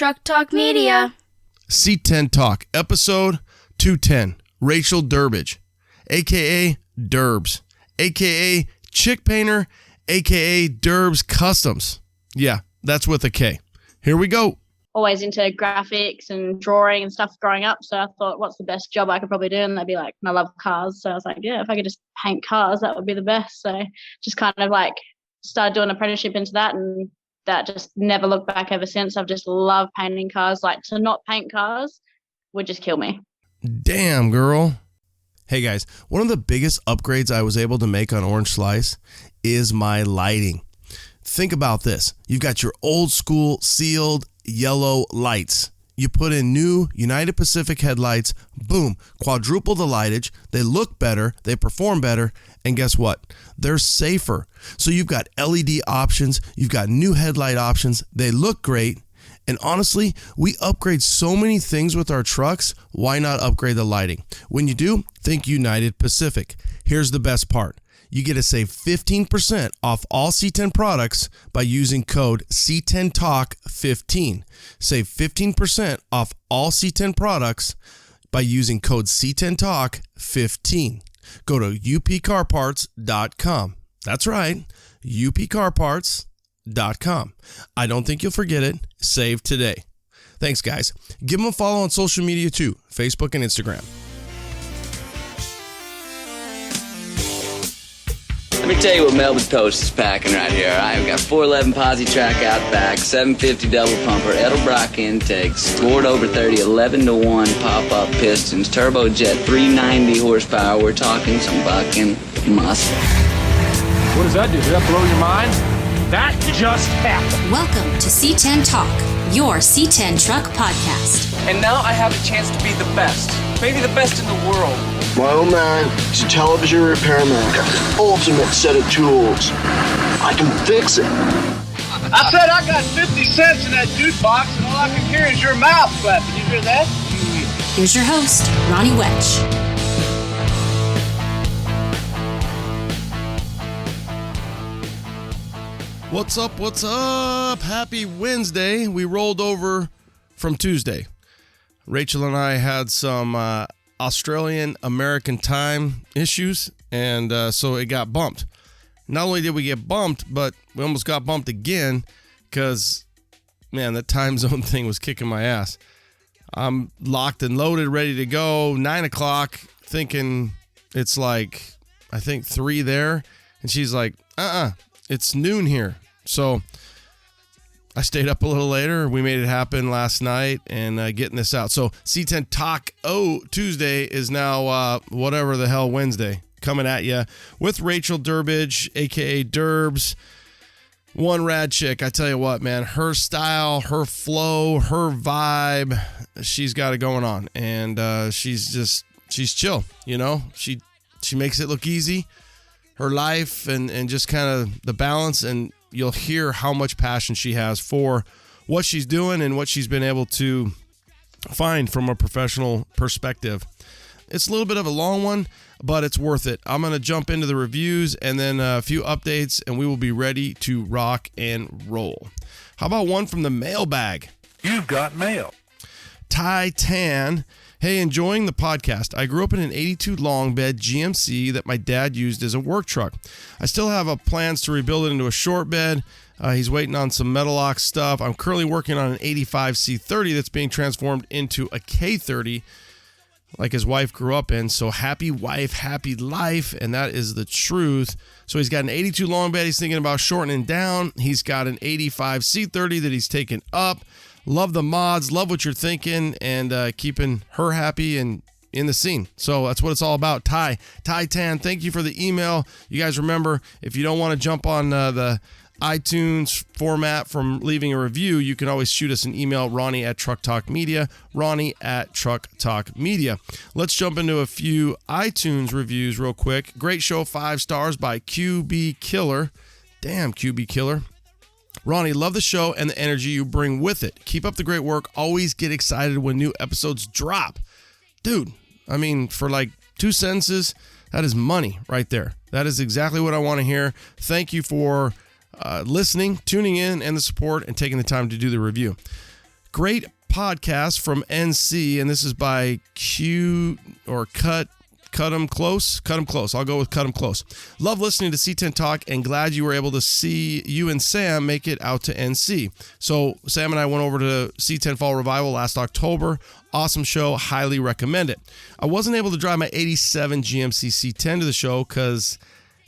Truck Talk Media. C10 Talk, episode 210. Rachael Durbidge, a.k.a. Durbz, a.k.a. Chick Painter, a.k.a. Durbz Kustoms. Yeah, that's with a K. Here we go. Always into graphics and drawing and stuff growing up. So I thought, what's the best job I could probably do? And they'd be like, I love cars. So I was like, yeah, if I could just paint cars, that would be the best. So just kind of like started doing an apprenticeship into that, and that just never looked back ever since. I've just loved painting cars. Like, to not paint cars would just kill me. Damn, girl. Hey guys, one of the biggest upgrades I was able to make on Orange Slice is my lighting. Think about this. You've got your old school sealed yellow lights. You put in new United Pacific headlights, boom, quadruple the lightage. They look better, they perform better, and guess what? They're safer. So you've got LED options, you've got new headlight options, they look great. And honestly, we upgrade so many things with our trucks, why not upgrade the lighting? When you do, think United Pacific. Here's the best part. You get to save 15% off all C10 products by using code C10TALK15. Save 15% off all C10 products by using code C10TALK15. Go to upcarparts.com. That's right, upcarparts.com. I don't think you'll forget it. Save today. Thanks, guys. Give them a follow on social media too, Facebook and Instagram. Let me tell you what Melbourne Post is packing right here. I've got 411 posi track out back, 750 double pumper, Edelbrock intakes, scored over 30, 11-1 pop-up pistons, turbojet, 390 horsepower. We're talking some fucking muscle. What does that do? Does that blow your mind? That just happened. Welcome to C10 Talk, your C10 Truck podcast. And now I have a chance to be the best, maybe the best in the world. My old man is a television repairman. Got the ultimate set of tools. I can fix it. I said I got 50 cents in that jukebox, and all I can hear is your mouth flapping. You hear that? Here's your host, Ronnie Welch. What's up? What's up? Happy Wednesday. We rolled over from Tuesday. Rachael and I had some Australian American time issues, and so it got bumped. Not only did we get bumped, but we almost got bumped again because, man, that time zone thing was kicking my ass. I'm locked and loaded, ready to go. 9 o'clock, thinking it's like, I think 3 there. And she's like, it's noon here. So I stayed up a little later. We made it happen last night and getting this out. So C10 Talk Tuesday is now whatever the hell Wednesday, coming at you with Rachael Durbidge, a.k.a. Durbz. One rad chick. I tell you what, man, her style, her flow, her vibe, she's got it going on. And she's chill, you know. She makes it look easy. Her life and just kind of the balance, and you'll hear how much passion she has for what she's doing and what she's been able to find from a professional perspective. It's a little bit of a long one, but it's worth it. I'm going to jump into the reviews and then a few updates, and we will be ready to rock and roll. How about one from the mailbag? You've got mail. Titan. Hey, enjoying the podcast. I grew up in an 82 long bed GMC that my dad used as a work truck. I still have plans to rebuild it into a short bed. He's waiting on some Metalox stuff. I'm currently working on an 85 C30 that's being transformed into a K30 like his wife grew up in. So happy wife, happy life, and that is the truth. So he's got an 82 long bed he's thinking about shortening down. He's got an 85 C30 that he's taken up. Love the mods, love what you're thinking, and keeping her happy and in the scene. So that's what it's all about. Tan, thank you for the email. You guys remember, if you don't want to jump on the iTunes format from leaving a review, you can always shoot us an email, Ronnie at Truck Talk Media, Ronnie at Truck Talk Media. Let's jump into a few iTunes reviews real quick. Great show, 5 stars by QB Killer. Damn, QB Killer. Ronnie, love the show and the energy you bring with it. Keep up the great work. Always get excited when new episodes drop. Dude, I mean, for like 2 sentences, that is money right there. That is exactly what I want to hear. Thank you for listening, tuning in, and the support, and taking the time to do the review. Great podcast from NC, and this is by Cut 'em close. I'll go with Cut 'em close. Love listening to C10 Talk and glad you were able to see you and Sam make it out to NC. So Sam and I went over to C10 Fall Revival last October. Awesome show. Highly recommend it. I wasn't able to drive my 87 GMC C10 to the show because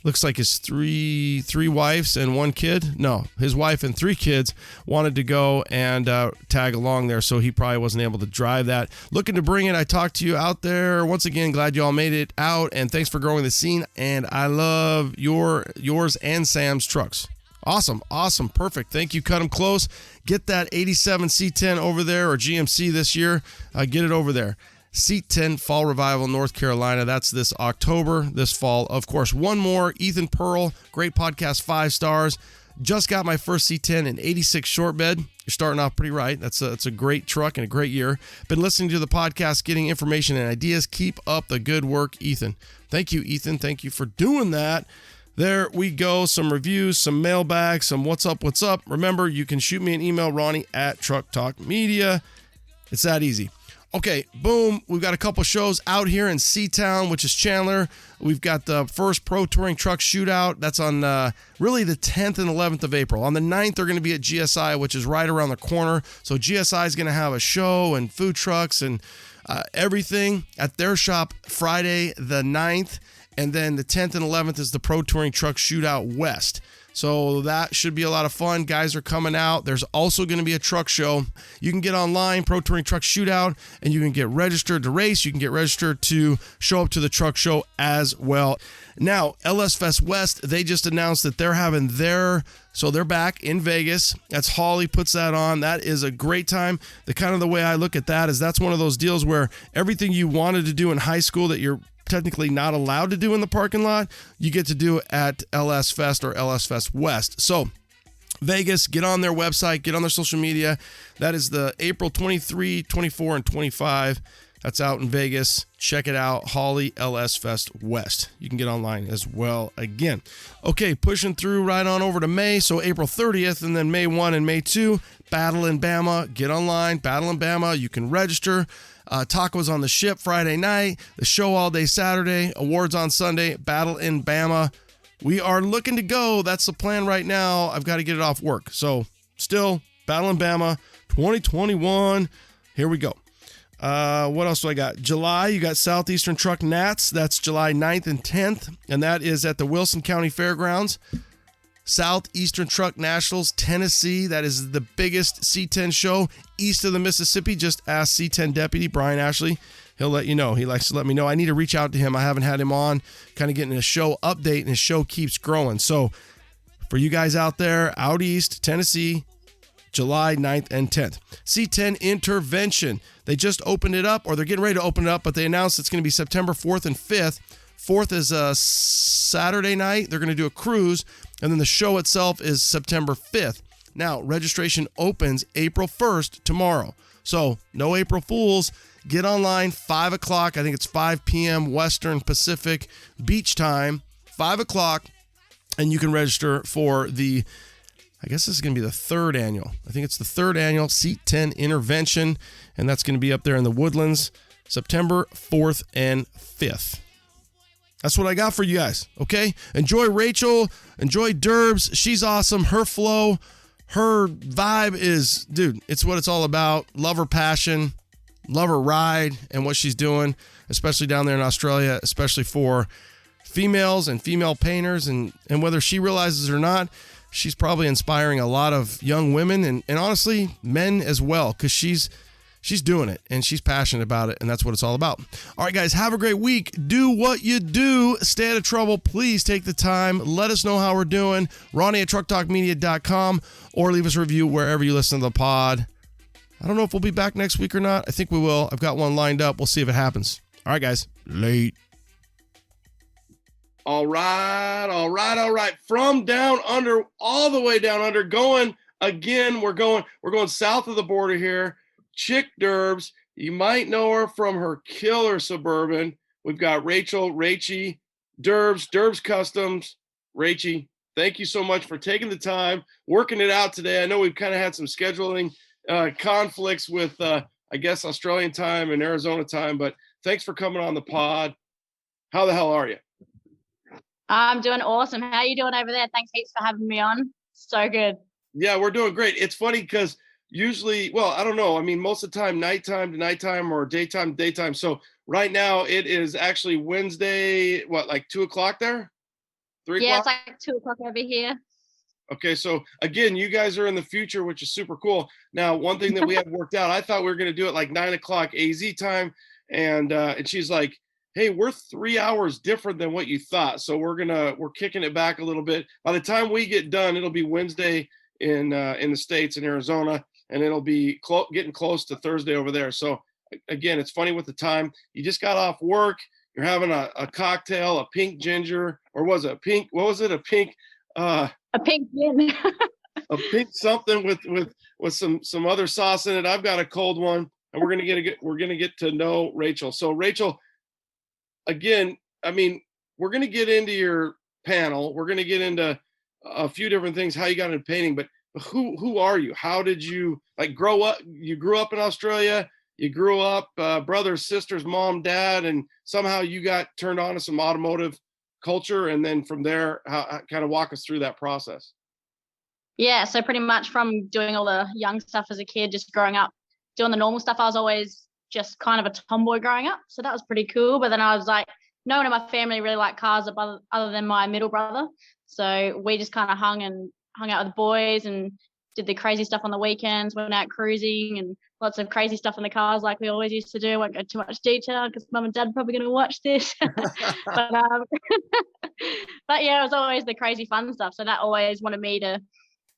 looks like his three wives and one kid. No, his wife and 3 kids wanted to go and tag along there, so he probably wasn't able to drive that. Looking to bring it. I talked to you out there. Once again, glad you all made it out, and thanks for growing the scene. And I love yours and Sam's trucks. Awesome. Perfect. Thank you. Cut 'em close. Get that 87 C10 over there, or GMC this year. Get it over there. C10 Fall Revival, North Carolina. That's this October, this fall. Of course, one more, Ethan Pearl. Great podcast, 5 stars. Just got my first C10 in 86 short bed. You're starting off pretty right. That's a great truck and a great year. Been listening to the podcast, getting information and ideas. Keep up the good work, Ethan. Thank you, Ethan. Thank you for doing that. There we go. Some reviews, some mailbag, some what's up. Remember, you can shoot me an email, Ronnie at Truck Talk Media. It's that easy. Okay, boom. We've got a couple shows out here in C-Town, which is Chandler. We've got the first Pro Touring Truck Shootout. That's on really the 10th and 11th of April. On the 9th, they're going to be at GSI, which is right around the corner. So GSI is going to have a show and food trucks and everything at their shop Friday the 9th. And then the 10th and 11th is the Pro Touring Truck Shootout West. So that should be a lot of fun. Guys are coming out. There's also going to be a truck show. You can get online, Pro Touring Truck Shootout, and you can get registered to race. You can get registered to show up to the truck show as well. Now, LS Fest West, they just announced that they're having so they're back in Vegas. That's Holly puts that on. That is a great time. The way I look at that is that's one of those deals where everything you wanted to do in high school that you're technically not allowed to do in the parking lot, you get to do at LS Fest or LS Fest West. So Vegas, get on their website, get on their social media. That is the April 23, 24, and 25. That's out in Vegas. Check it out. Holly LS Fest West. You can get online as well again. Okay, pushing through right on over to May. So April 30th and then May 1 and May 2. Battle in Bama. Get online. Battle in Bama. You can register. Tacos on the Ship Friday night. The show all day Saturday. Awards on Sunday. Battle in Bama. We are looking to go. That's the plan right now. I've got to get it off work. So still, Battle in Bama 2021. Here we go. What else do I got? July, you got Southeastern Truck Nats. That's July 9th and 10th. And that is at the Wilson County Fairgrounds. Southeastern Truck Nationals, Tennessee. That is the biggest C10 show east of the Mississippi. Just ask C10 Deputy Brian Ashley. He'll let you know. He likes to let me know. I need to reach out to him. I haven't had him on, kind of getting a show update, and his show keeps growing. So for you guys out there, out east, Tennessee, July 9th and 10th. C10 Intervention. They just opened it up, or they're getting ready to open it up, but they announced it's going to be September 4th and 5th. 4th is a Saturday night. They're going to do a cruise, and then the show itself is September 5th. Now, registration opens April 1st, tomorrow. So, no April Fools. Get online, 5 o'clock. I think it's 5 p.m. Western Pacific Beach Time, 5 o'clock, and you can register for the, I guess this is going to be the 3rd annual. I think it's the 3rd annual C10 Intervention, and that's going to be up there in the Woodlands, September 4th and 5th. That's what I got for you guys, okay? Enjoy Rachael. Enjoy Durbz. She's awesome. Her flow, her vibe is, dude, it's what it's all about. Love her passion. Love her ride and what she's doing, especially down there in Australia, especially for females and female painters. And whether she realizes it or not, she's probably inspiring a lot of young women and honestly, men as well, because she's doing it and she's passionate about it, and that's what it's all about. All right, guys, have a great week. Do what you do. Stay out of trouble. Please take the time. Let us know how we're doing. Ronnie at trucktalkmedia.com, or leave us a review wherever you listen to the pod. I don't know if we'll be back next week or not. I think we will. I've got one lined up. We'll see if it happens. All right, guys. Late. All right. From down under, all the way down under, going again. We're going south of the border here. Chick Durbz. You might know her from her killer Suburban. We've got Rachael Durbz, Durbz Kustoms. Rachie, thank you so much for taking the time, working it out today. I know we've kind of had some scheduling conflicts with, I guess, Australian time and Arizona time. But thanks for coming on the pod. How the hell are you? I'm doing awesome. How are you doing over there? Thanks heaps for having me on. So good. Yeah, we're doing great. It's funny because usually, well, I don't know. I mean, most of the time, nighttime to nighttime or daytime to daytime. So right now it is actually Wednesday, what, like 2 o'clock there? 3 Yeah, o'clock? it's like 2 o'clock over here. Okay, so again, you guys are in the future, which is super cool. Now, one thing that we had worked out, I thought we were going to do it like 9 o'clock AZ time, and she's like, "Hey, we're 3 hours different than what you thought, so we're kicking it back a little bit. By the time we get done, it'll be Wednesday in the States in Arizona, and it'll be getting close to Thursday over there. So again, it's funny with the time. You just got off work, you're having a cocktail, a pink ginger, or was it a pink? What was it? A pink. A pink gin. A pink something with some other sauce in it. I've got a cold one, and we're gonna get to know Rachael. So Rachael, again, I mean, we're gonna get into your panel. We're gonna get into a few different things, how you got into painting, but who are you? How did you grow up? You grew up in Australia. You grew up brothers, sisters, mom, dad, and somehow you got turned on to some automotive culture, and then from there, how kind of walk us through that process. Yeah, so pretty much from doing all the young stuff as a kid, just growing up, doing the normal stuff, I was always just kind of a tomboy growing up. So that was pretty cool. But then I was like, no one in my family really liked cars other than my middle brother. So we just kind of hung out with the boys and did the crazy stuff on the weekends, went out cruising and lots of crazy stuff in the cars like we always used to do. I won't go too much detail because mum and dad are probably going to watch this. but yeah, it was always the crazy fun stuff. So that always wanted me to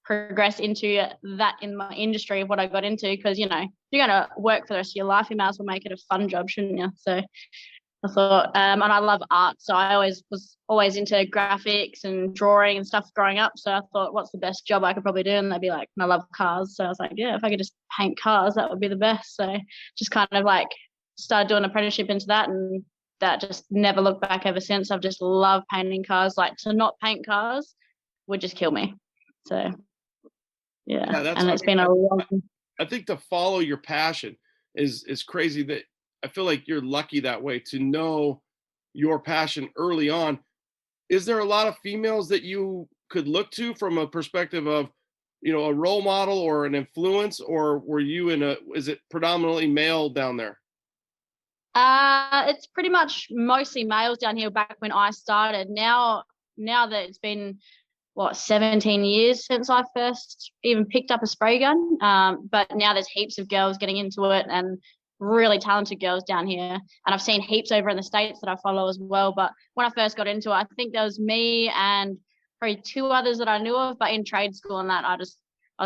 progress into that in my industry of what I got into, because you're going to work for the rest of your life, you might as well make it a fun job, shouldn't you? So I thought, and I love art, so I was always into graphics and drawing and stuff growing up. So I thought, what's the best job I could probably do? And they'd be like, and I love cars, so I was like, yeah, if I could just paint cars, that would be the best. So just kind of started doing an apprenticeship into that, and that just never looked back ever since. I've just loved painting cars. To not paint cars would just kill me. So yeah, and it's been a long. I think to follow your passion is crazy. That I feel like you're lucky that way, to know your passion early on. Is there a lot of females that you could look to from a perspective of, a role model or an influence, or were you is it predominantly male down there? It's pretty much mostly males down here back when I started. Now that it's been 17 years since I first even picked up a spray gun. But now there's heaps of girls getting into it, and really talented girls down here. And I've seen heaps over in the States that I follow as well. But when I first got into it, I think there was me and probably 2 others that I knew of, but in trade school and that, I was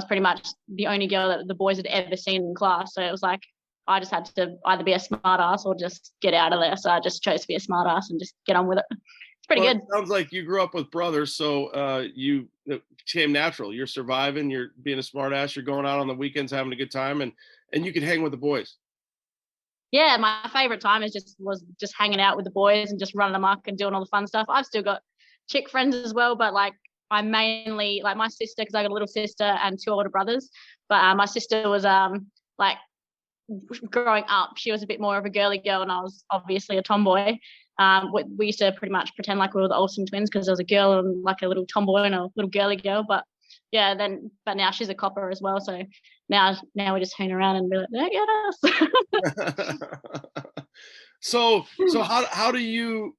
pretty much the only girl that the boys had ever seen in class. So it was like, I just had to either be a smart ass or just get out of there. So I just chose to be a smart ass and just get on with it. It's pretty good. It sounds like you grew up with brothers, so it became natural. You're surviving, you're being a smart ass, you're going out on the weekends having a good time, and you could hang with the boys. Yeah, my favorite time was just hanging out with the boys and just running amok and doing all the fun stuff. I've still got chick friends as well, but I mainly my sister, because I got a little sister and 2 older brothers. But my sister was growing up, she was a bit more of a girly girl, and I was obviously a tomboy. We used to pretty much pretend like we were the Olsen twins, because there was a girl and a little tomboy and a little girly girl. But yeah, but now she's a copper as well. So now we just hang around and be like, don't get us. So how do you,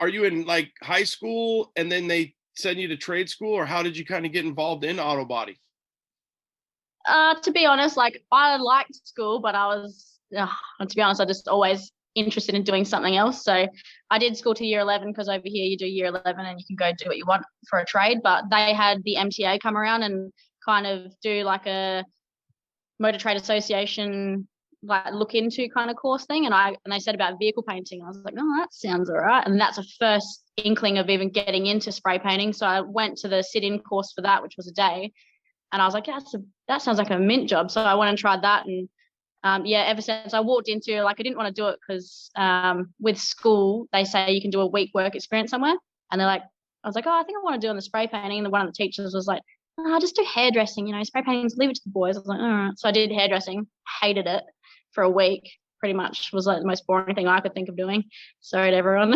are you in high school and then they send you to trade school, or how did you kind of get involved in auto body? To be honest, I liked school, but I was, to be honest, I just always interested in doing something else. So I did school to year 11, because over here you do year 11 and you can go do what you want for a trade. But they had the MTA come around and kind of do a Motor Trade Association look into kind of course thing, and they said about vehicle painting. I was like, oh, that sounds all right. And that's a first inkling of even getting into spray painting. So I went to the sit-in course for that, which was a day. And I was like, that sounds like a mint job. So I went and tried that. And ever since I walked into I didn't want to do it because with school, they say you can do a week work experience somewhere. And I was like, oh, I think I want to do on the spray painting. And one of the teachers was like, "Oh, just do hairdressing, spray paintings, leave it to the boys." I was like, all right. So I did hairdressing, hated it for a week, pretty much was like the most boring thing I could think of doing. Sorry to everyone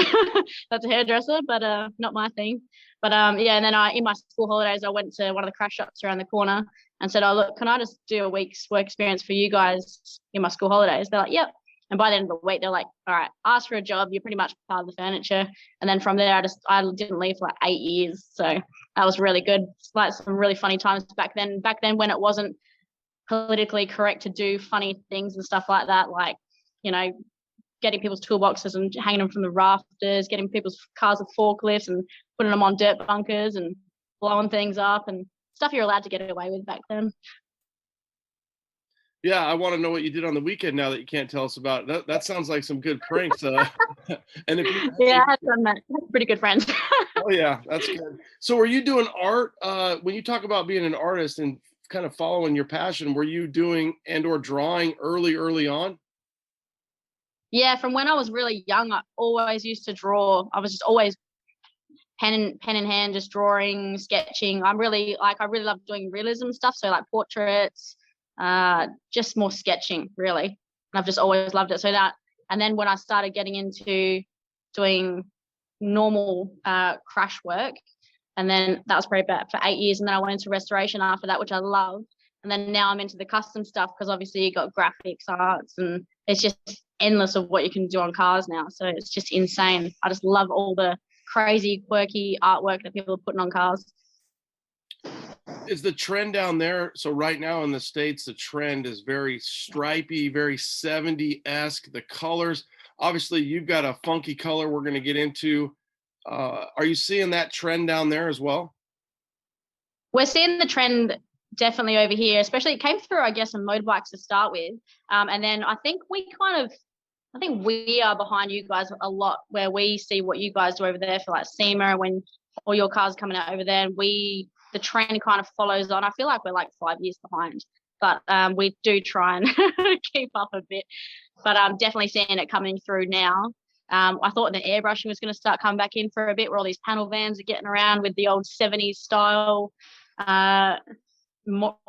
that's a hairdresser, but not my thing. But yeah, and then in my school holidays, I went to one of the crash shops around the corner and said, "Oh, look, can I just do a week's work experience for you guys in my school holidays?" They're like, "Yep." And by the end of the week, they're like, "All right, ask for a job. You're pretty much part of the furniture." And then from there, I didn't leave for like 8 years. So that was really good. It's like some really funny times back then. Back then, when it wasn't politically correct to do funny things and stuff like that, like, getting people's toolboxes and hanging them from the rafters, getting people's cars with forklifts and putting them on dirt bunkers and blowing things up and stuff you're allowed to get away with back then. Yeah, I want to know what you did on the weekend now that you can't tell us about it. That sounds like some good pranks. And Yeah, I have done that. Pretty good friends. Oh yeah, that's good. So were you doing art? When you talk about being an artist and kind of following your passion, were you doing or drawing early on? Yeah, from when I was really young, I always used to draw. I was just always pen in hand, just drawing, sketching. I really love doing realism stuff. So like portraits, just more sketching really. And I've just always loved it. And then when I started getting into doing normal crash work, and then that was probably about for 8 years. And then I went into restoration after that, which I love. And then now I'm into the custom stuff because obviously you got graphics, arts, and it's just endless of what you can do on cars now. So it's just insane. I just love all the crazy, quirky artwork that people are putting on cars. Is the trend down there? So right now in the States, the trend is very stripy, very 70-esque. The colors, obviously you've got a funky color we're going to get into. Are you seeing that trend down there as well? We're seeing the trend definitely over here, especially it came through, I guess, on motorbikes to start with. And then I think we are behind you guys a lot, where we see what you guys do over there for like SEMA, when all your cars coming out over there, and the trend kind of follows on. I feel like we're like 5 years behind, but we do try and keep up a bit. But I'm definitely seeing it coming through now. I thought the airbrushing was going to start coming back in for a bit, where all these panel vans are getting around with the old 70s style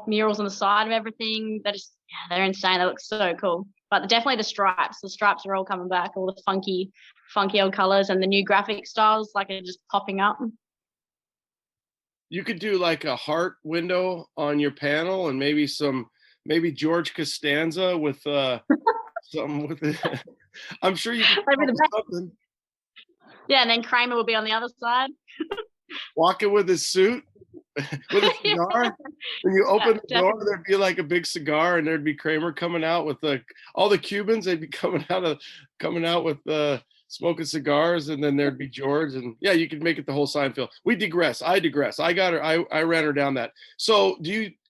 murals on the side of everything. They're insane. They look so cool. But definitely the stripes are all coming back, all the funky old colors, and the new graphic styles like are just popping up. You could do like a heart window on your panel, and maybe George Costanza with something with it. I'm sure you could do something. Yeah, and then Kramer will be on the other side. Walking with his suit. With a cigar. When you open the door, there'd be like a big cigar, and there'd be Kramer coming out with all the Cubans. They'd be coming out with smoking cigars, and then there'd be George, and yeah, you could make it the whole Seinfeld. We digress. I digress. I got her. I ran her down that. So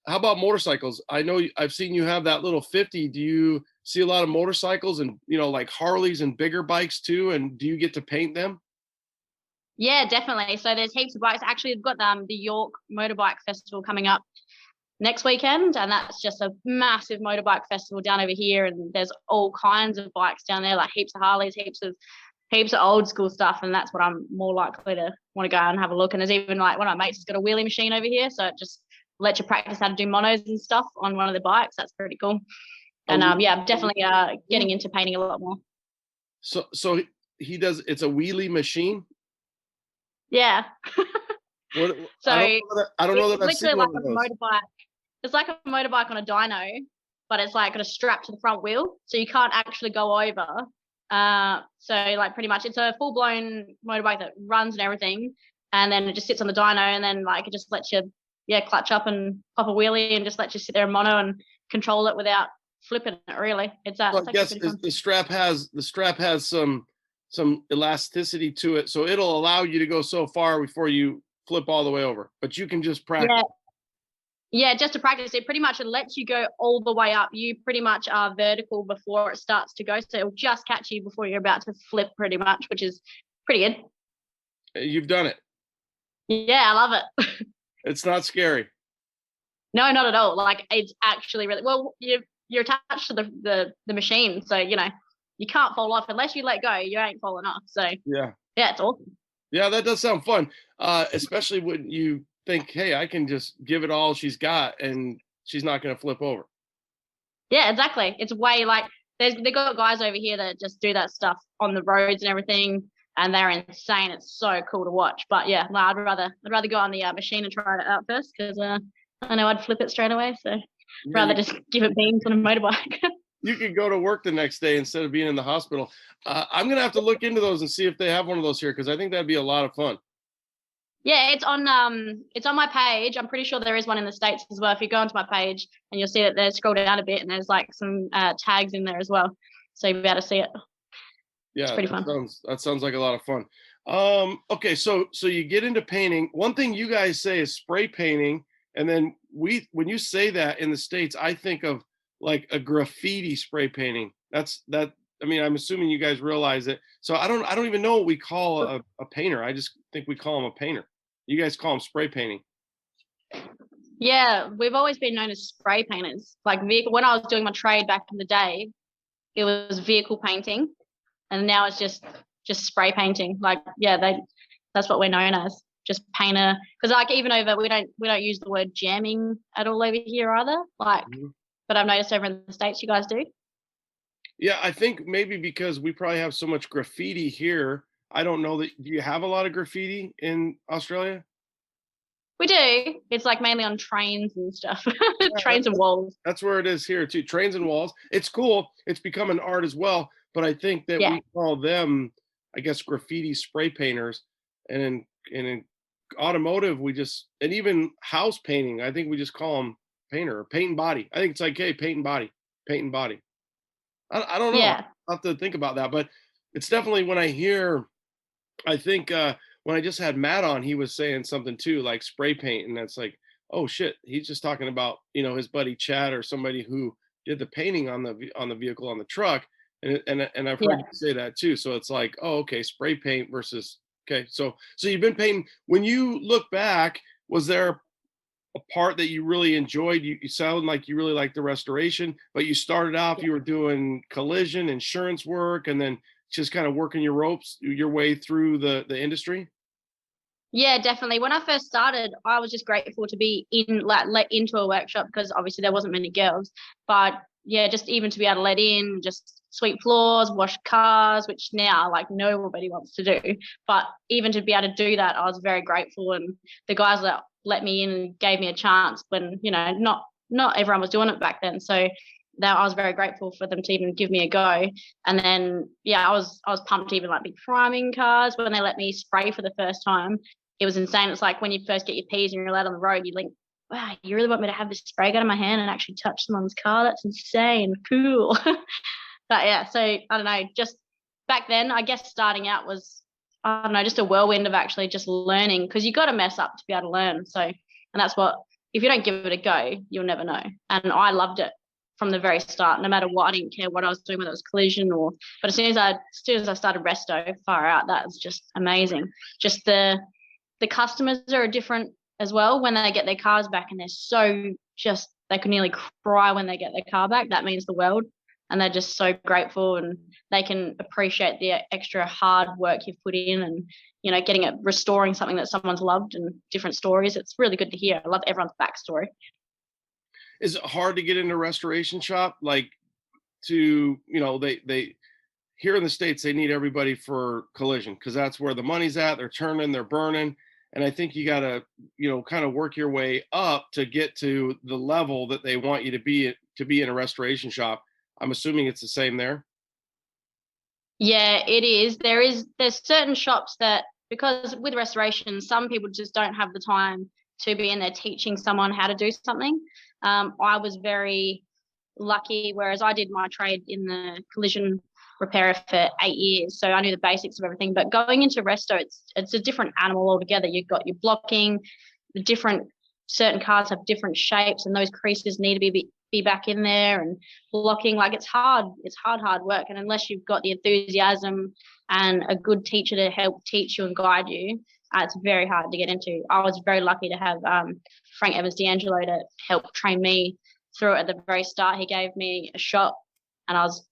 how about motorcycles? I know I've seen you have that little 50. Do you see a lot of motorcycles and like Harleys and bigger bikes too? And do you get to paint them? Yeah, definitely. So there's heaps of bikes. Actually, we've got the York Motorbike Festival coming up next weekend, and that's just a massive motorbike festival down over here. And there's all kinds of bikes down there, like heaps of Harleys, heaps of old school stuff. And that's what I'm more likely to want to go out and have a look. And there's even like one of my mates has got a wheelie machine over here, so it just lets you practice how to do monos and stuff on one of the bikes. That's pretty cool. And yeah, I'm definitely getting into painting a lot more. So he does. It's a wheelie machine. Yeah. So I don't know that I've seen one of those. Motorbike. It's like a motorbike on a dyno, but it's like got a strap to the front wheel, so you can't actually go over. So like pretty much it's a full blown motorbike that runs and everything, and then it just sits on the dyno, and then like it just lets you clutch up and pop a wheelie and just lets you sit there in mono and control it without flipping it. Really, it's that. So I guess the strap has some elasticity to it, so it'll allow you to go so far before you flip all the way over, but you can just practice. Yeah, just to practice it. Pretty much it lets you go all the way up. You pretty much are vertical before it starts to go, so it'll just catch you before you're about to flip pretty much, which is pretty good. You've done it. Yeah, I love it. It's not scary. No, not at all. Like it's actually really well. You're attached to the machine, so you can't fall off unless you let go. You ain't falling off. So yeah, it's awesome. Yeah, that does sound fun, especially when you think, hey, I can just give it all she's got and she's not going to flip over. Yeah, exactly. It's way like they got guys over here that just do that stuff on the roads and everything, and they're insane. It's so cool to watch. But yeah, no, I'd rather go on the machine and try it out first, because I know I'd flip it straight away. So rather just give it beans on a motorbike. You could go to work the next day instead of being in the hospital. I'm gonna have to look into those and see if they have one of those here, because I think that'd be a lot of fun. Yeah, it's on my page. I'm pretty sure there is one in the States as well. If you go onto my page, and you'll see that there's scroll down a bit, and there's like some tags in there as well, so you'll be able to see it. Yeah, it's pretty fun. That sounds like a lot of fun. Okay, so you get into painting. One thing you guys say is spray painting, and then when you say that in the States, I think of like a graffiti spray painting. I mean, I'm assuming you guys realize it. So I don't even know what we call a painter. I just think we call him a painter. You guys call him spray painting. Yeah, we've always been known as spray painters. Like when I was doing my trade back in the day, it was vehicle painting, and now it's just spray painting. Like, yeah, that's what we're known as, just painter. Because like even over, we don't use the word jamming at all over here either. Like, but I've noticed over in the States you guys do. Yeah, I think maybe because we probably have so much graffiti here. I don't know that. Do you have a lot of graffiti in Australia? We do. It's like mainly on trains and stuff. Trains and walls. That's where it is here too. Trains and walls. It's cool. It's become an art as well. But I think that we call them, I guess, graffiti spray painters. And in automotive, and even house painting, I think we just call them painter or paint and body. I think it's like, hey, paint and body. I don't know. Yeah. I'll have to think about that. But it's definitely when I hear, I think when I just had Matt on, he was saying something too, like spray paint. And that's like, oh shit, he's just talking about, his buddy Chad or somebody who did the painting on the vehicle, on the truck. And I've heard you say that too. So it's like, oh, okay, spray paint versus, okay. So you've been painting. When you look back, was there a part that you really enjoyed? You sound like you really liked the restoration, but you started off, you were doing collision insurance work, and then just kind of working your way through the industry. Yeah, definitely. When I first started, I was just grateful to be let into a workshop, because obviously there wasn't many girls. But yeah, just even to be able to let in, just sweep floors, wash cars, which now like nobody wants to do. But even to be able to do that, I was very grateful. And the guys that let me in and gave me a chance when, not everyone was doing it back then. So I was very grateful for them to even give me a go. And then, yeah, I was pumped to even like be priming cars when they let me spray for the first time. It was insane. It's like when you first get your P's and you're out on the road, you think, wow, you really want me to have this spray gun in my hand and actually touch someone's car? That's insane. Cool. But yeah, so I don't know, just back then, I guess starting out was, I don't know, just a whirlwind of actually just learning, because you got to mess up to be able to learn. So, and that's what, if you don't give it a go, you'll never know. And I loved it from the very start, no matter what. I didn't care what I was doing, whether it was collision but as soon as I started resto, far out, that was just amazing. Just the customers are different as well when they get their cars back, and they're so they could nearly cry when they get their car back. That means the world. And they're just so grateful, and they can appreciate the extra hard work you've put in, and restoring something that someone's loved, and different stories. It's really good to hear. I love everyone's backstory. Is it hard to get into a restoration shop? Like they here in the States, they need everybody for collision, because that's where the money's at. They're turning, they're burning. And I think you got to, kind of work your way up to get to the level that they want you to be in a restoration shop. I'm assuming it's the same there. Yeah, it is. There's certain shops that, because with restoration, some people just don't have the time to be in there teaching someone how to do something. I was very lucky, whereas I did my trade in the collision repair for 8 years, so I knew the basics of everything. But going into resto, it's a different animal altogether. You've got your blocking, certain cars have different shapes, and those creases need to be back in there, and blocking. Like, it's hard work. And unless you've got the enthusiasm and a good teacher to help teach you and guide you, it's very hard to get into. I was very lucky to have Frank Evans D'Angelo to help train me through it at the very start. He gave me a shot, and I was,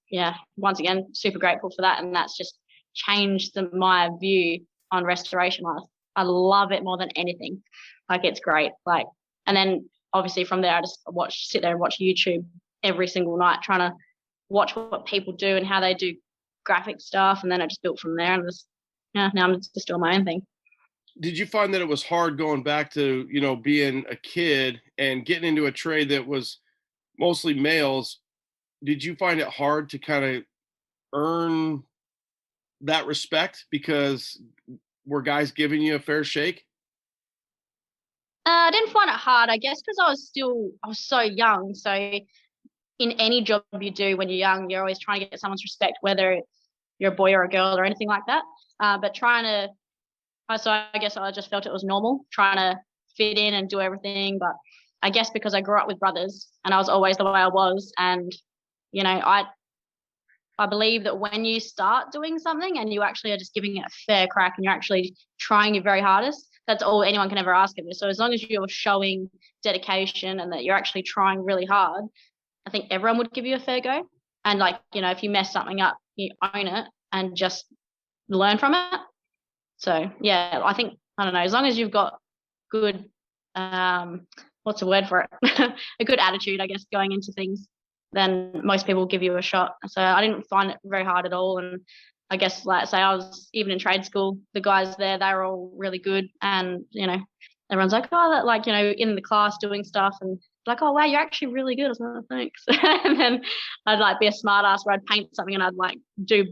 once again, super grateful for that. And that's just changed my view on restoration. I love it more than anything. Like, it's great. Like, and then obviously from there, I just sit there and watch YouTube every single night, trying to watch what people do and how they do graphic stuff. And then I just built from there, and now I'm just doing my own thing. Did you find that it was hard going back to, being a kid and getting into a trade that was mostly males? Did you find it hard to kind of earn that respect, because were guys giving you a fair shake? I didn't find it hard, I guess, because I was so young. So in any job you do when you're young, you're always trying to get someone's respect, whether you're a boy or a girl or anything like that. But so I guess I just felt it was normal, trying to fit in and do everything. But I guess because I grew up with brothers and I was always the way I was, and I believe that when you start doing something and you actually are just giving it a fair crack and you're actually trying your very hardest, that's all anyone can ever ask of you. So as long as you're showing dedication and that you're actually trying really hard, I think everyone would give you a fair go. And if you mess something up, you own it and just learn from it. So yeah, I don't know, as long as you've got good, what's the word for it? A good attitude, I guess, going into things, then most people will give you a shot. So I didn't find it very hard at all. And I guess, like I say, I was even in trade school, the guys there, they were all really good. And, everyone's like, in the class doing stuff and like, oh, wow, you're actually really good. I was like, oh, thanks. And then I'd be a smart ass where I'd paint something and I'd do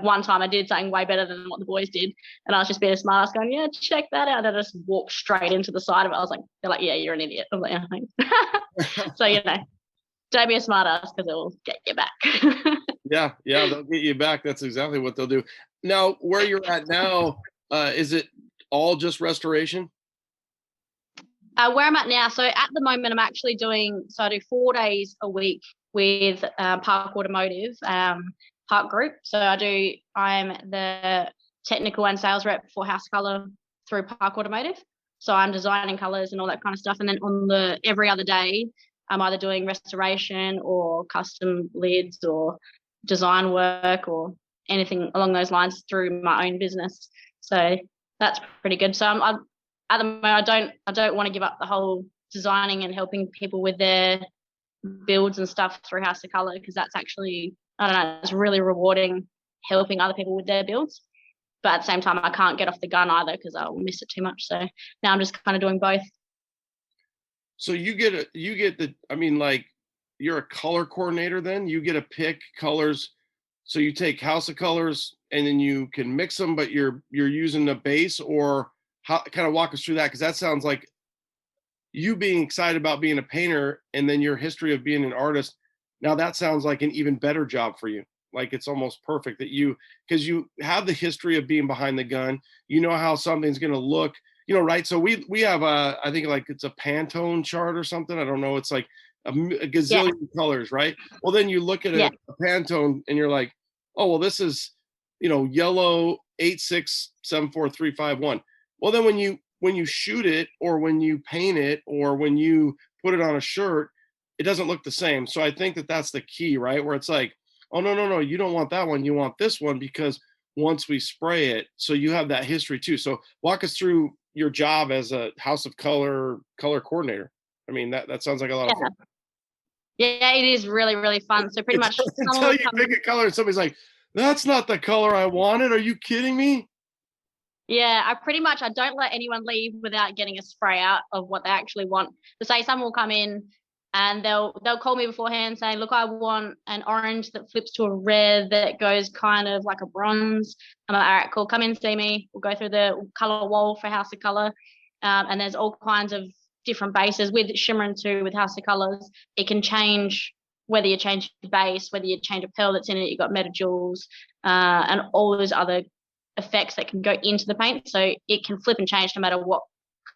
one time I did something way better than what the boys did. And I was just being a smart ass going, yeah, check that out. And I just walked straight into the side of it. I was like, they're like, yeah, you're an idiot. I was like, yeah, thanks. So, don't be a smart ass because it will get you back. Yeah, they'll get you back. That's exactly what they'll do. Now, where you're at now, is it all just restoration? Where I'm at now, so at the moment I'm actually I do 4 days a week with Park Automotive, Park Group. So I'm the technical and sales rep for House Colour through Park Automotive. So I'm designing colours and all that kind of stuff. And then on every other day, I'm either doing restoration or custom lids or design work or anything along those lines through my own business. So that's pretty good. So I'm at the moment, I don't want to give up the whole designing and helping people with their builds and stuff through House of Colour, because that's actually, I don't know, it's really rewarding helping other people with their builds. But at the same time, I can't get off the gun either because I'll miss it too much. So now I'm just kind of doing both. So you're a color coordinator then? You get to pick colors. So you take House of Colors and then you can mix them, but you're using the base, or how, kind of walk us through that? Because that sounds like you being excited about being a painter and then your history of being an artist. Now that sounds like an even better job for you. Like, it's almost perfect that because you have the history of being behind the gun, how something's going to look, right? So we have I think it's a Pantone chart or something. I don't know. It's like a gazillion colors, right? Well, then you look at a Pantone and you're like, oh, well, this is, yellow 8674351. Well, then when you shoot it or when you paint it or when you put it on a shirt, it doesn't look the same. So I think that's the key, right? Where it's like, oh, no, you don't want that one. You want this one, because once we spray it, so you have that history too. So walk us through your job as a House of color coordinator. I mean, that sounds like a lot of fun. Yeah, it is really, really fun. So pretty much until you pick a color and somebody's like, that's not the color I wanted. Are you kidding me? Yeah, I don't let anyone leave without getting a spray out of what they actually want. So say someone will come in and they'll call me beforehand saying, look, I want an orange that flips to a red that goes kind of like a bronze. I'm like, all right, cool, come in, see me. We'll go through the color wall for House of Colour. And there's all kinds of different bases with Shimmering too, with House of Colours. It can change whether you change the base, whether you change a pearl that's in it, you've got metajoules, and all those other effects that can go into the paint. So it can flip and change no matter what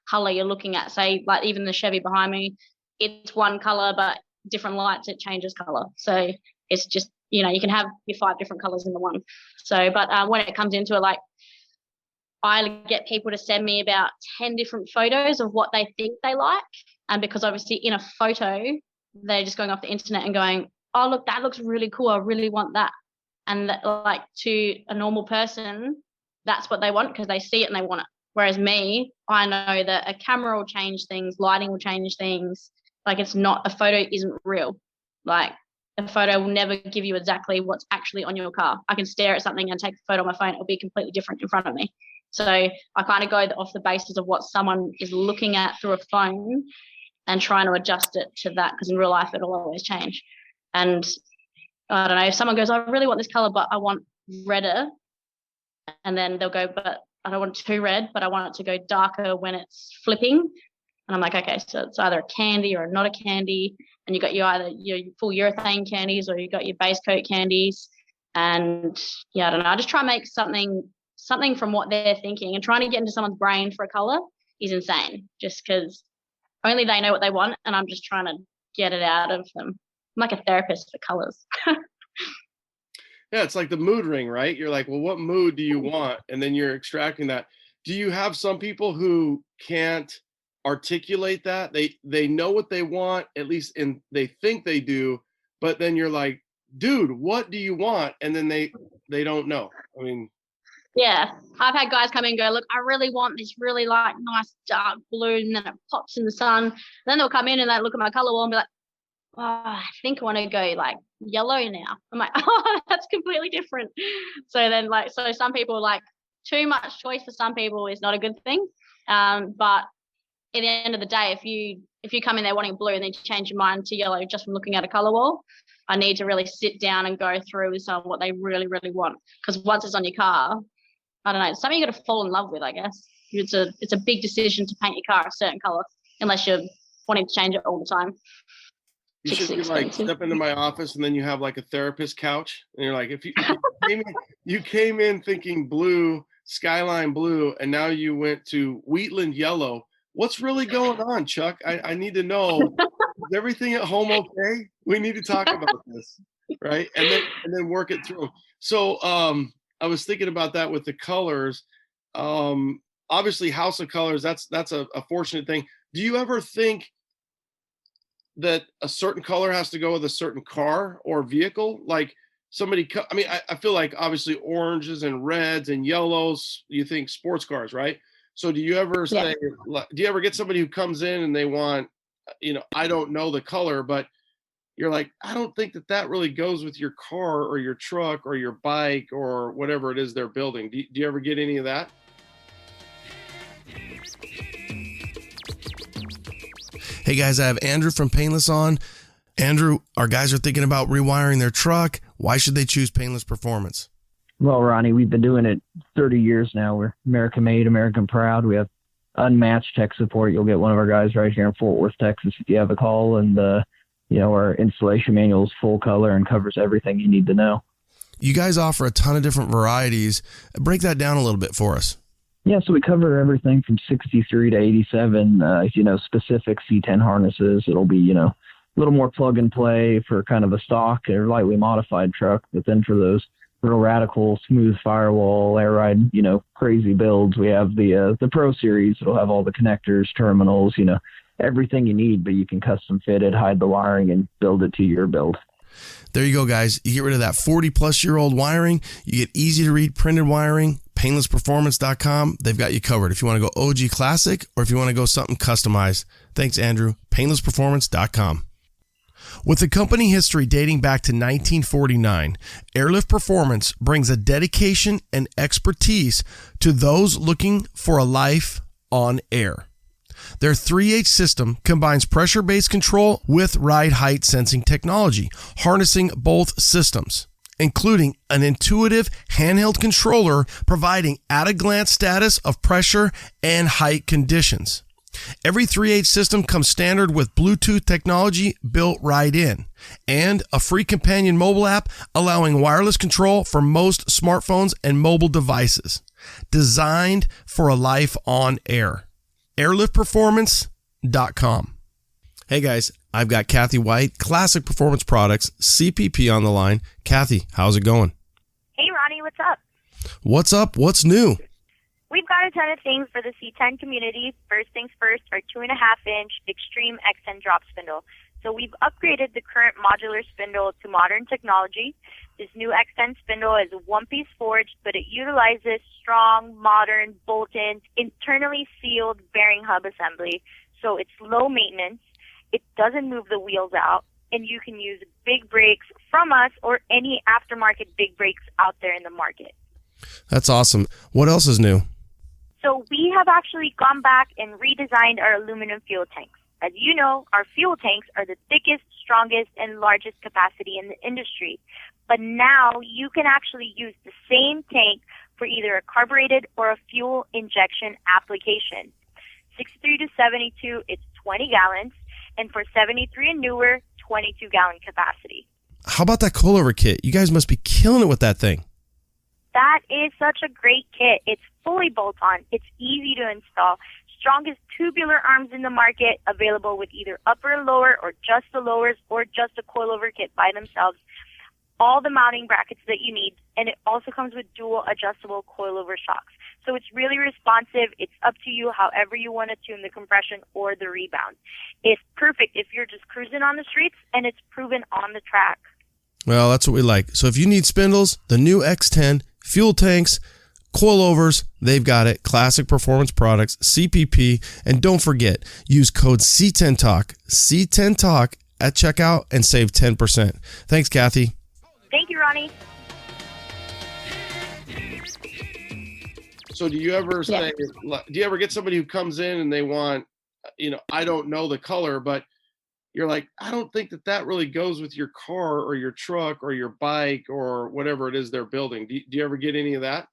color you're looking at. Say, like even the Chevy behind me, it's one color, but different lights, it changes color. So it's just, you can have your 5 different colors in the one. So, but when it comes into it, like, I get people to send me about 10 different photos of what they think they like. And because obviously in a photo, they're just going off the internet and going, oh, look, that looks really cool. I really want that. And that, like, to a normal person, that's what they want because they see it and they want it. Whereas me, I know that a camera will change things, lighting will change things. Like it's not, a photo isn't real. Like a photo will never give you exactly what's actually on your car. I can stare at something and take a photo on my phone. It'll be completely different in front of me. So I kind of go off the basis of what someone is looking at through a phone and trying to adjust it to that, because in real life it'll always change. And I don't know, if someone goes, I really want this color, but I want redder, and then they'll go, but I don't want it too red, but I want it to go darker when it's flipping. And I'm like, okay, so it's either a candy or not a candy. And you got either your full urethane candies or you got your base coat candies. And yeah, I don't know. I just try and make something from what they're thinking, and trying to get into someone's brain for a color is insane, just because only they know what they want. And I'm just trying to get it out of them. I'm like a therapist for colors. Yeah, it's like the mood ring, right? You're like, well, what mood do you want? And then you're extracting that. Do you have some people who can't articulate that? They know what they want, at least they think they do, but then you're like, dude, what do you want? And then they don't know. I mean, yeah, I've had guys come in and go, look, I really want this really like nice dark blue, and then it pops in the sun. Then they'll come in and they look at my color wall and be like, oh, I think I want to go like yellow now. I'm like, oh, that's completely different. So then so some people, like, too much choice for some people is not a good thing. But at the end of the day, if you come in there wanting blue and then change your mind to yellow just from looking at a color wall, I need to really sit down and go through with some what they really, really want. Because once it's on your car, I don't know, it's something you got to fall in love with, I guess. It's a big decision to paint your car a certain color, unless you're wanting to change it all the time. You should be like, step into my office and then you have like a therapist couch, and you're like, if you came in thinking blue, skyline blue, and now you went to Wheatland yellow. What's really going on, Chuck? I need to know. Is everything at home okay? We need to talk about this, right? And then work it through. So I was thinking about that with the colors. Obviously, House of Colors, that's a fortunate thing. Do you ever think that a certain color has to go with a certain car or vehicle? Like I feel like obviously oranges and reds and yellows, you think sports cars, right? So do you ever say, do you ever get somebody who comes in and they want, I don't know the color, but you're like, I don't think that really goes with your car or your truck or your bike or whatever it is they're building. Do you ever get any of that? Hey guys, I have Andrew from Painless on. Andrew, our guys are thinking about rewiring their truck. Why should they choose Painless Performance? Well, Ronnie, we've been doing it 30 years now. We're American made, American proud. We have unmatched tech support. You'll get one of our guys right here in Fort Worth, Texas, if you have a call. And, our installation manual is full color and covers everything you need to know. You guys offer a ton of different varieties. Break that down a little bit for us. Yeah, so we cover everything from 63 to 87, specific C10 harnesses. It'll be, a little more plug and play for kind of a stock or lightly modified truck. But then for those real radical, smooth firewall, air ride, crazy builds, we have the Pro Series. It'll have all the connectors, terminals, everything you need, but you can custom fit it, hide the wiring, and build it to your build. There you go, guys. You get rid of that 40-plus-year-old wiring. You get easy-to-read printed wiring. Painlessperformance.com. They've got you covered if you want to go OG Classic or if you want to go something customized. Thanks, Andrew. Painlessperformance.com. With a company history dating back to 1949, Airlift Performance brings a dedication and expertise to those looking for a life on air. Their 3H system combines pressure-based control with ride height sensing technology, harnessing both systems, including an intuitive handheld controller providing at-a-glance status of pressure and height conditions. Every 3H system comes standard with Bluetooth technology built right in, and a free companion mobile app allowing wireless control for most smartphones and mobile devices. Designed for a life on air. Airliftperformance.com. Hey guys, I've got Kathy White, Classic Performance Products, CPP on the line. Kathy, how's it going? Hey Ronnie, what's up? What's up? What's new? We've got a ton of things for the C10 community. First things first, our 2.5-inch Extreme X10 drop spindle. So we've upgraded the current modular spindle to modern technology. This new X10 spindle is a one-piece forged, but it utilizes strong, modern, bolt-in, internally sealed bearing hub assembly. So it's low maintenance. It doesn't move the wheels out, and you can use big brakes from us or any aftermarket big brakes out there in the market. That's awesome. What else is new? So we have actually gone back and redesigned our aluminum fuel tanks. As you know, our fuel tanks are the thickest, strongest, and largest capacity in the industry. But now you can actually use the same tank for either a carbureted or a fuel injection application. 63 to 72, it's 20 gallons, and for 73 and newer, 22-gallon capacity. How about that Coilover Kit? You guys must be killing it with that thing. That is such a great kit. It's fully bolt-on. It's easy to install. Strongest tubular arms in the market, available with either upper and lower or just the lowers or just a coilover kit by themselves. All the mounting brackets that you need, and it also comes with dual adjustable coilover shocks. So it's really responsive. It's up to you however you want to tune the compression or the rebound. It's perfect if you're just cruising on the streets, and it's proven on the track. Well, that's what we like. So if you need spindles, the new X10, fuel tanks, coilovers, they've got it. Classic Performance Products, CPP. And don't forget, use code C10TALK, C10TALK at checkout and save 10%. Thanks, Kathy. Thank you, Ronnie. So do you ever say, do you ever get somebody who comes in and they want, I don't know the color, but you're like, I don't think that really goes with your car or your truck or your bike or whatever it is they're building. Do you ever get any of that?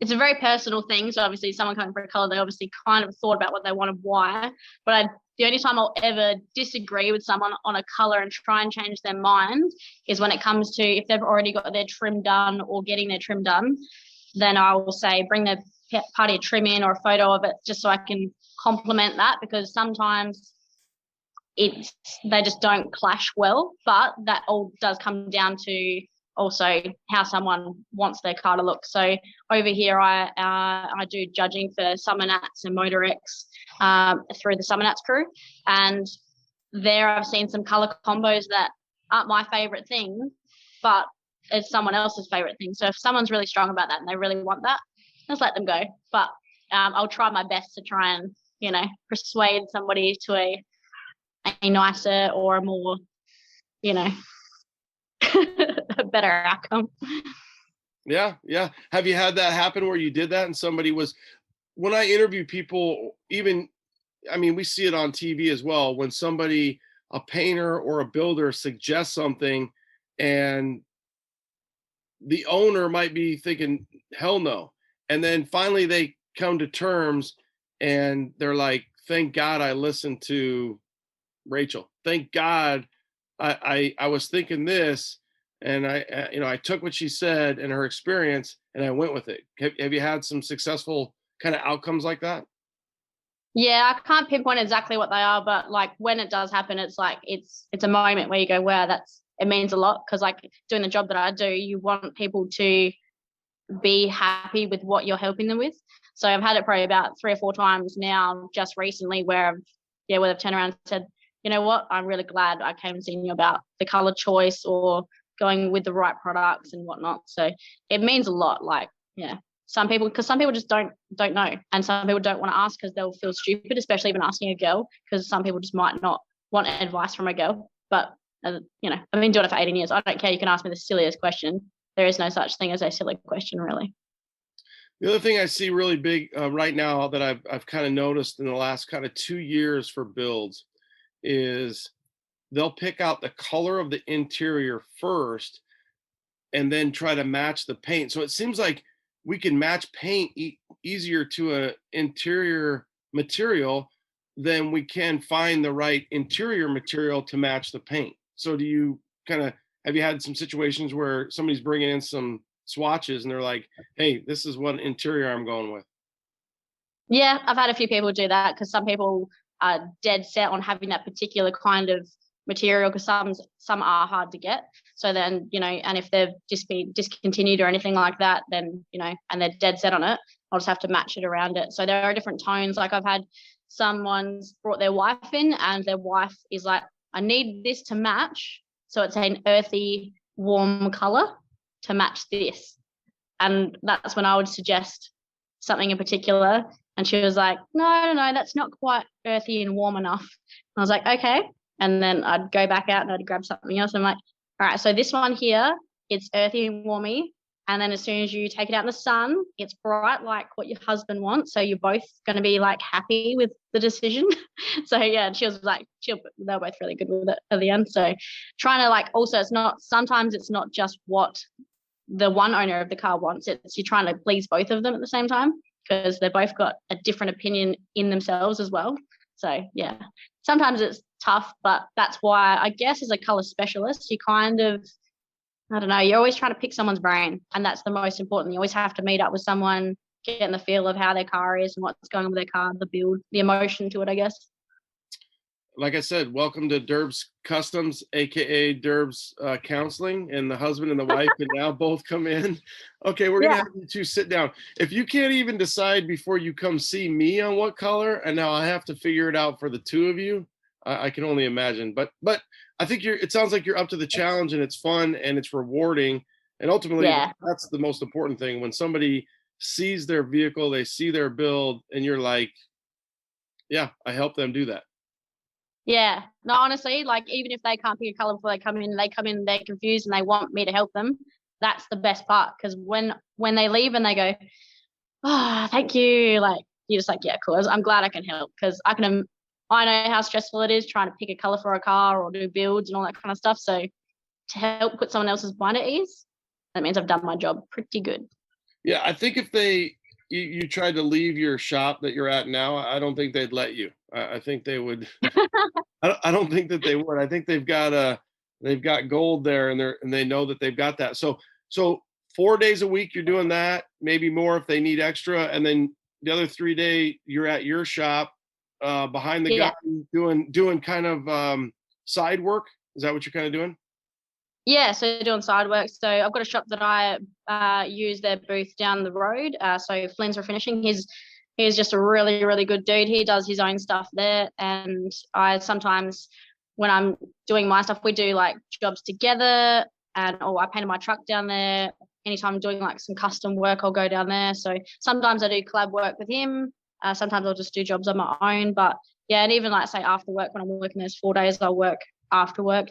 It's a very personal thing. So obviously someone coming for a color, they obviously kind of thought about what they want and why. But the only time I'll ever disagree with someone on a color and try and change their mind is when it comes to if they've already got their trim done or getting their trim done, then I will say bring their party trim in or a photo of it just so I can complement that, because sometimes they just don't clash well. But that all does come down to also how someone wants their car to look. So over here, I do judging for Summernats and Motorex through the Summernats crew. And there I've seen some color combos that aren't my favorite thing, but it's someone else's favorite thing. So if someone's really strong about that and they really want that, just let them go. But I'll try my best to try and, persuade somebody to a nicer or a more, a better outcome. Yeah. Have you had that happen where you did that and somebody was, when I interview people, we see it on TV as well, when somebody, a painter or a builder suggests something and the owner might be thinking, hell no. And then finally they come to terms and they're like, thank God I listened to Rachael. Thank God I was thinking this, and I took what she said and her experience and I went with it. Have you had some successful kind of outcomes like that? Yeah, I can't pinpoint exactly what they are, but like when it does happen, it's like it's a moment where you go, wow, it means a lot, because like doing the job that I do, you want people to be happy with what you're helping them with. So I've had it probably about 3 or 4 times now, just recently, where they've turned around and said, you know what, I'm really glad I came and seen you about the color choice or going with the right products and whatnot. So it means a lot. Like, some people just don't know, and some people don't want to ask because they'll feel stupid, especially even asking a girl, because some people just might not want advice from a girl. But I've been doing it for 18 years. I don't care. You can ask me the silliest question. There is no such thing as a silly question, really. The other thing I see really big right now that I've kind of noticed in the last kind of 2 years for builds is they'll pick out the color of the interior first and then try to match the paint. So it seems like we can match paint easier to an interior material than we can find the right interior material to match the paint. So do you have you had some situations where somebody's bringing in some swatches and they're like, hey, this is what interior I'm going with? Yeah, I've had a few people do that, because some people are dead set on having that particular kind of material, because some are hard to get. So then, and if they've just been discontinued or anything like that, then, and they're dead set on it, I'll just have to match it around it. So there are different tones. Like I've had someone's brought their wife in and their wife is like, I need this to match. So it's an earthy, warm color to match this. And that's when I would suggest something in particular. And she was like, no, that's not quite earthy and warm enough. And I was like, okay. And then I'd go back out and I'd grab something else. I'm like, all right, so this one here, it's earthy and warmy. And then as soon as you take it out in the sun, it's bright like what your husband wants. So you're both going to be like happy with the decision. So yeah, she was like, they were both really good with it at the end. So trying to like, also sometimes it's not just what the one owner of the car wants. It's you're trying to please both of them at the same time because they've both got a different opinion in themselves as well. So yeah, sometimes it's tough, but that's why I guess as a color specialist, you kind of, I don't know, you're always trying to pick someone's brain, and that's the most important. You always have to meet up with someone, getting the feel of how their car is and what's going on with their car, the build, the emotion to it, I guess. Like I said, welcome to Durbz Kustoms, aka Durbz Counseling, and the husband and the wife can now both come in. Okay, we're gonna have you two sit down. If you can't even decide before you come see me on what color, and now I have to figure it out for the two of you, I can only imagine. But I think it sounds like you're up to the challenge, and it's fun and it's rewarding, and ultimately that's the most important thing. When somebody sees their vehicle, they see their build, and you're like, yeah, I helped them do that. Yeah, no, honestly, like even if they can't pick a color before they come in, they're confused and they want me to help them. That's the best part, because when they leave and they go, oh, thank you, like you're just like, yeah, cool. I'm glad I can help, because I know how stressful it is trying to pick a color for a car or do builds and all that kind of stuff. So to help put someone else's mind at ease, that means I've done my job pretty good. Yeah, I think if you tried to leave your shop that you're at now, I don't think they'd let you. I think they would. I don't think that they would. I think they've got gold there, and they know that they've got that. So 4 days a week you're doing that, maybe more if they need extra, and then the other 3 day you're at your shop behind the gun doing kind of side work. Is that what you're kind of doing? Yeah, so doing side work. So I've got a shop that I use their booth down the road. So Flynn's Refinishing. He's just a really, really good dude. He does his own stuff there. And I sometimes, when I'm doing my stuff, we do like jobs together, and I painted my truck down there. Anytime I'm doing like some custom work, I'll go down there. So sometimes I do collab work with him. Sometimes I'll just do jobs on my own. But yeah, and even like say after work, when I'm working those 4 days, I'll work after work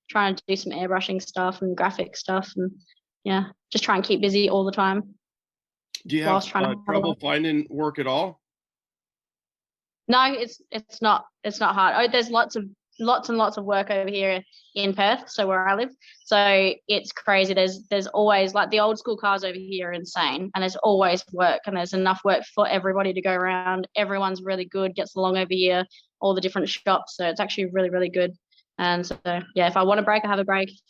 trying to do some airbrushing stuff and graphic stuff, and yeah, just try and keep busy all the time. Do you have trouble finding work at all? No, it's not hard. Oh, there's lots and lots of work over here in Perth, so where I live. So it's crazy. There's always, like, the old school cars over here are insane, and there's always work, and there's enough work for everybody to go around. Everyone's really good, gets along over here, all the different shops. So it's actually really, really good. And so yeah, if I want a break, I have a break. If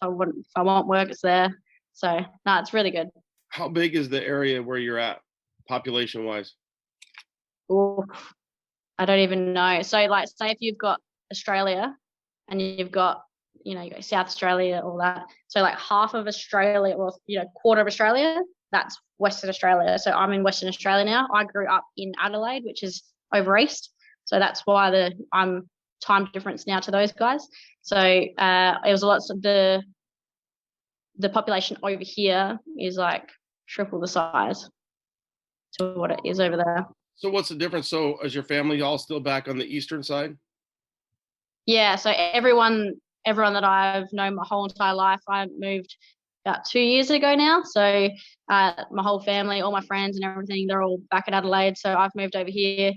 I want work, it's there. So no, it's really good. How big is the area where you're at, population wise? Oh, I don't even know. So like, say if you've got Australia and you've got, you got South Australia, all that. So like half of Australia, or quarter of Australia, that's Western Australia. So I'm in Western Australia now. I grew up in Adelaide, which is over east. So that's why I'm time difference now to those guys. So it was a lot of the population over here is like triple the size to what it is over there. So what's the difference? So is your family all still back on the eastern side? Yeah, so everyone that I've known my whole entire life, I moved about 2 years ago now. So my whole family, all my friends and everything, they're all back in Adelaide. So I've moved over here,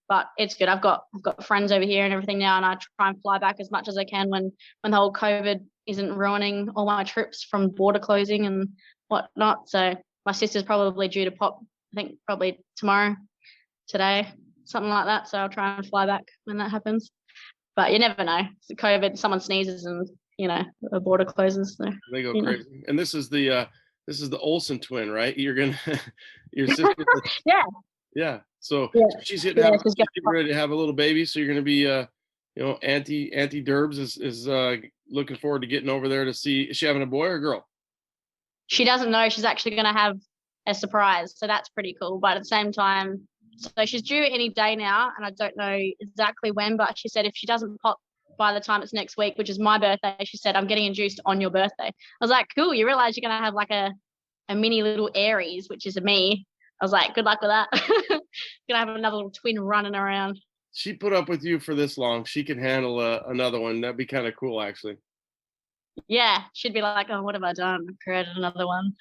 but it's good. I've got friends over here and everything now, and I try and fly back as much as I can when the whole COVID isn't ruining all my trips from border closing and whatnot. So my sister's probably due to pop, I think probably today, something like that. So I'll try and fly back when that happens. But you never know. It's COVID, someone sneezes and the border closes. So, they go crazy. And this is the Olsen twin, right? Your sister. Yeah. So she's getting ready to have a little baby. So you're going to be, Auntie Durbz is looking forward to getting over there to see. Is she having a boy or a girl? She doesn't know. She's actually going to have a surprise. So that's pretty cool. But at the same time, So she's due any day now, and I don't know exactly when, but she said if she doesn't pop by the time it's next week, which is my birthday, she said, I'm getting induced on your birthday. I was like, cool, you realize you're going to have like a mini little Aries, which is a me. I was like, good luck with that. Gonna have another little twin running around. She put up with you for this long. She can handle another one. That'd be kind of cool, actually. Yeah, she'd be like, oh, what have I done? I created another one.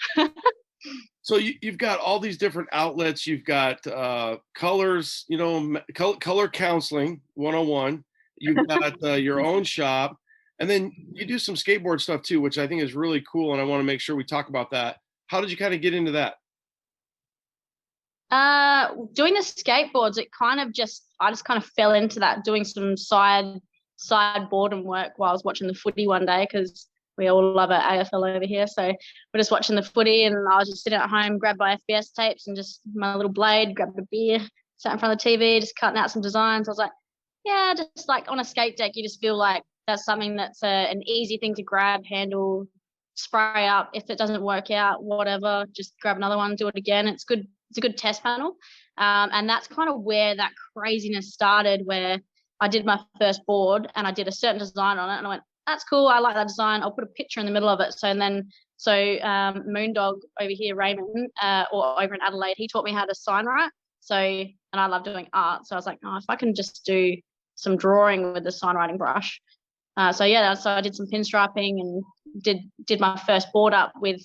So you've got all these different outlets. You've got colors, color counseling 101. You've got your own shop. And then you do some skateboard stuff too, which I think is really cool. And I want to make sure we talk about that. How did you kind of get into that? Doing the skateboards, I just kind of fell into that, doing some side boredom work while I was watching the footy one day, because we all love our AFL over here. So we're just watching the footy, and I was just sitting at home, grabbed my FBS tapes and just my little blade, grabbed a beer, sat in front of the TV, just cutting out some designs. I was like, yeah, just like on a skate deck, you just feel like that's something that's an easy thing to grab, handle, spray up. If it doesn't work out, whatever, just grab another one, do it again. It's good. It's a good test panel. And that's kind of where that craziness started, where I did my first board and I did a certain design on it, and I went, that's cool, I like that design, I'll put a picture in the middle of it. So Moondog over here, Raymond, or over in Adelaide, he taught me how to sign write. So, and I love doing art. So I was like, if I can just do some drawing with the sign writing brush. So I did some pinstriping and did my first board up with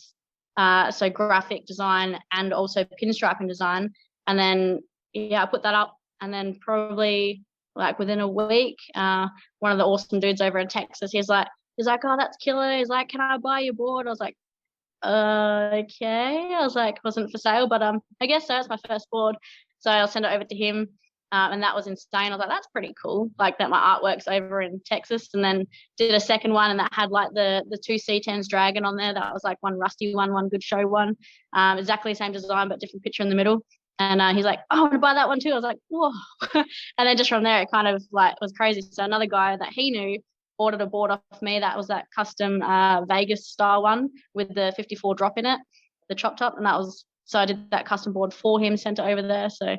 graphic design and also pinstriping design. And then, I put that up, and then probably like within a week, one of the awesome dudes over in Texas, he's like, oh, that's killer. He's like, can I buy your board? I was like, okay. I was like, it wasn't for sale, but I guess so. It's my first board. So I'll send it over to him. And that was insane. I was like, that's pretty cool. Like that my artwork's over in Texas. And then did a second one, and that had like the two C10s dragon on there. That was like one rusty one good show one. Exactly the same design, but different picture in the middle. And he's like, oh, I want to buy that one too. I was like, whoa. And then just from there, it kind of like was crazy. So another guy that he knew ordered a board off me. That was that custom Vegas style one with the 54 drop in it, the chop top. And so I did that custom board for him, sent it over there. So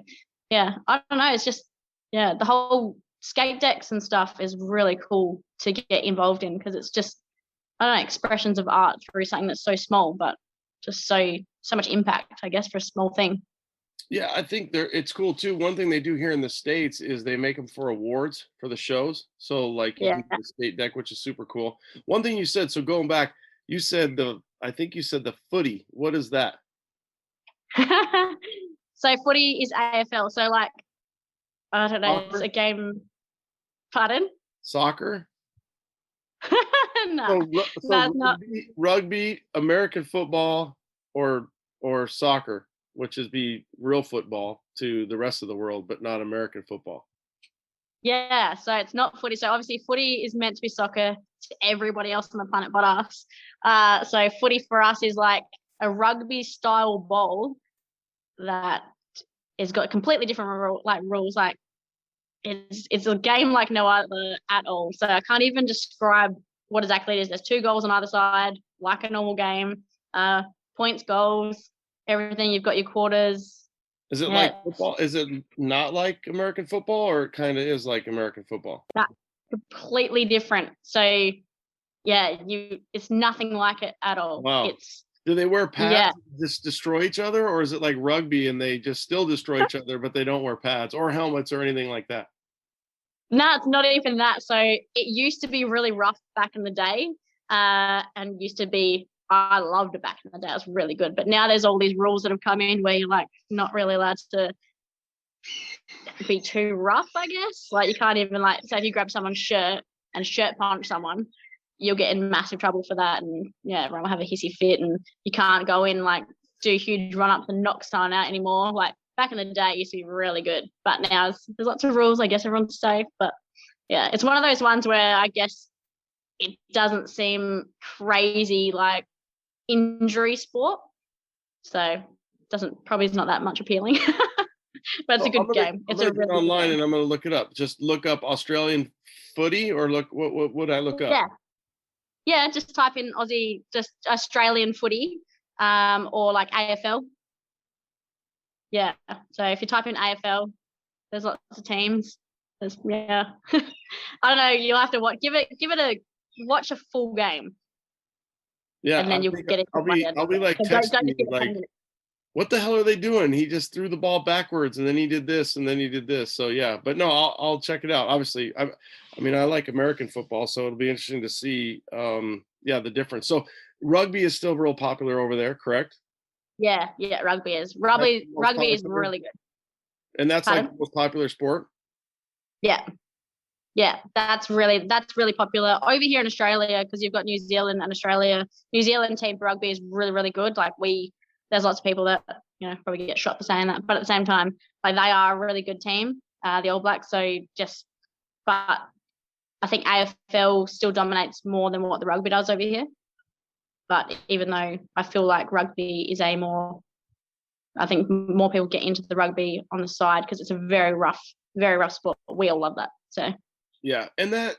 yeah, I don't know. It's just, the whole skate decks and stuff is really cool to get involved in, because it's just, I don't know, expressions of art through something that's so small, but just so much impact, I guess, for a small thing. Yeah, I think it's cool too. One thing they do here in the States is they make them for awards for the shows. So like you can get the skate deck, which is super cool. One thing you said, so going back, you said I think you said the footy. What is that? So footy is AFL. So like, I don't know, it's a game. Pardon? Soccer? No, so rugby, American football, or soccer, which is be real football to the rest of the world, but not American football. Yeah, so it's not footy. So obviously footy is meant to be soccer to everybody else on the planet but us. So footy for us is like a rugby style ball that has got completely different rules. Like it's a game like no other at all. So I can't even describe what exactly it is. There's 2 goals on either side, like a normal game. Points, goals, everything. You've got your quarters. Is it like football? Is it not like American football, or it kind of is like American football? That's completely different. So it's nothing like it at all. Wow. Do they wear pads to just destroy each other, or is it like rugby and they just still destroy each other, but they don't wear pads or helmets or anything like that? No, it's not even that. So it used to be really rough back in the day, and used to be, I loved it back in the day. It was really good. But now there's all these rules that have come in where you're like not really allowed to be too rough, I guess. Like you can't even say if you grab someone's shirt and shirt punch someone, you'll get in massive trouble for that. And everyone will have a hissy fit, and you can't go in do huge run ups and knock someone out anymore. Like back in the day, it used to be really good. But now there's lots of rules. I guess everyone's safe. But yeah, it's one of those ones where I guess it doesn't seem crazy like injury sport, so probably is not that much appealing. But it's a good game. It's a really online, and I'm going to look it up. Just look up Australian footy, or look what would I look up? Yeah, just type in Aussie, just Australian footy, or like AFL. Yeah. So if you type in AFL, there's lots of teams. Yeah. I don't know. You'll have to watch. Give it watch a full game. Yeah, and then you'll get it. I'll be like texting you like, what the hell are they doing? He just threw the ball backwards and then he did this and then he did this. So yeah, but no, I'll check it out. Obviously, I mean, I like American football, so it'll be interesting to see, the difference. So rugby is still real popular over there, correct? Yeah, rugby is really good. And that's like the most popular sport? Yeah, that's really popular over here in Australia, because you've got New Zealand and Australia. New Zealand team for rugby is really, really good. Like there's lots of people that probably get shot for saying that, but at the same time, like they are a really good team, the All Blacks. But I think AFL still dominates more than what the rugby does over here. But even though I feel like rugby is I think more people get into the rugby on the side because it's a very rough sport. We all love that. So yeah, and that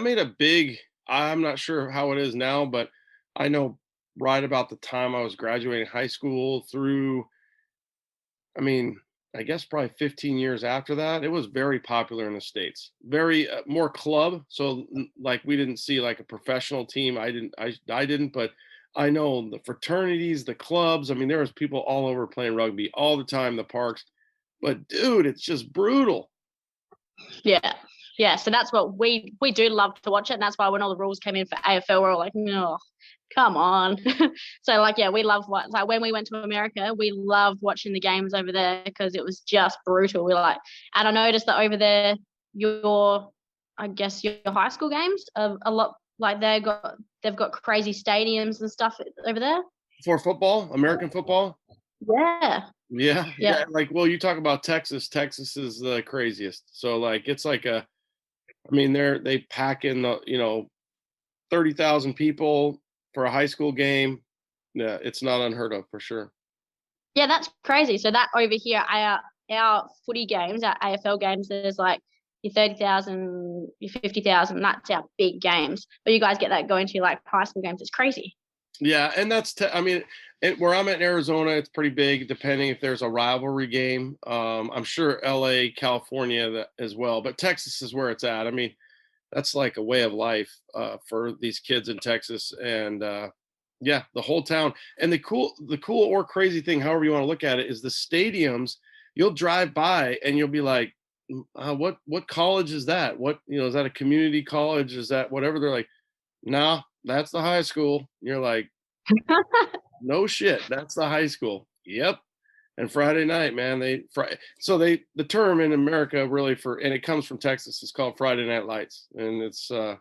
made a big. I'm not sure how it is now, but I know right about the time I was graduating high school through, I mean, I guess probably 15 years after that, it was very popular in the States. Very more club. So like we didn't see like a professional team. I didn't, but I know the fraternities, the clubs. I mean, there was people all over playing rugby all the time, the parks. But dude, it's just brutal. Yeah. So that's what we do love to watch it, and that's why when all the rules came in for AFL, we're all like, no, come on. So like, yeah, we love like when we went to America, we loved watching the games over there because it was just brutal. And I noticed that over there, your high school games are a lot like they've got crazy stadiums and stuff over there for football, American football. Yeah. Like, well, you talk about Texas. Texas is the craziest. So like, it's like they pack in 30,000 people for a high school game. Yeah, it's not unheard of for sure. Yeah, that's crazy. So that over here, our footy games, our AFL games, there's like your 30,000, your 50,000. That's our big games. But you guys get that going to like high school games. It's crazy. Yeah, and that's where I'm at in Arizona, it's pretty big, depending if there's a rivalry game. I'm sure LA, California as well, but Texas is where it's at. I mean, that's like a way of life for these kids in Texas, and the whole town. And the cool or crazy thing, however you want to look at it, is the stadiums. You'll drive by and you'll be like, what college is that? What is that a community college? Is that whatever? They're like, nah, that's the high school. You're like, no shit, that's the high school. Yep. And Friday night, man, the term in America really and it comes from Texas, it's called Friday Night Lights. And it's a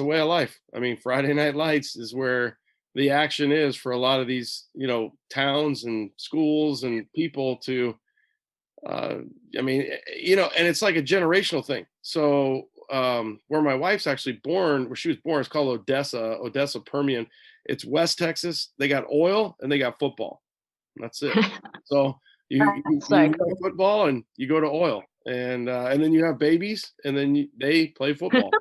way of life. I mean, Friday Night Lights is where the action is for a lot of these, towns and schools and people to, and it's like a generational thing. So where my wife's actually born, where she was born, it's called Odessa Permian. It's West Texas. They got oil and they got football. That's it. So you go to football and you go to oil, and then you have babies and then they play football,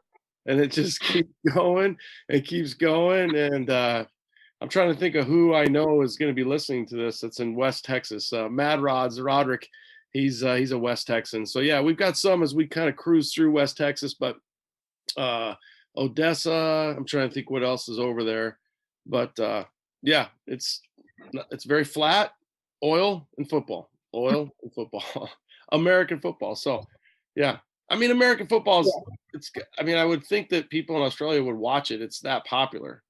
and it just keeps going and keeps going. And I'm trying to think of who I know is going to be listening to this. That's in West Texas. Mad Roderick. He's a West Texan. So yeah, we've got some as we kind of cruise through West Texas, but Odessa, I'm trying to think what else is over there. But it's very flat, oil and football, American football. So yeah, I mean, American football is, I would think that people in Australia would watch it. It's that popular.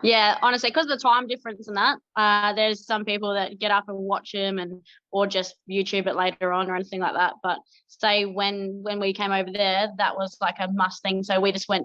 Yeah, honestly, because of the time difference and that, there's some people that get up and watch them or just YouTube it later on or anything like that. But say when we came over there, that was like a must thing. So we just we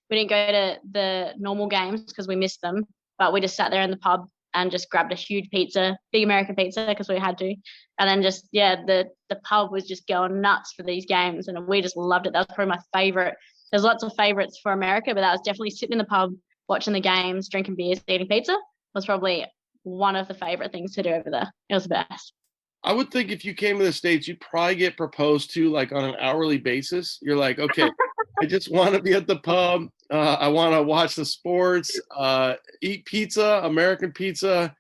didn't go to the normal games because we missed them, but we just sat there in the pub and just grabbed a huge pizza, big American pizza, because we had to. And then the pub was just going nuts for these games, and we just loved it. That was probably my favorite. There's lots of favorites for America, but that was definitely sitting in the pub, watching the games, drinking beers, eating pizza was probably one of the favorite things to do over there. It was the best. I would think if you came to the States, you'd probably get proposed to like on an hourly basis. You're like, okay, I just want to be at the pub. I want to watch the sports, eat pizza, American pizza.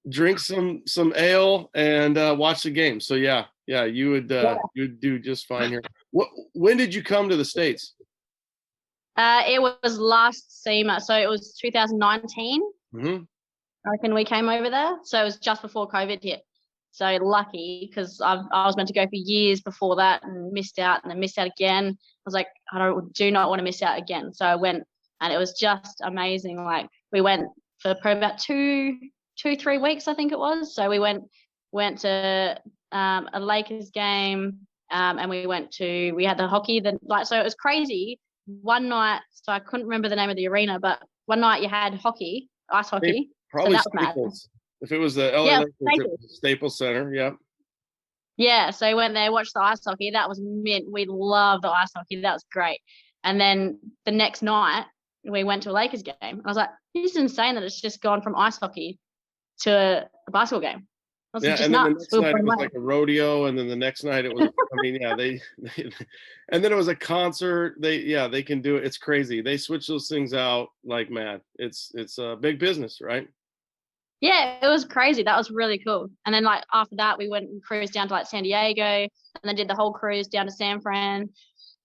drink some ale and watch the game. So yeah, you would do just fine here. When did you come to the States? It was last SEMA, so it was 2019. Mm-hmm. I reckon we came over there, so it was just before COVID hit. So lucky, because I was meant to go for years before that and missed out, and then missed out again. I was like, I do not want to miss out again. So I went, and it was just amazing. Like, we went for probably about 3 weeks, I think it was. So we went to a Lakers game, and we had the hockey. So it was crazy. One night, so I couldn't remember the name of the arena, but one night you had hockey, ice hockey. Probably so Staples. If it was the LA Lakers, it was the Staples Center. Yeah. Yeah. So we went there, watched the ice hockey. That was mint. We loved the ice hockey. That was great. And then the next night we went to a Lakers game. I was like, this is insane that it's just gone from ice hockey to a basketball game. And then the next night it was like a rodeo, and then the next night it was. I mean, yeah, they and then it was a concert. They can do it. It's crazy. They switch those things out like mad. It's a big business, right? Yeah, it was crazy. That was really cool. And then like after that, we went and cruised down to like San Diego, and then did the whole cruise down to San Fran.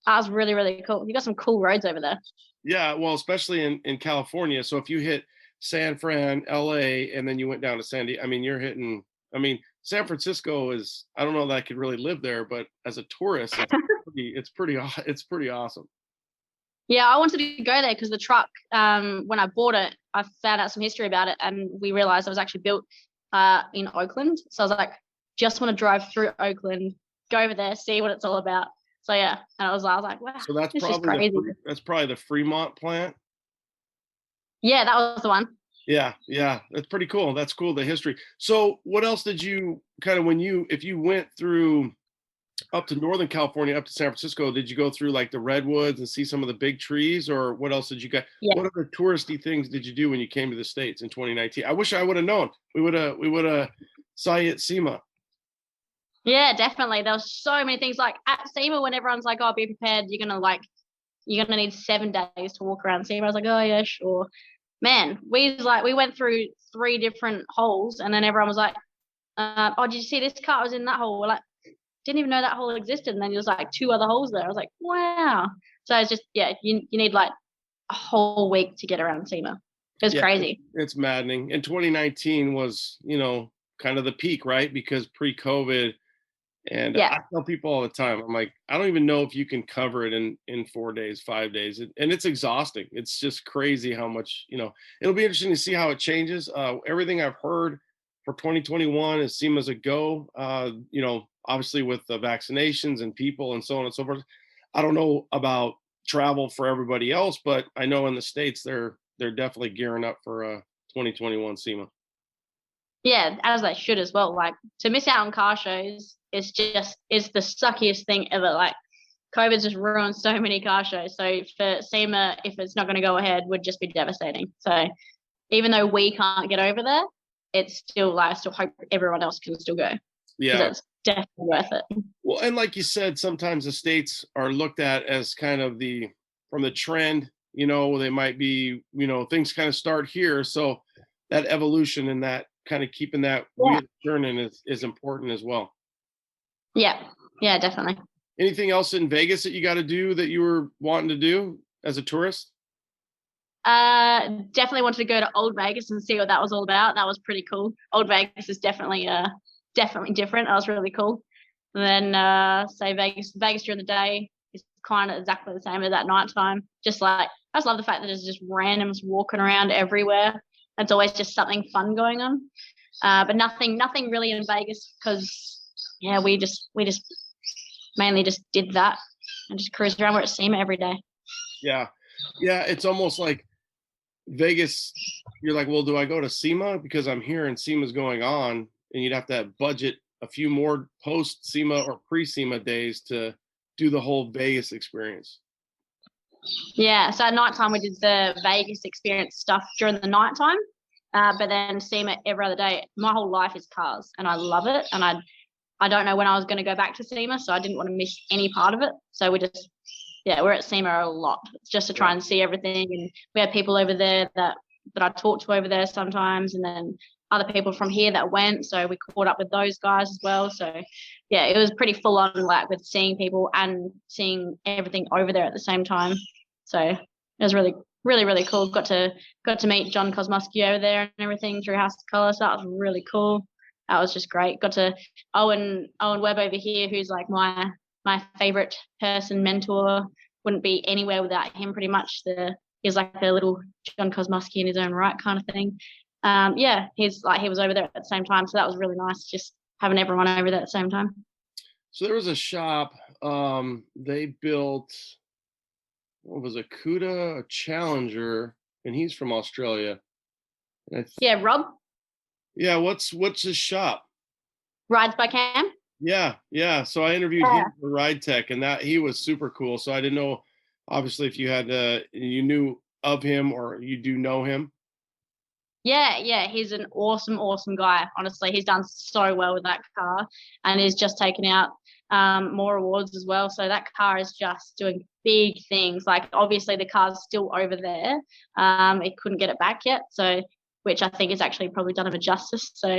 That was really, really cool. You got some cool roads over there. Yeah, well, especially in California. So if you hit San Fran, LA, and then you went down to San Diego, I mean, you're hitting. I mean, San Francisco is. I don't know that I could really live there, but as a tourist, it's pretty awesome. Yeah, I wanted to go there because the truck, when I bought it, I found out some history about it, and we realized it was actually built in Oakland. So I was like, just want to drive through Oakland, go over there, see what it's all about. So yeah, and I was like, wow, so that's probably the Fremont plant. Yeah, that was the one. Yeah, that's pretty cool. That's cool, the history. So what else did you kind of, if you went through up to Northern California, up to San Francisco, did you go through like the redwoods and see some of the big trees, or what else did you get? Yeah. What other touristy things did you do when you came to the States in 2019? I wish I would have known. We would have saw you at SEMA. Yeah, definitely. There was so many things like at SEMA when everyone's like, oh, be prepared. You're gonna need 7 days to walk around SEMA. I was like, oh yeah, sure. Man, we went through 3 different holes, and then everyone was like, oh, did you see this car was in that hole? We're like, didn't even know that hole existed, and then there was like 2 other holes there. I was like, wow. So it's just, yeah, you need like a whole week to get around SEMA. It was crazy. It's maddening. And 2019 was, kind of the peak, right? Because pre-COVID, and I tell people all the time, I'm like, I don't even know if you can cover it in 4 days, 5 days. And it's exhausting. It's just crazy how much, it'll be interesting to see how it changes. Everything I've heard for 2021 is SEMA's a go, obviously with the vaccinations and people and so on and so forth. I don't know about travel for everybody else, but I know in the States, they're definitely gearing up for 2021 SEMA. Yeah, as they should as well. Like, to miss out on car shows is the suckiest thing ever. Like, COVID's just ruined so many car shows. So for SEMA, if it's not going to go ahead, would just be devastating. So even though we can't get over there, it's still I still hope everyone else can still go. Yeah, it's definitely worth it. Well, and like you said, sometimes the states are looked at as kind of from the trend. They might be, things kind of start here. So that evolution and that kind of keeping that wheel turning is important as well. Yeah, definitely. Anything else in Vegas that you got to do that you were wanting to do as a tourist? Definitely wanted to go to Old Vegas and see what that was all about. That was pretty cool. Old Vegas is definitely different. That was really cool. And then say Vegas during the day is kind of exactly the same as at nighttime. Just like, I just love the fact that there's just randoms walking around everywhere. It's always just something fun going on. But nothing really in Vegas because we just mainly just did that and just cruised around. We're at SEMA every day. Yeah, it's almost like Vegas. You're like, well, do I go to SEMA because I'm here and SEMA's going on, and you'd have to budget a few more post SEMA or pre SEMA days to do the whole Vegas experience. Yeah, so at nighttime we did the Vegas experience stuff during the nighttime, but then SEMA every other day. My whole life is cars, and I love it. And I don't know when I was going to go back to SEMA, so I didn't want to miss any part of it. So we're at SEMA a lot just to try and see everything. And we had people over there that I talk to over there sometimes, and then other people from here that went, so we caught up with those guys as well. So yeah, it was pretty full on, like with seeing people and seeing everything over there at the same time. So it was really, really, really cool. Got to meet John Kosmowski over there and everything through House of Colour. So that was really cool. That was just great. Got to Owen Webb over here, who's like my favorite person, mentor. Wouldn't be anywhere without him pretty much. He's like a little John Kosmowski in his own right kind of thing. He was over there at the same time. So that was really nice, just having everyone over there at the same time. So there was a shop, they built, what was it, Cuda, a Challenger, and he's from Australia. Yeah, Rob. Yeah, what's his shop? Rides by Cam. Yeah. So I interviewed him for Ride Tech, and that he was super cool. So I didn't know, obviously, if you knew of him or you do know him. Yeah, he's an awesome guy. Honestly, he's done so well with that car, and he's just taken out more awards as well. So that car is just doing big things. Like, obviously the car's still over there. It couldn't get it back yet, so which I think is actually probably done him a justice. So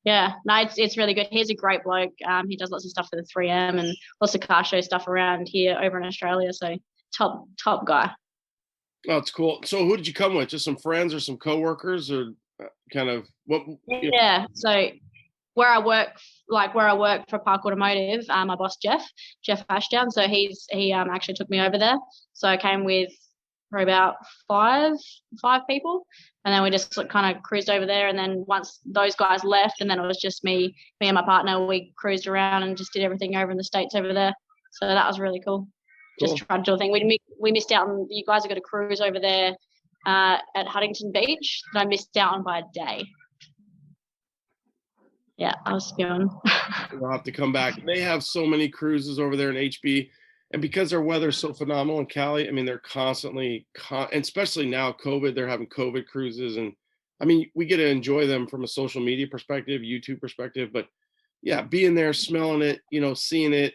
yeah, no, it's really good. He's a great bloke. He does lots of stuff for the 3M and lots of car show stuff around here over in Australia. So top guy. Oh, it's cool. So who did you come with? Just some friends or some coworkers, or kind of what? Yeah. So where I work for Park Automotive, my boss Jeff Ashdown. So he actually took me over there. So I came with probably about five people, and then we just kind of cruised over there. And then once those guys left, and then it was just me and my partner, we cruised around and just did everything over in the States over there. So that was really cool. Just tried to do a thing. We missed out on, you guys have got a cruise over there at Huntington Beach that I missed out on by a day. Yeah, I was spewing. We'll have to come back. They have so many cruises over there in HB, and because their weather's so phenomenal in Cali, I mean, they're constantly, and especially now COVID, they're having COVID cruises, and I mean, we get to enjoy them from a social media perspective, YouTube perspective, but yeah, being there, smelling it, seeing it,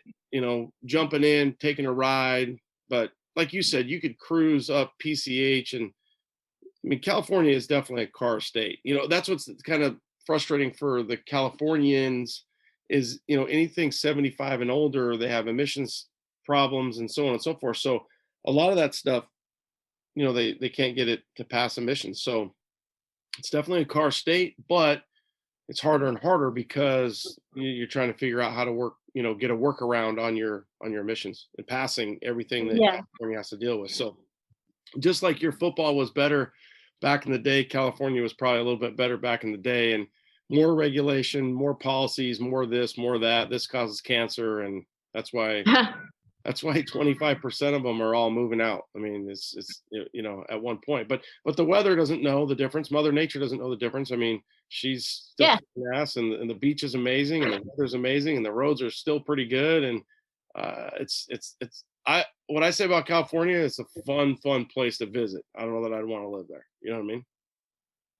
jumping in, taking a ride. But like you said, you could cruise up PCH, and I mean, California is definitely a car state. That's what's kind of frustrating for the Californians is, anything 75 and older, they have emissions problems and so on and so forth. So a lot of that stuff, they can't get it to pass emissions. So it's definitely a car state, but it's harder and harder because you're trying to figure out how to work, get a workaround on your emissions and passing everything that California has to deal with. So just like your football was better back in the day, California was probably a little bit better back in the day, and more regulation, more policies, more this, more that. This causes cancer, and that's why 25% of them are all moving out. I mean, it's at one point, but the weather doesn't know the difference. Mother Nature doesn't know the difference. I mean, she's still kicking ass, and the beach is amazing, and the weather's amazing, and the roads are still pretty good. And what I say about California, it's a fun place to visit. I don't know that I'd want to live there. You know what I mean?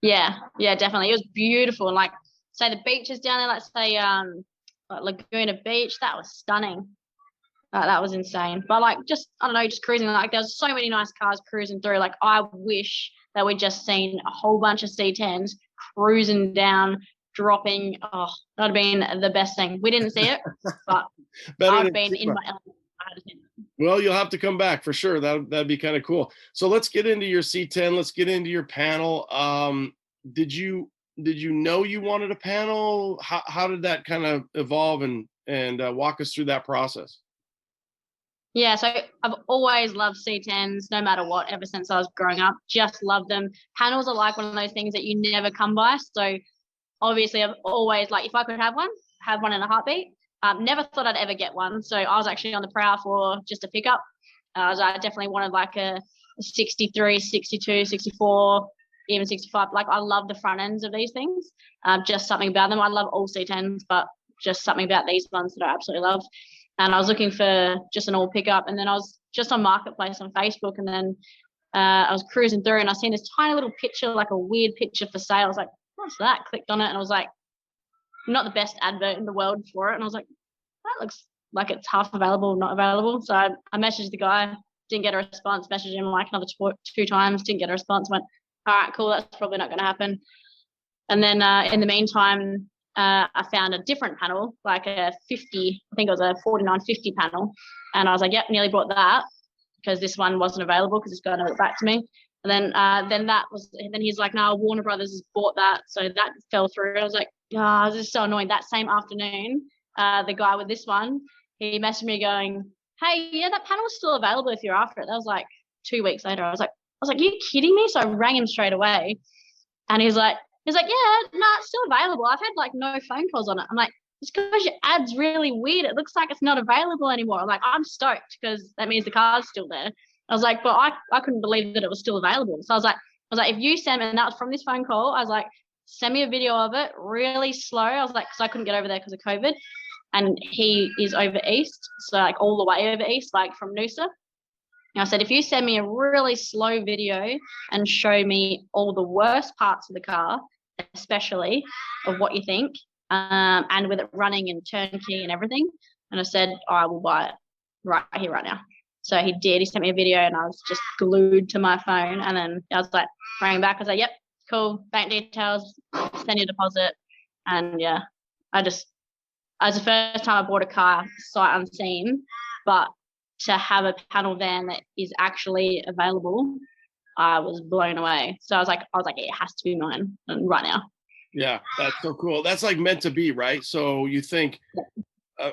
Yeah, definitely. It was beautiful. And like, say the beaches down there, like say like Laguna Beach, that was stunning. That was insane. But like, just, I don't know, just cruising, like there's so many nice cars cruising through. Like, I wish that we'd just seen a whole bunch of C10s cruising down, dropping. Oh, that would have been the best thing. We didn't see it, but I've been in my element. Well, you'll have to come back for sure. That'd be kind of cool. So let's get into your C10. Let's get into your panel. Did you know you wanted a panel? How did that kind of evolve, and walk us through that process? Yeah, so I've always loved C10s, no matter what, ever since I was growing up. Just love them. Panels are like one of those things that you never come by. So obviously I've always, like, if I could have one in a heartbeat. Never thought I'd ever get one. So I was actually on the prowl for just a pickup. I definitely wanted like a 63, 62, 64, even 65. Like, I love the front ends of these things. Just something about them. I love all C10s, but just something about these ones that I absolutely love. And I was looking for just an all pickup. And then I was just on Marketplace on Facebook. And then I was cruising through, and I seen this tiny little picture, like a weird picture for sale. I was like, what's that? Clicked on it, and I was like, not the best advert in the world for it. And I was like, that looks like it's half available, not available. So I messaged the guy, didn't get a response, messaged him like another two times, didn't get a response, went, all right, cool, that's probably not going to happen. And then in the meantime, I found a different panel, like a 50, I think it was a 4950 panel. And I was like, yep, nearly bought that because this one wasn't available because it's going to get back to me. And then he's like, no, Warner Brothers has bought that. So that fell through. I was like, oh, this is so annoying. That same afternoon, the guy with this one, he messaged me going, hey, yeah, that panel is still available if you're after it. That was like 2 weeks later. I was like, you kidding me? So I rang him straight away. And he's like, yeah, no, it's still available. I've had like no phone calls on it. I'm like, it's because your ad's really weird. It looks like it's not available anymore. I'm like, I'm stoked because that means the car's still there. I was like, but I couldn't believe that it was still available. So I was like, if you send me, and that was from this phone call, I was like, send me a video of it really slow. I was like, because I couldn't get over there because of COVID. And he is over east, so like all the way over east, like from Noosa. And I said, if you send me a really slow video and show me all the worst parts of the car, especially of what you think, and with it running and turnkey and everything, and I said, I will buy it right here, right now. So he did. He sent me a video, and I was just glued to my phone. And then I was like, rang back. I was like, yep, cool, bank details, send your deposit. And yeah, it was the first time I bought a car sight unseen, but to have a panel van that is actually available, I was blown away. So I was like, it has to be mine right now. Yeah, that's so cool. That's like meant to be, right? So you think,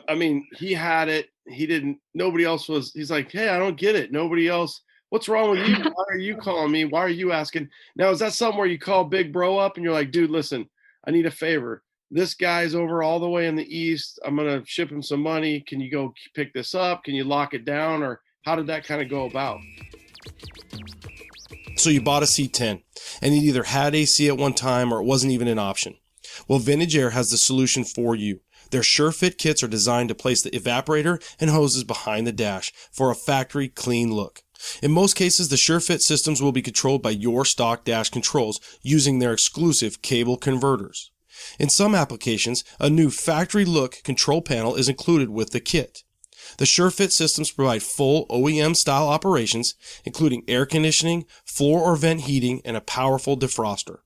I mean, he had it. He didn't, nobody else was, he's like, hey, I don't get it. Nobody else. What's wrong with you? Why are you calling me? Why are you asking? Now, is that something where you call Big Bro up and you're like, dude, listen, I need a favor. This guy's over all the way in the East. I'm going to ship him some money. Can you go pick this up? Can you lock it down? Or how did that kind of go about? So you bought a C10 and you either had AC at one time or it wasn't even an option. Well, Vintage Air has the solution for you. Their SureFit kits are designed to place the evaporator and hoses behind the dash for a factory clean look. In most cases, the SureFit systems will be controlled by your stock dash controls using their exclusive cable converters. In some applications, a new factory look control panel is included with the kit. The SureFit systems provide full OEM style operations, including air conditioning, floor or vent heating, and a powerful defroster.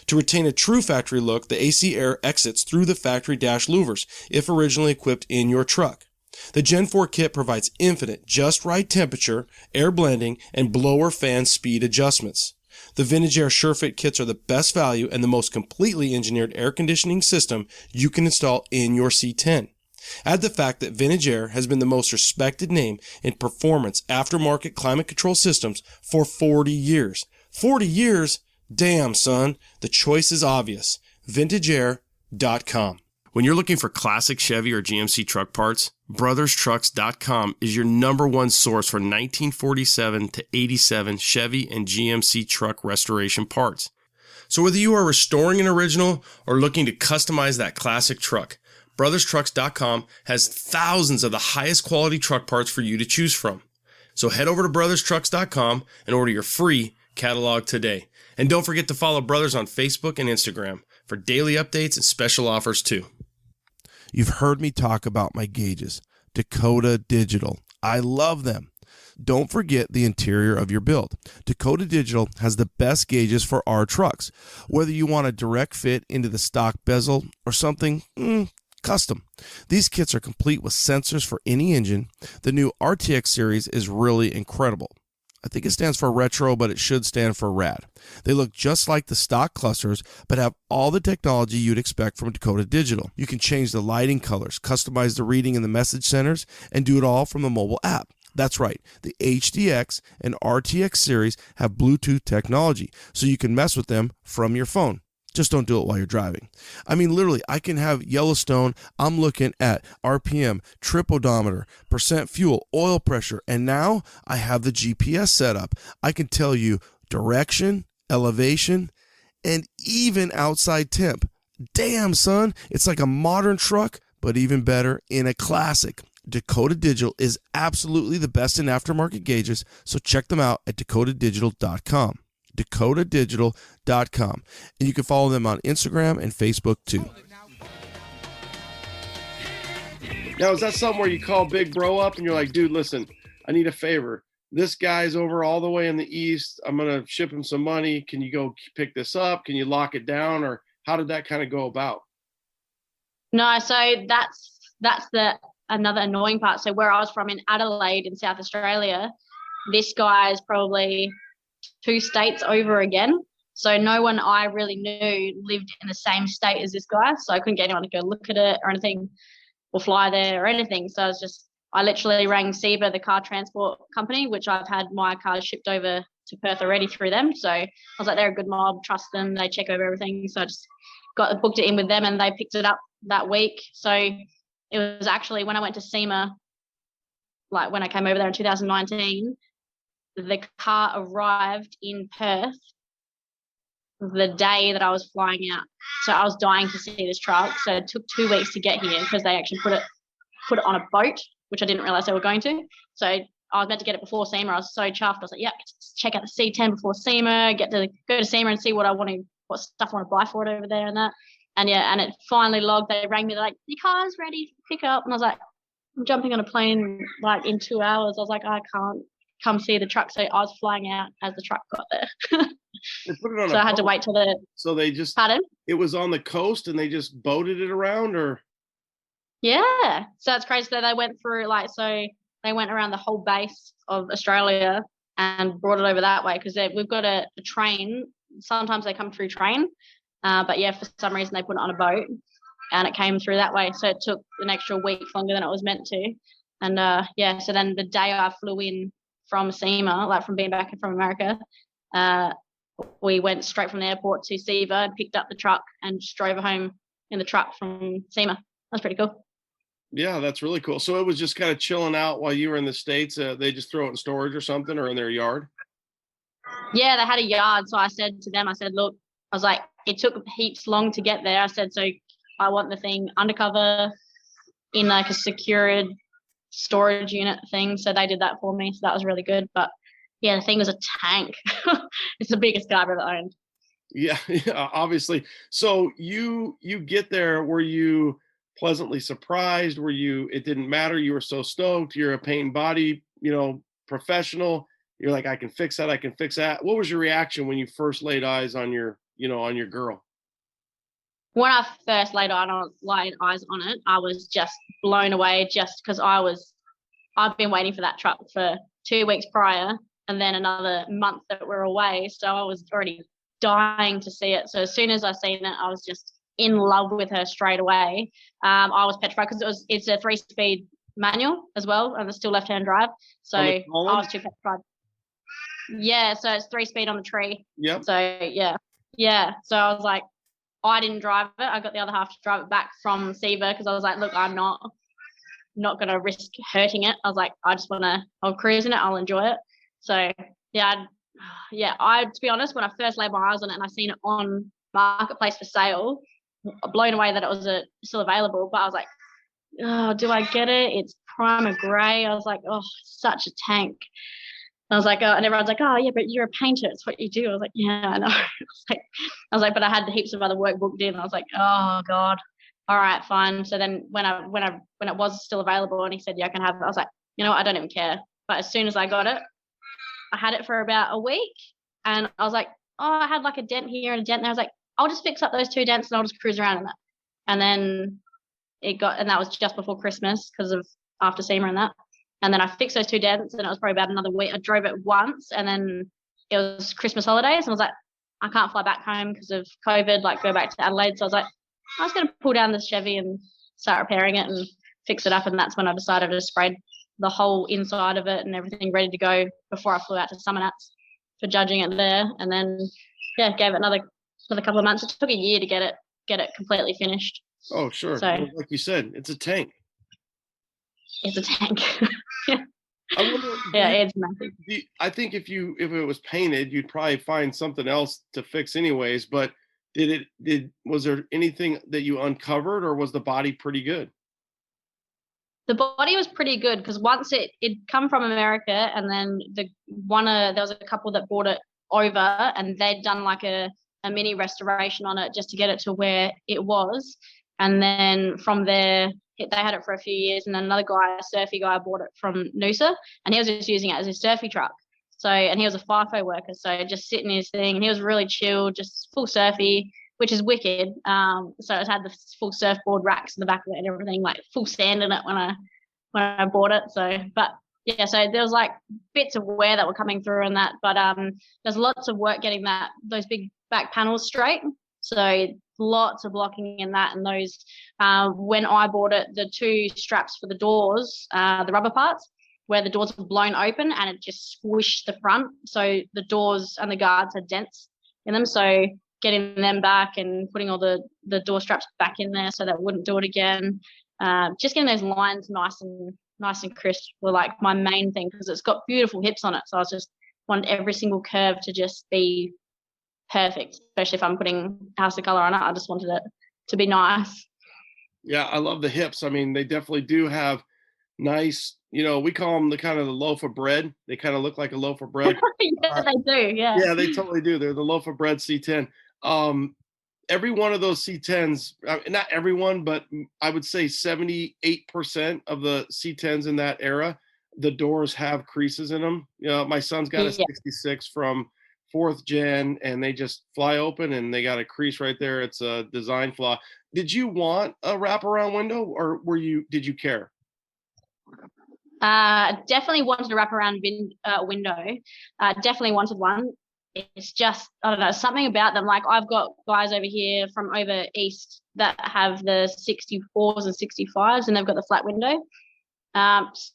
To retain a true factory look, the AC air exits through the factory dash louvers if originally equipped in your truck. The Gen 4 kit provides infinite, just right temperature, air blending, and blower fan speed adjustments. The Vintage Air SureFit kits are the best value and the most completely engineered air conditioning system you can install in your C10. Add the fact that Vintage Air has been the most respected name in performance aftermarket climate control systems for 40 years. 40 years? Damn, son. The choice is obvious. VintageAir.com. When you're looking for classic Chevy or GMC truck parts, BrothersTrucks.com is your #1 source for 1947 to 87 Chevy and GMC truck restoration parts. So whether you are restoring an original or looking to customize that classic truck, BrothersTrucks.com has thousands of the highest quality truck parts for you to choose from. So head over to BrothersTrucks.com and order your free catalog today. And don't forget to follow Brothers on Facebook and Instagram for daily updates and special offers too. You've heard me talk about my gauges, Dakota Digital. I love them. Don't forget the interior of your build. Dakota Digital has the best gauges for our trucks. Whether you want a direct fit into the stock bezel or something custom. These kits are complete with sensors for any engine. The new RTX series is really incredible. I think it stands for retro, but it should stand for rad. They look just like the stock clusters, but have all the technology you'd expect from Dakota Digital. You can change the lighting colors, customize the reading in the message centers, and do it all from the mobile app. That's right, the HDX and RTX series have Bluetooth technology, so you can mess with them from your phone. Just don't do it while you're driving. I mean, literally, I can have Yellowstone. I'm looking at RPM, trip odometer, percent fuel, oil pressure, and now I have the GPS set up. I can tell you direction, elevation, and even outside temp. Damn, son, it's like a modern truck, but even better in a classic. Dakota Digital is absolutely the best in aftermarket gauges, so check them out at dakotadigital.com. dakotadigital.com. And you can follow them on Instagram and Facebook too. Now, is that something where you call Big Bro up and you're like, dude, listen, I need a favor. This guy's over all the way in the East. I'm going to ship him some money. Can you go pick this up? Can you lock it down? Or how did that kind of go about? No, so that's another annoying part. So where I was from in Adelaide in South Australia, this guy is probably 2 states over again. So no one I really knew lived in the same state as this guy. So I couldn't get anyone to go look at it or anything or fly there or anything. So I literally rang Seba, the car transport company, which I've had my cars shipped over to Perth already through them. So I was like, they're a good mob, trust them, they check over everything. So I just booked it in with them and they picked it up that week. So it was actually when I went to SEMA, like when I came over there in 2019, the car arrived in Perth the day that I was flying out. So I was dying to see this truck. So it took 2 weeks to get here because they actually put it on a boat, which I didn't realize they were going to. So I was meant to get it before SEMA. I was so chuffed. I was like, yeah, check out the C10 before SEMA, go to SEMA and see what stuff I want to buy for it over there and that. And yeah, and it finally logged. They rang me, they're like, your car's ready to pick up. And I was like, I'm jumping on a plane like in 2 hours. I was like, I can't come see the truck. So I was flying out as the truck got there. They put it on so I had to wait till So they just. Pardon? It was on the coast and they just boated it around, or. Yeah. So it's crazy that they went through they went around the whole base of Australia and brought it over that way because we've got a train. Sometimes they come through train, but yeah, for some reason they put it on a boat and it came through that way. So it took an extra week longer than it was meant to. And yeah, so then the day I flew in from SEMA, like from being back from America, we went straight from the airport to Seaver and picked up the truck and just drove home in the truck from SEMA. That's pretty cool. Yeah, that's really cool. So it was just kind of chilling out while you were in the States. They just throw it in storage or something, or in their yard? Yeah, they had a yard. So I said to them, look, I was like, it took heaps long to get there. I said, so I want the thing undercover in like a secured storage unit thing. So they did that for me. So that was really good. But yeah, the thing was a tank. It's the biggest car I've ever owned. Yeah, obviously. So you get there, were you pleasantly surprised? It didn't matter, you were so stoked, you're a paint and body, professional, you're like, I can fix that. What was your reaction when you first laid eyes on your girl? When I first laid eyes on it, I was just blown away just because I've been waiting for that truck for 2 weeks prior and then another month that we're away. So I was already dying to see it. So as soon as I seen it, I was just in love with her straight away. I was petrified because it's a 3-speed manual as well, and it's still left-hand drive. So I was too petrified. Yeah, so it's 3-speed on the tree. Yep. So yeah. So I was like, I didn't drive it. I got the other half to drive it back from Seaver because I was like, look, I'm not going to risk hurting it. I was like, I'll cruise in it. I'll enjoy it. So yeah, to be honest, when I first laid my eyes on it and I seen it on Marketplace for sale, blown away that it was still available. But I was like, oh, do I get it? It's primer gray. I was like, oh, such a tank. I was like, oh, and everyone's like, oh yeah, but you're a painter. It's what you do. I was like, yeah, I know. I was like, but I had heaps of other work booked in. I was like, oh God. All right, fine. So then when it was still available and he said, yeah, I can have it, I was like, you know what? I don't even care. But as soon as I got it, I had it for about a week and I was like, oh, I had like a dent here and a dent there. I was like, I'll just fix up those 2 dents and I'll just cruise around in that. And then that was just before Christmas because of after SEMA and that. And then I fixed those 2 dents and it was probably about another week. I drove it once and then it was Christmas holidays and I was like, I can't fly back home because of COVID, like go back to Adelaide. So I was like, I was going to pull down the Chevy and start repairing it and fix it up. And that's when I decided to spray the whole inside of it and everything ready to go before I flew out to Summernats for judging it there. And then, yeah, gave it another couple of months. It took a year to get it completely finished. Oh, sure. So, like you said, it's a tank. It's a tank. Yeah. I wonder, yeah, it's massive. I think if it was painted, you'd probably find something else to fix anyways. But was there anything that you uncovered, or was the body pretty good? The body was pretty good because once it'd come from America, and then there was a couple that brought it over, and they'd done like a mini restoration on it just to get it to where it was, and then from there they had it for a few years, and then another guy, a surfy guy, bought it from Noosa, and he was just using it as his surfy truck. So, and he was a FIFO worker, so just sitting in his thing, and he was really chill, just full surfy. which is wicked. So it had the full surfboard racks in the back of it and everything, like full sand in it when I bought it. So, but yeah, so there was like bits of wear that were coming through and that, but there's lots of work getting those big back panels straight. So lots of blocking in that, and those when I bought it, the 2 straps for the doors, the rubber parts, where the doors were blown open and it just squished the front. So the doors and the guards had dents in them. So getting them back and putting all the door straps back in there so that it wouldn't do it again. Just getting those lines nice and crisp were like my main thing, because it's got beautiful hips on it. So I just wanted every single curve to just be perfect, especially if I'm putting house of color on it. I just wanted it to be nice. Yeah, I love the hips. I mean, they definitely do have nice, we call them the kind of the loaf of bread. They kind of look like a loaf of bread. Yeah, they do. Yeah. Yeah, they totally do. They're the loaf of bread C10. Every one of those C10s, not everyone, but I would say 78% of the C10s in that era, the doors have creases in them. My son's got a 66 from 4th gen, and they just fly open and they got a crease right there. It's a design flaw. Did you want a wraparound window, or did you care? Definitely wanted a wraparound window. Definitely wanted one. It's just, I don't know, something about them. Like, I've got guys over here from over east that have the 64s and 65s, and they've got the flat window.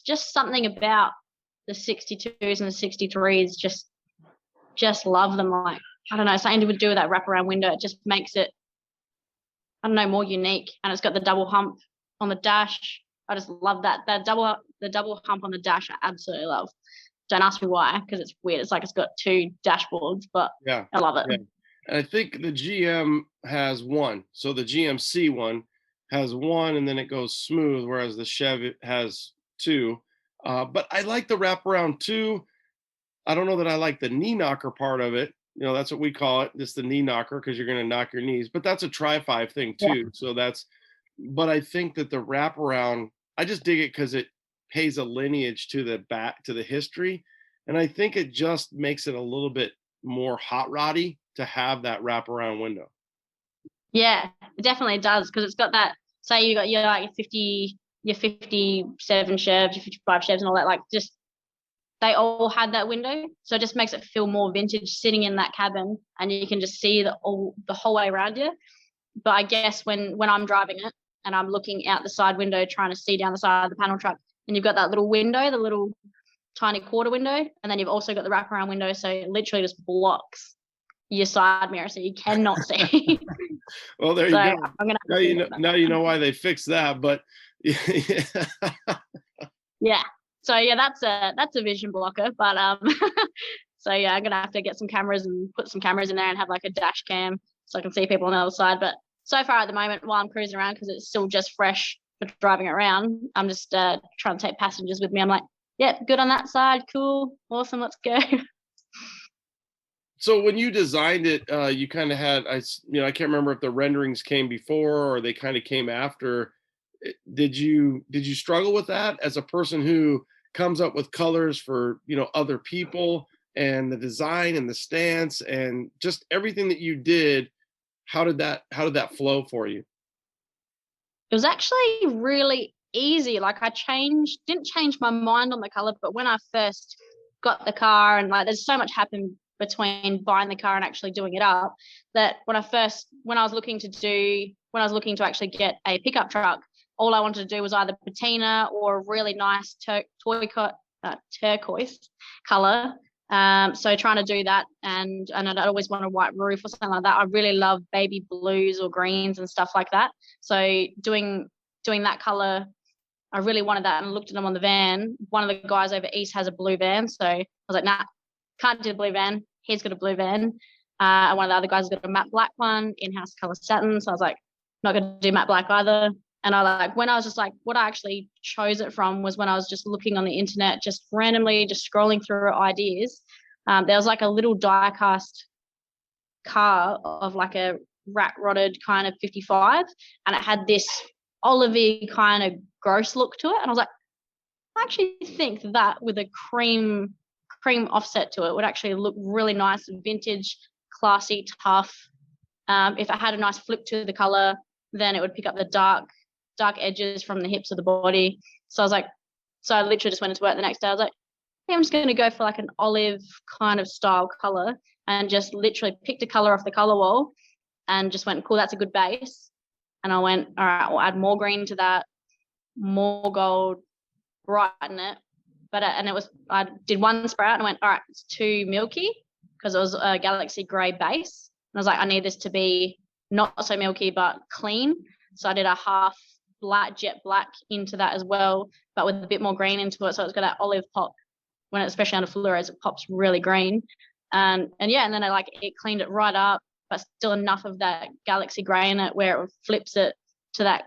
Just something about the 62s and the 63s, just love them. Like, I don't know, something to do with that wraparound window. It just makes it, I don't know, more unique. And it's got the double hump on the dash. I just love that. The double hump on the dash I absolutely love. Don't ask me why, because it's weird. It's like it's got 2 dashboards, but yeah, I love it. Yeah. And I think the GM has 1. So the GMC one has 1, and then it goes smooth, whereas the Chevy has 2. But I like the wraparound too. I don't know that I like the knee knocker part of it. That's what we call it, just the knee knocker, because you're going to knock your knees. But that's a Tri-5 thing too. Yeah. But I think that the wraparound, I just dig it because it pays a lineage to the history. And I think it just makes it a little bit more hot roddy to have that wraparound window. Yeah, it definitely does, because it's got that, say you got your 57 Chevs, your 55 Chevs and all that, like, just they all had that window. So it just makes it feel more vintage sitting in that cabin, and you can just see the whole way around you. But I guess when I'm driving it and I'm looking out the side window trying to see down the side of the panel truck, and you've got that little window, the little tiny quarter window, and then you've also got the wraparound window, so it literally just blocks your side mirror, so you cannot see. Well, there you go. Now you know why they fixed that, but yeah. Yeah. So yeah, that's a vision blocker, but so yeah, I'm gonna have to get some cameras and put some cameras in there and have like a dash cam so I can see people on the other side. But so far at the moment, while I'm cruising around, because it's still just fresh for driving around, I'm just trying to take passengers with me. I'm like, yeah, good on that side, cool, awesome, let's go. So when you designed it, you kind of had, I can't remember if the renderings came before or they kind of came after. Did you struggle with that as a person who comes up with colors for other people, and the design and the stance and just everything that you did? How did that flow for you? It was actually really easy. Like, I didn't change my mind on the color, but when I first got the car, and like there's so much happened between buying the car and actually doing it up, that when I was looking to actually get a pickup truck, all I wanted to do was either patina or a really nice turquoise color. So trying to do that, and I'd always want a white roof or something like that. I really love baby blues or greens and stuff like that. So doing that color, I really wanted that, and I looked at them on the van. One of the guys over east has a blue van, so I was like, nah, can't do the blue van. He's got a blue van. And one of the other guys has got a matte black one, in-house color satin. So I was like, not going to do matte black either. And what I actually chose it from was when I was just looking on the internet, just randomly, just scrolling through ideas. There was like a little die-cast car of like a rat-rotted kind of 55, and it had this olivey kind of gross look to it. And I was like, I actually think that with a cream offset to it would actually look really nice and vintage, classy, tough. If it had a nice flip to the color, then it would pick up the dark edges from the hips of the body. So I was like, so I literally just went into work the next day. I was like, hey, I'm just going to go for like an olive kind of style color, and just literally picked a color off the color wall and just went, cool, that's a good base. And I went, all right, I'll add more green to that, more gold, brighten it. And it was, I did one spray out and I went, all right, it's too milky, because it was a galaxy gray base. And I was like, I need this to be not so milky, but clean. So I did a half black, jet black into that as well, but with a bit more green into it. So it's got that olive pop. When it, especially under fluoros, it pops really green. And then it cleaned it right up, but still enough of that galaxy gray in it where it flips it to that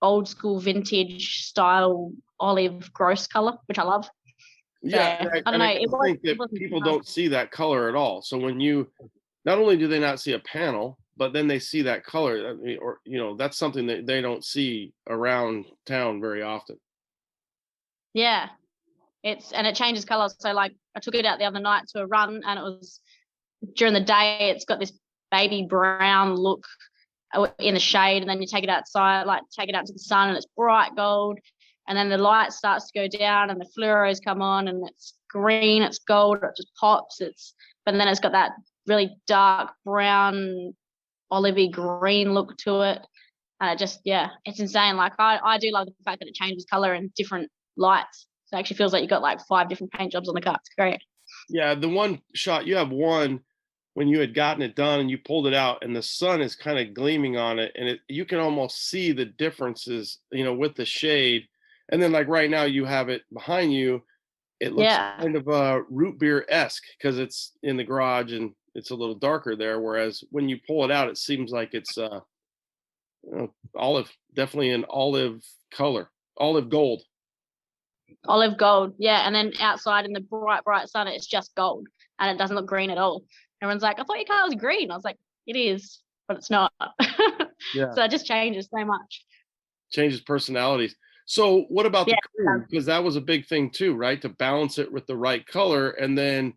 old school vintage style olive gross color, which I love. Yeah, so, I don't know. I think that people don't see that color at all. So when you, not only do they not see a panel, but then they see that color, or that's something that they don't see around town very often. Yeah, it changes color. So like I took it out the other night to a run, and it was during the day. It's got this baby brown look in the shade, and then you take it outside, like take it out to the sun, and it's bright gold. And then the light starts to go down, and the fluoros come on, and it's green, it's gold, it just pops. But then it's got that really dark brown, olivey green look to it, and it just, it's insane. Like I do love the fact that it changes color in different lights. So it actually feels like you got like 5 different paint jobs on the car. It's great. Yeah, the one shot you have one when you had gotten it done and you pulled it out, and the sun is kind of gleaming on it, and you can almost see the differences, with the shade. And then like right now you have it behind you, it looks kind of root beer-esque because it's in the garage and it's a little darker there. Whereas when you pull it out, it seems like it's olive, definitely an olive color, olive gold. Olive gold, yeah. And then outside in the bright sun, it's just gold, and it doesn't look green at all. Everyone's like, I thought your car was green. I was like, it is, but it's not. Yeah. So it just changes so much. Changes personalities. So what about the cream? Because that was a big thing too, right? To balance it with the right color. And then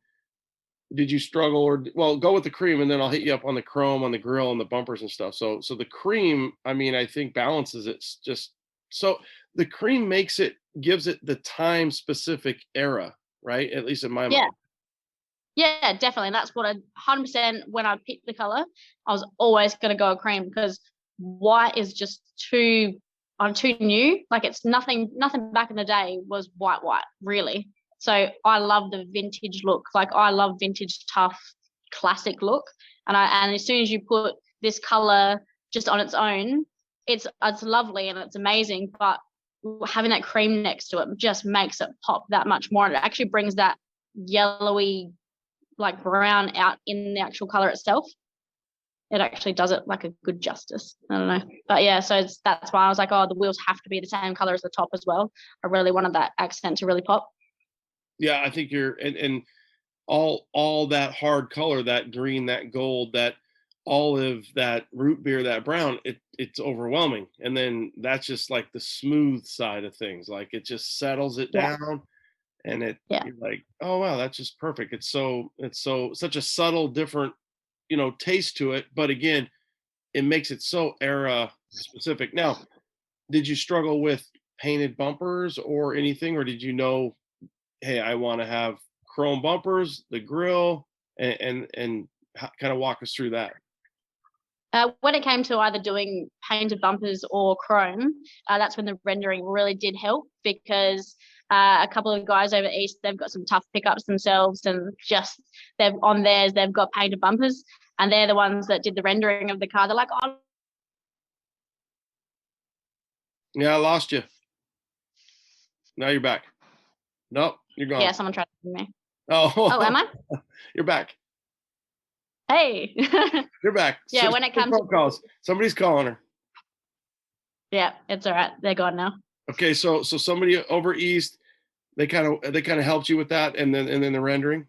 did you struggle, or go with the cream, and then I'll hit you up on the chrome, on the grill, and the bumpers and stuff. So the cream, I think balances it just so the cream gives it the time specific era, right? At least in my mind. Yeah, definitely. That's what 100% when I picked the color, I was always going to go a cream, because white is just I'm too new. Like it's nothing back in the day was white, really. So I love the vintage look. Like I love vintage, tough, classic look. And as soon as you put this color just on its own, it's lovely and it's amazing. But having that cream next to it just makes it pop that much more. And it actually brings that yellowy, like brown out in the actual color itself. It actually does it like a good justice. I don't know. But yeah, so that's why I was like, oh, the wheels have to be the same color as the top as well. I really wanted that accent to really pop. Yeah, I think you're, and all that hard color, that green, that gold, that olive, that root beer, that brown, it's overwhelming. And then that's just like the smooth side of things. Like it just settles it down, and you're like, oh wow, that's just perfect. It's such a subtle, different, taste to it. But again, it makes it so era specific. Now, did you struggle with painted bumpers or anything, or did you know, hey, I want to have chrome bumpers, the grill, and kind of walk us through that? When it came to either doing painted bumpers or chrome, that's when the rendering really did help, because a couple of guys over east, they've got some tough pickups themselves, and just they've on theirs, they've got painted bumpers, and they're the ones that did the rendering of the car. They're like, oh. Yeah, I lost you. Now you're back. Nope, you're gone. Yeah, someone tried to me. Oh, am I? You're back. Hey. You're back. Yeah, when it comes to calls, somebody's calling her. Yeah, it's all right. They're gone now. Okay, so somebody over east, they kind of helped you with that, and then the rendering.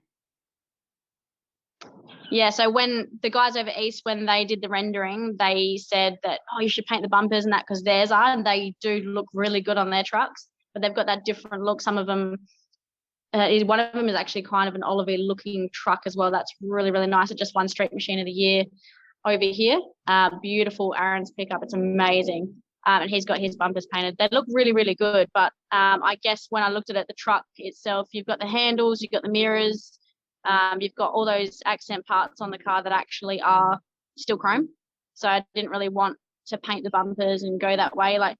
Yeah, so when the guys over east, when they did the rendering, they said that, oh, you should paint the bumpers and that, because theirs are, and they do look really good on their trucks, but they've got that different look. Some of them, one of them is actually kind of an olivey looking truck as well. That's really, really nice. It just won Street Machine of the Year over here. Beautiful Aaron's pickup. It's amazing. And he's got his bumpers painted. They look really, really good. But I guess when I looked at it, the truck itself, you've got the handles, you've got the mirrors, you've got all those accent parts on the car that actually are still chrome. So I didn't really want to paint the bumpers and go that way. Like,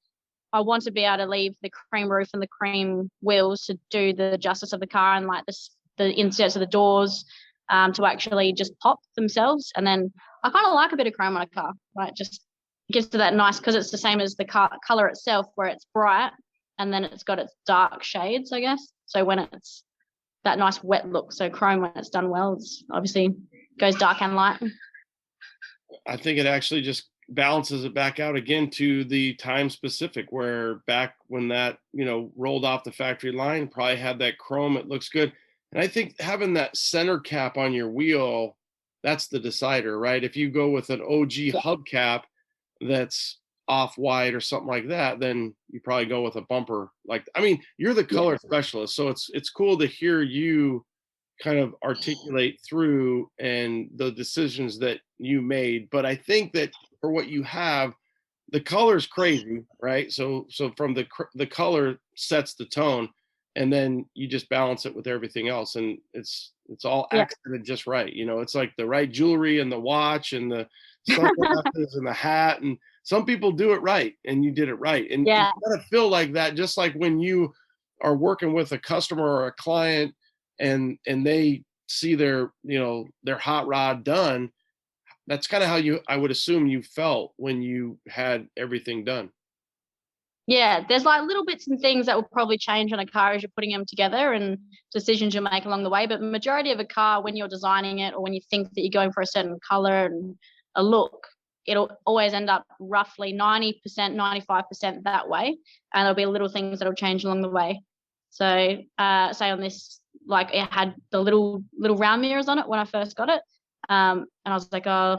I want to be able to leave the cream roof and the cream wheels to do the justice of the car, and like the inserts of the doors to actually just pop themselves. And then I kind of like a bit of chrome on a car, like just gives to that nice, because it's the same as the color itself, where it's bright and then it's got its dark shades, I guess. So when it's that nice wet look, so chrome, when it's done well, it's obviously goes dark and light. I think it actually just balances it back out again to the time specific, where back when that, rolled off the factory line, probably had that chrome, it looks good. And I think having that center cap on your wheel, that's the decider, right? If you go with an OG hubcap that's off-white or something like that, then you probably go with a bumper. You're the color specialist, so it's cool to hear you kind of articulate through and the decisions that you made. But I think that for what you have, the color's crazy, right? So from the color sets the tone, and then you just balance it with everything else, and it's all accented just right. It's like the right jewelry and the watch and the sunglasses and the hat, and some people do it right, and you did it right. And you gotta feel like that, just like when you are working with a customer or a client and they see their hot rod done. That's kind of how I would assume you felt when you had everything done. Yeah, there's like little bits and things that will probably change on a car as you're putting them together, and decisions you'll make along the way. But the majority of a car, when you're designing it or when you think that you're going for a certain color and a look, it'll always end up roughly 90%, 95% that way. And there'll be little things that'll change along the way. So say on this, like it had the little round mirrors on it when I first got it. And I was like, I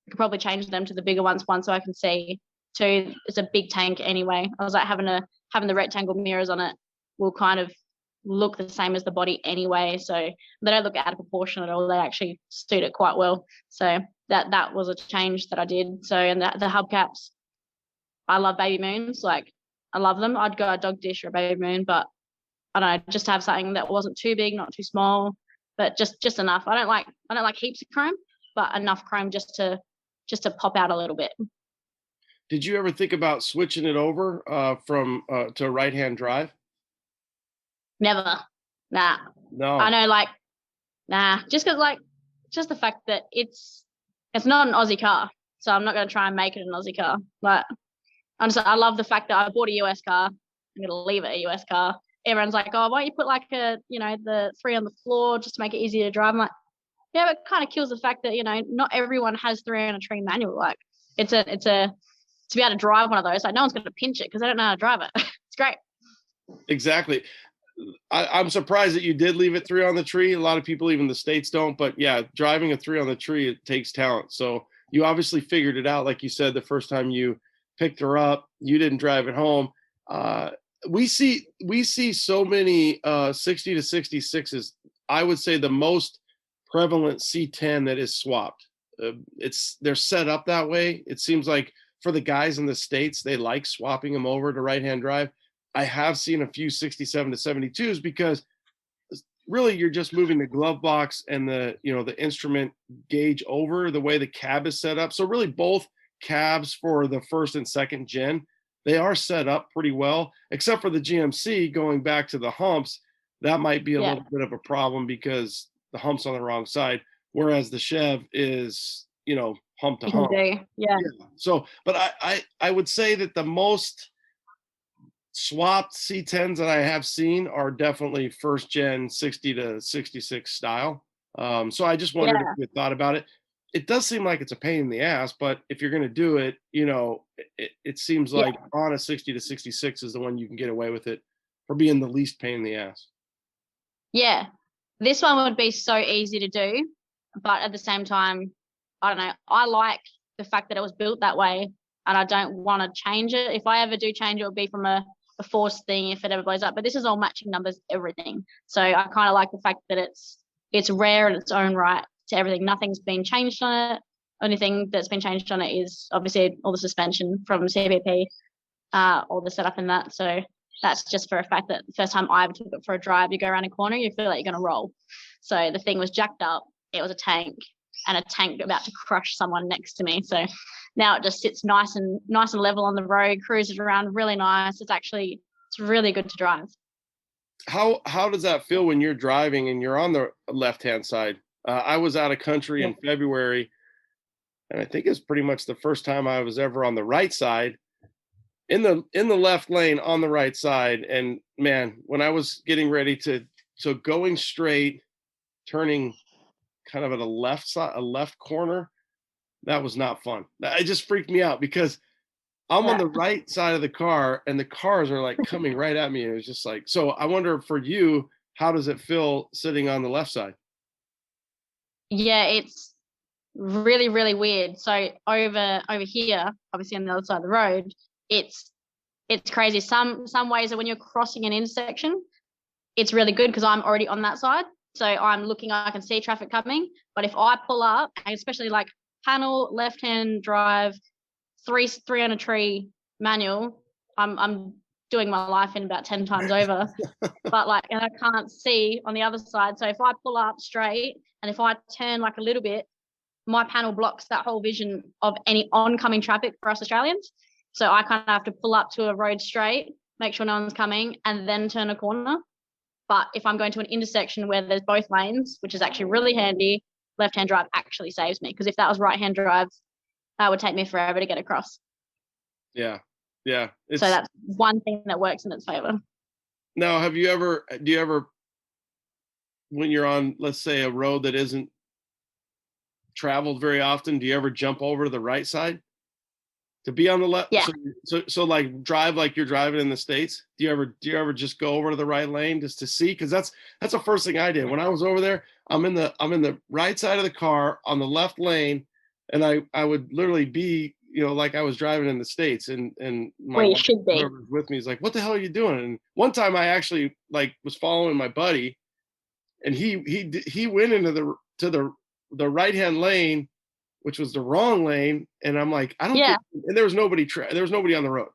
could probably change them to the bigger ones, one, so I can see. Two, it's a big tank anyway. I was like, having the rectangle mirrors on it will kind of look the same as the body anyway. So they don't look out of proportion at all. They actually suit it quite well. So that was a change that I did. So, and the hubcaps, I love baby moons. Like, I love them. I'd go a dog dish or a baby moon, but I don't know, just have something that wasn't too big, not too small, but just enough. I don't like heaps of chrome, but enough chrome just to pop out a little bit. Did you ever think about switching it over from to a right-hand drive? Never. Nah. No. I know, nah. Just because, just the fact that it's not an Aussie car, so I'm not going to try and make it an Aussie car. I love the fact that I bought a US car. I'm going to leave it a US car. Everyone's like, oh, why don't you put the 3 on the floor just to make it easier to drive? I'm like, yeah, but it kind of kills the fact that, not everyone has 3 on a tree manual. Like, to be able to drive one of those, like, no one's going to pinch it because they don't know how to drive it. It's great. Exactly. I'm surprised that you did leave it 3 on the tree. A lot of people, even the States, don't. But yeah, driving a 3 on the tree, it takes talent. So you obviously figured it out. Like you said, the first time you picked her up, you didn't drive it home. We see so many 60 to 66s. I would say the most prevalent C10 that is swapped. They're set up that way. It seems like for the guys in the States, they like swapping them over to right-hand drive. I have seen a few 67 to 72s because really you're just moving the glove box and the instrument gauge over the way the cab is set up. So really both cabs for the first and second gen, they are set up pretty well, except for the GMC going back to the humps. That might be a little bit of a problem because the hump's on the wrong side, whereas the Chev is, hump to hump. Yeah. So, but I would say that the most swapped C10s that I have seen are definitely first gen 60 to 66 style. So I just wondered if you had thought about it. It does seem like it's a pain in the ass, but if you're going to do it, it seems like on a 60 to 66 is the one you can get away with it for being the least pain in the ass. Yeah. This one would be so easy to do, but at the same time, I don't know. I like the fact that it was built that way, and I don't want to change it. If I ever do change it, it would be from a forced thing if it ever blows up. But this is all matching numbers, everything. So I kind of like the fact that it's rare in its own right to everything. Nothing's been changed on it. Only thing that's been changed on it is obviously all the suspension from CVP, all the setup in that. So that's just for a fact that the first time I ever took it for a drive, you go around a corner, you feel like you're going to roll. So the thing was jacked up. It was a tank, and a tank about to crush someone next to me. So now it just sits nice and level on the road, cruises around really nice. It's really good to drive. How does that feel when you're driving and you're on the left-hand side? I was out of country in February, and I think it's pretty much the first time I was ever on the right side, in the left lane on the right side. And man, when I was getting ready to going straight, turning kind of at a left corner, that was not fun. It just freaked me out because I'm on the right side of the car and the cars are like coming right at me. And it was just like, so I wonder for you, how does it feel sitting on the left side? Yeah, it's really, really weird. So over here, obviously on the other side of the road, it's crazy. Some ways that when you're crossing an intersection, it's really good because I'm already on that side. So I'm looking, I can see traffic coming. But if I pull up, and especially like panel, left-hand drive, 300 tree manual, I'm doing my life in about 10 times over. But like, and I can't see on the other side. So if I pull up straight and if I turn like a little bit, my panel blocks that whole vision of any oncoming traffic for us Australians. So I kind of have to pull up to a road straight, make sure no one's coming, and then turn a corner. But if I'm going to an intersection where there's both lanes, which is actually really handy, left-hand drive actually saves me. Because if that was right-hand drive, that would take me forever to get across. Yeah. So that's one thing that works in its favor. Now, do you ever, when you're on, let's say, a road that isn't traveled very often, do you ever jump over to the right side to be on the left? Yeah. So like drive like you're driving in the States. Do you ever just go over to the right lane just to see? Because that's the first thing I did when I was over there. I'm in the right side of the car on the left lane, and I would literally be, like I was driving in the States, and my wife, whoever was with me, is like, "What the hell are you doing?" And one time I actually was following my buddy, and he went into the right hand lane, which was the wrong lane, and I'm like, I don't think, and there was nobody on the road,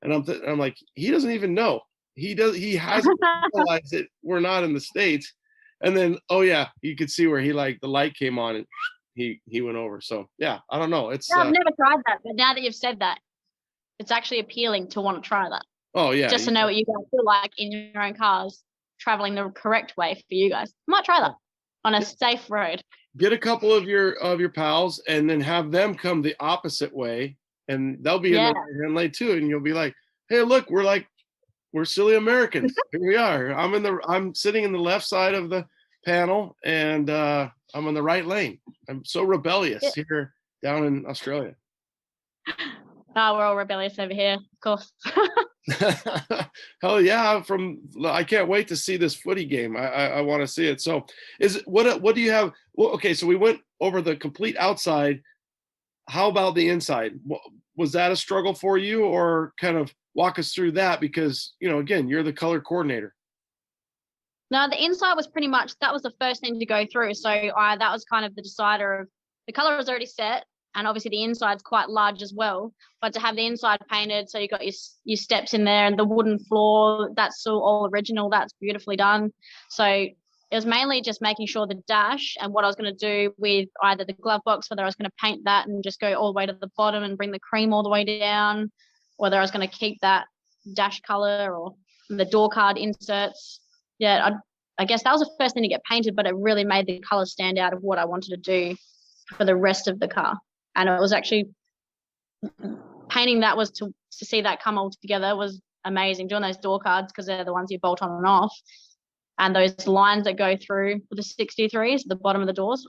and I'm like, he doesn't even know, he hasn't realized that we're not in the States. And then you could see where the light came on and he went over. So yeah, I don't know, it's I've never tried that, but now that you've said that, it's actually appealing to want to try that. Oh yeah, just to know what you guys feel like in your own cars, traveling the correct way for you guys. I might try that on a safe road. Get a couple of your pals and then have them come the opposite way, and they'll be in the right-hand lane too, and you'll be like, hey, look, we're silly Americans. Here we are. I'm sitting in the left side of the panel, and I'm on the right lane. I'm so rebellious here down in Australia. Oh, we're all rebellious over here, of course. Hell yeah! I can't wait to see this footy game. I want to see it. So, what do you have? Well, okay, so we went over the complete outside. How about the inside? Was that a struggle for you, or kind of walk us through that? Because again, you're the color coordinator. No, the inside was pretty much, that was the first thing to go through. So that was kind of the decider of, the color was already set, and obviously the inside's quite large as well. But to have the inside painted, so you got your steps in there and the wooden floor, that's all original. That's beautifully done. So it was mainly just making sure the dash and what I was going to do with either the glove box, whether I was going to paint that and just go all the way to the bottom and bring the cream all the way down, whether I was going to keep that dash color or the door card inserts. Yeah, I guess that was the first thing to get painted, but it really made the color stand out of what I wanted to do for the rest of the car. And it was actually painting that was to see that come all together was amazing. Doing those door cards, because they're the ones you bolt on and off, and those lines that go through with the 63s, the bottom of the doors,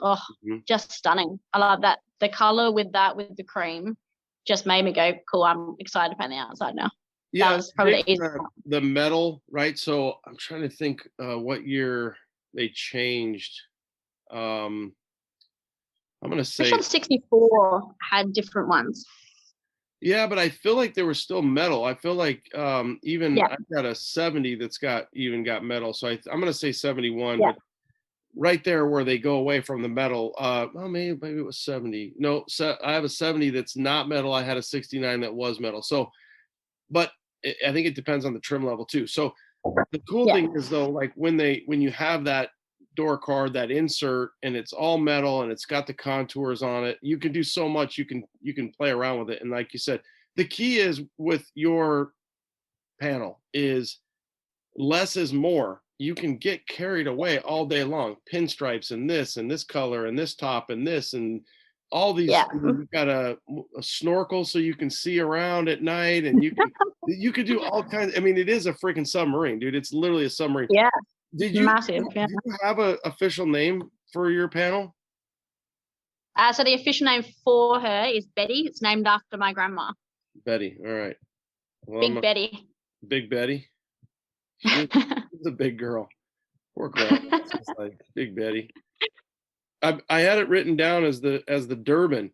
just stunning. I love that. The color with the cream just made me go, cool, I'm excited to paint the outside now. Yeah, that was probably the easiest. The metal, right? So I'm trying to think what year they changed. I'm going to say 64 had different ones. Yeah, but I feel like there was still metal. I feel like I've got a 70 that's got metal. So I'm going to say 71. Yeah. right there where they go away from the metal. Well, maybe it was 70. No, I have a 70 that's not metal. I had a 69 that was metal. So, but I think it depends on the trim level too. So the cool thing is though, like when you have that door card, that insert, and it's all metal and it's got the contours on it, you can do so much. You can play around with it. And like you said, the key is with your panel is less is more. You can get carried away all day long. Pinstripes and this color and this top and this and all these. You've got a snorkel so you can see around at night, and you can do all kinds. I mean, it is a freaking submarine, dude. It's literally a submarine. Yeah. Did you have an official name for your panel? So the official name for her is Betty. It's named after my grandma. Betty. All right. Well, Big Betty. Big Betty. She's a big girl. Poor girl. It's like Big Betty. I had it written down as the Durbin.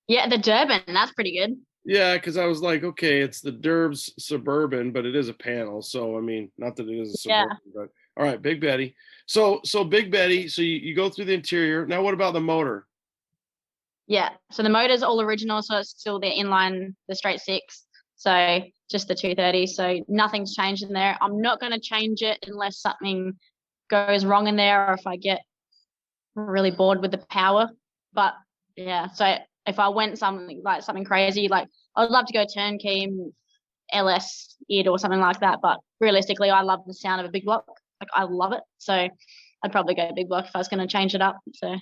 Yeah, the Durbin. That's pretty good. Yeah, because I was like, okay, it's the Durbz Suburban, but it is a panel. So I mean, not that it is a Suburban, but all right, Big Betty. So Big Betty. So you go through the interior. Now, what about the motor? Yeah, so the motor's all original, so it's still the inline, the straight six. So just the 230. So nothing's changed in there. I'm not going to change it unless something goes wrong in there or if I get really bored with the power. But yeah, so if I went something crazy, like I'd love to go turnkey LS it or something like that. But realistically, I love the sound of a big block. Like I love it. So I'd probably go big block if I was going to change it up. So,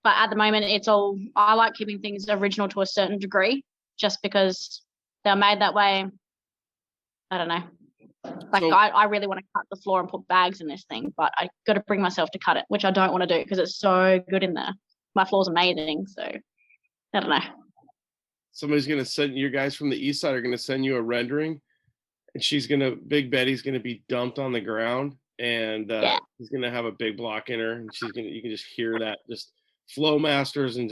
but at the moment, I like keeping things original to a certain degree, just because they're made that way. I don't know. Like I really want to cut the floor and put bags in this thing, but I got to bring myself to cut it, which I don't want to do because it's so good in there. My floor's amazing, so I don't know. Somebody's going to send you guys from the east side are going to send you a rendering, and Big Betty's going to be dumped on the ground, and she's going to have a big block in her, and you can just hear that just Flow Masters, and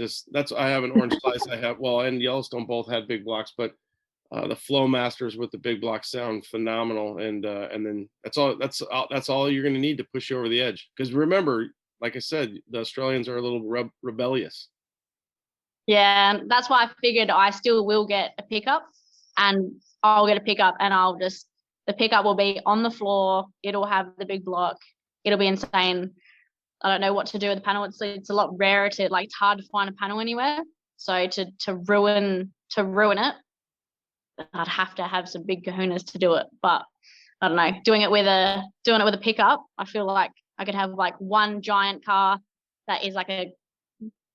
I have an Orange Slice. And Yellowstone both had big blocks, but the Flow Masters with the big blocks sound phenomenal, and then that's all you're going to need to push you over the edge. Because remember, like I said, the Australians are a little rebellious. Yeah, that's why I figured I still will get a pickup, and I'll get a pickup, and the pickup will be on the floor. It'll have the big block. It'll be insane. I don't know what to do with the panel. It's a lot rarer it's hard to find a panel anywhere. So to ruin it, I'd have to have some big kahunas to do it. But I don't know, doing it with a pickup, I feel like I could have like one giant car that is like a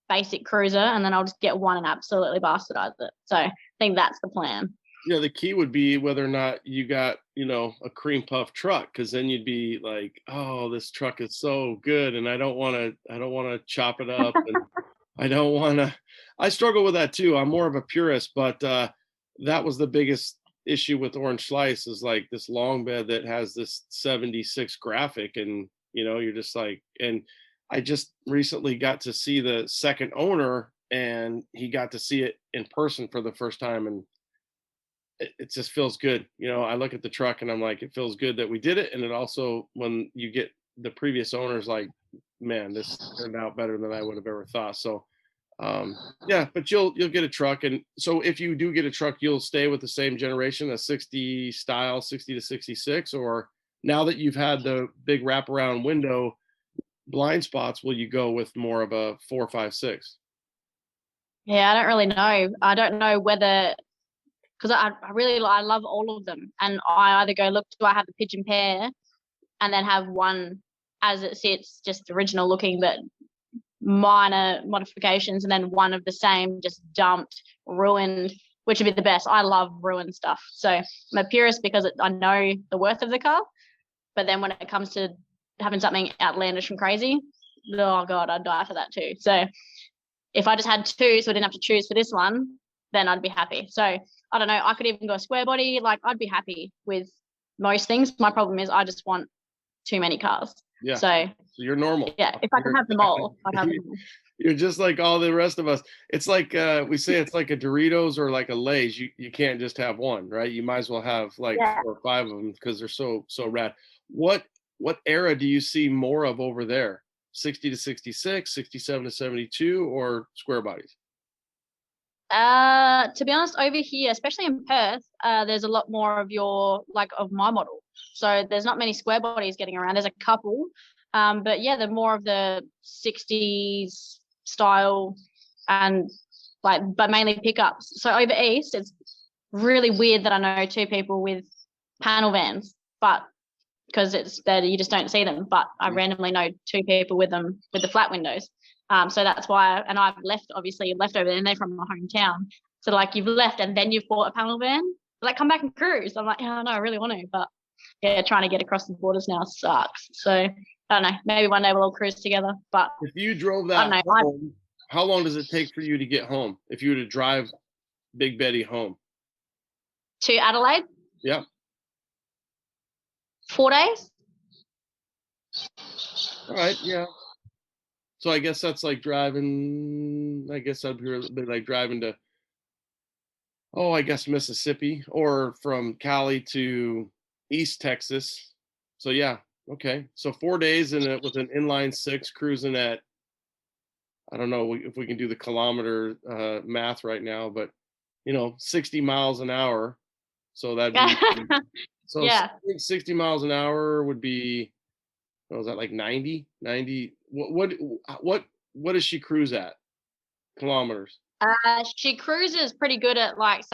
basic cruiser, and then I'll just get one and absolutely bastardize it. So I think that's the plan. Yeah, the key would be whether or not you got, a cream puff truck, because then you'd be like, oh, this truck is so good, and I don't want to chop it up, and I struggle with that too. I'm more of a purist, but that was the biggest issue with Orange Slice is like this long bed that has this 76 graphic, and you're just like, and I just recently got to see the second owner, and he got to see it in person for the first time, and it just feels good. I look at the truck and I'm like, it feels good that we did it. And it also, when you get the previous owners, like, man, this turned out better than I would have ever thought. So, but you'll get a truck. And so if you do get a truck, you'll stay with the same generation, a 60 style, 60 to 66, or now that you've had the big wraparound window blind spots, will you go with more of a 4, 5, 6? Yeah, I don't really know. I don't know whether, because I love all of them, and I either go, look, do I have the pigeon pair, and then have one as it sits, just original looking, but minor modifications, and then one of the same, just dumped, ruined, which would be the best. I love ruined stuff. So I'm a purist because I know the worth of the car, but then when it comes to having something outlandish and crazy, oh God, I'd die for that too. So if I just had two, so I didn't have to choose for this one, then I'd be happy. So I don't know, I could even go square body. Like, I'd be happy with most things. My problem is I just want too many cars. Yeah. So you're normal. Yeah. If I could have them all, I'd have them all. You're just like all the rest of us. It's like we say it's like a Doritos or like a Lay's. You can't just have one, right? You might as well have like 4 or 5 of them because they're so rad. What what era do you see more of over there? 60 to 66, 67 to 72, or square bodies? To be honest, over here, especially in Perth, there's a lot more of of my model. So there's not many square bodies getting around. There's a couple, but yeah, they're more of the 60s style and but mainly pickups. So over east, it's really weird that I know two people with panel vans, but because it's that you just don't see them. But I randomly know two people with them with the flat windows. So that's why, and I've left over there, and they're from my hometown. So like, you've left and then you've bought a panel van, like, come back and cruise. I'm like, no, I really want to, but yeah, trying to get across the borders now sucks. So I don't know, maybe one day we'll all cruise together. But if you drove that home, how long does it take for you to get home? If you were to drive Big Betty home to Adelaide? Yeah. 4 days. All right. Yeah. So I guess that's like driving, I guess that'd be a bit like driving to, I guess Mississippi, or from Cali to East Texas. So yeah, okay. So 4 days with an inline six cruising at, I don't know if we can do the kilometer math right now, but 60 miles an hour. So that'd be, so yeah. 60 miles an hour would be, was that like 90? What does she cruise at? Kilometers? She cruises pretty good at what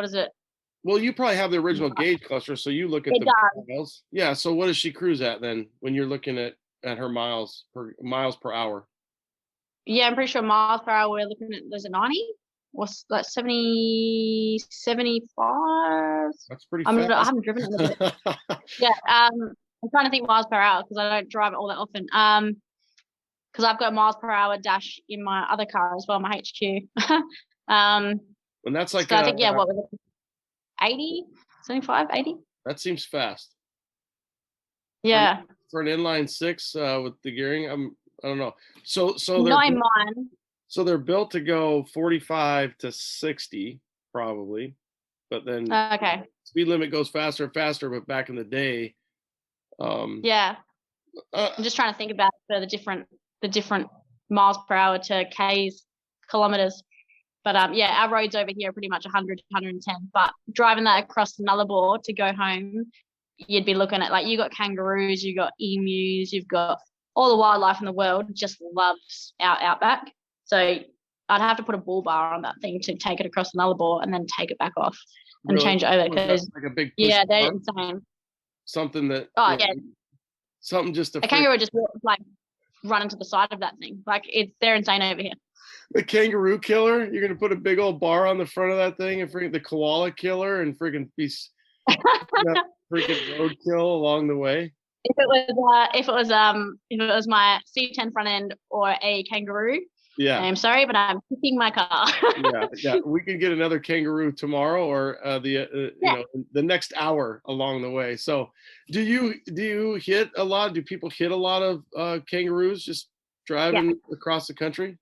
is it? Well, you probably have the original gauge cluster, so you look at miles. Yeah, so what does she cruise at then when you're looking at her miles per hour? Yeah, I'm pretty sure miles per hour we're looking at, is it 90? What's that, 70, 75? That's pretty fast. I haven't driven it a bit. Yeah, I'm trying to think miles per hour because I don't drive it all that often. Because I've got miles per hour dash in my other car as well, my HQ. And that's like, so I think, what we're looking at, 80, 75, 80. That seems fast. Yeah. For an inline six with the gearing, I don't know. So they're not in mine. So they're built to go 45 to 60 probably, but then speed limit goes faster and faster. But back in the day, I'm just trying to think about the different miles per hour to kilometers. But our roads over here are pretty much 100, 110. But driving that across the Nullarbor to go home, you'd be looking at, like, you got kangaroos, you got emus, you've got all the wildlife in the world just loves our outback. So I'd have to put a bull bar on that thing to take it across the Nullarbor and then take it back off and change it over, because like a big they're insane. Something that something just a kangaroo just like run into the side of that thing. Like, they're insane over here. The kangaroo killer, you're gonna put a big old bar on the front of that thing and freaking the koala killer and freaking be freaking roadkill along the way. If it was my C10 front end or a kangaroo, I'm sorry, but I'm picking my car. yeah, we can get another kangaroo tomorrow, or the next hour along the way. So, do you hit a lot? Do people hit a lot of kangaroos just driving across the country?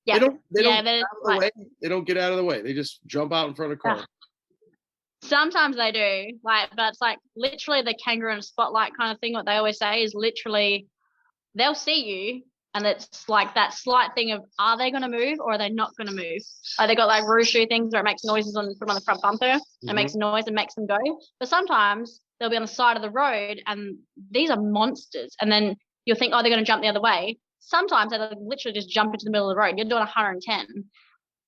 Yeah, they don't get out of the way. They just jump out in front of cars. Sometimes they do, but it's like literally the kangaroo in a spotlight kind of thing. What they always say is literally they'll see you, and it's like that slight thing of, are they going to move or are they not going to move? Like, they got like roo-shoo things where it makes noises on the front bumper, and it makes a noise and makes them go. But sometimes they'll be on the side of the road, and these are monsters. And then you'll think, they're going to jump the other way. Sometimes they'll literally just jump into the middle of the road. You're doing 110.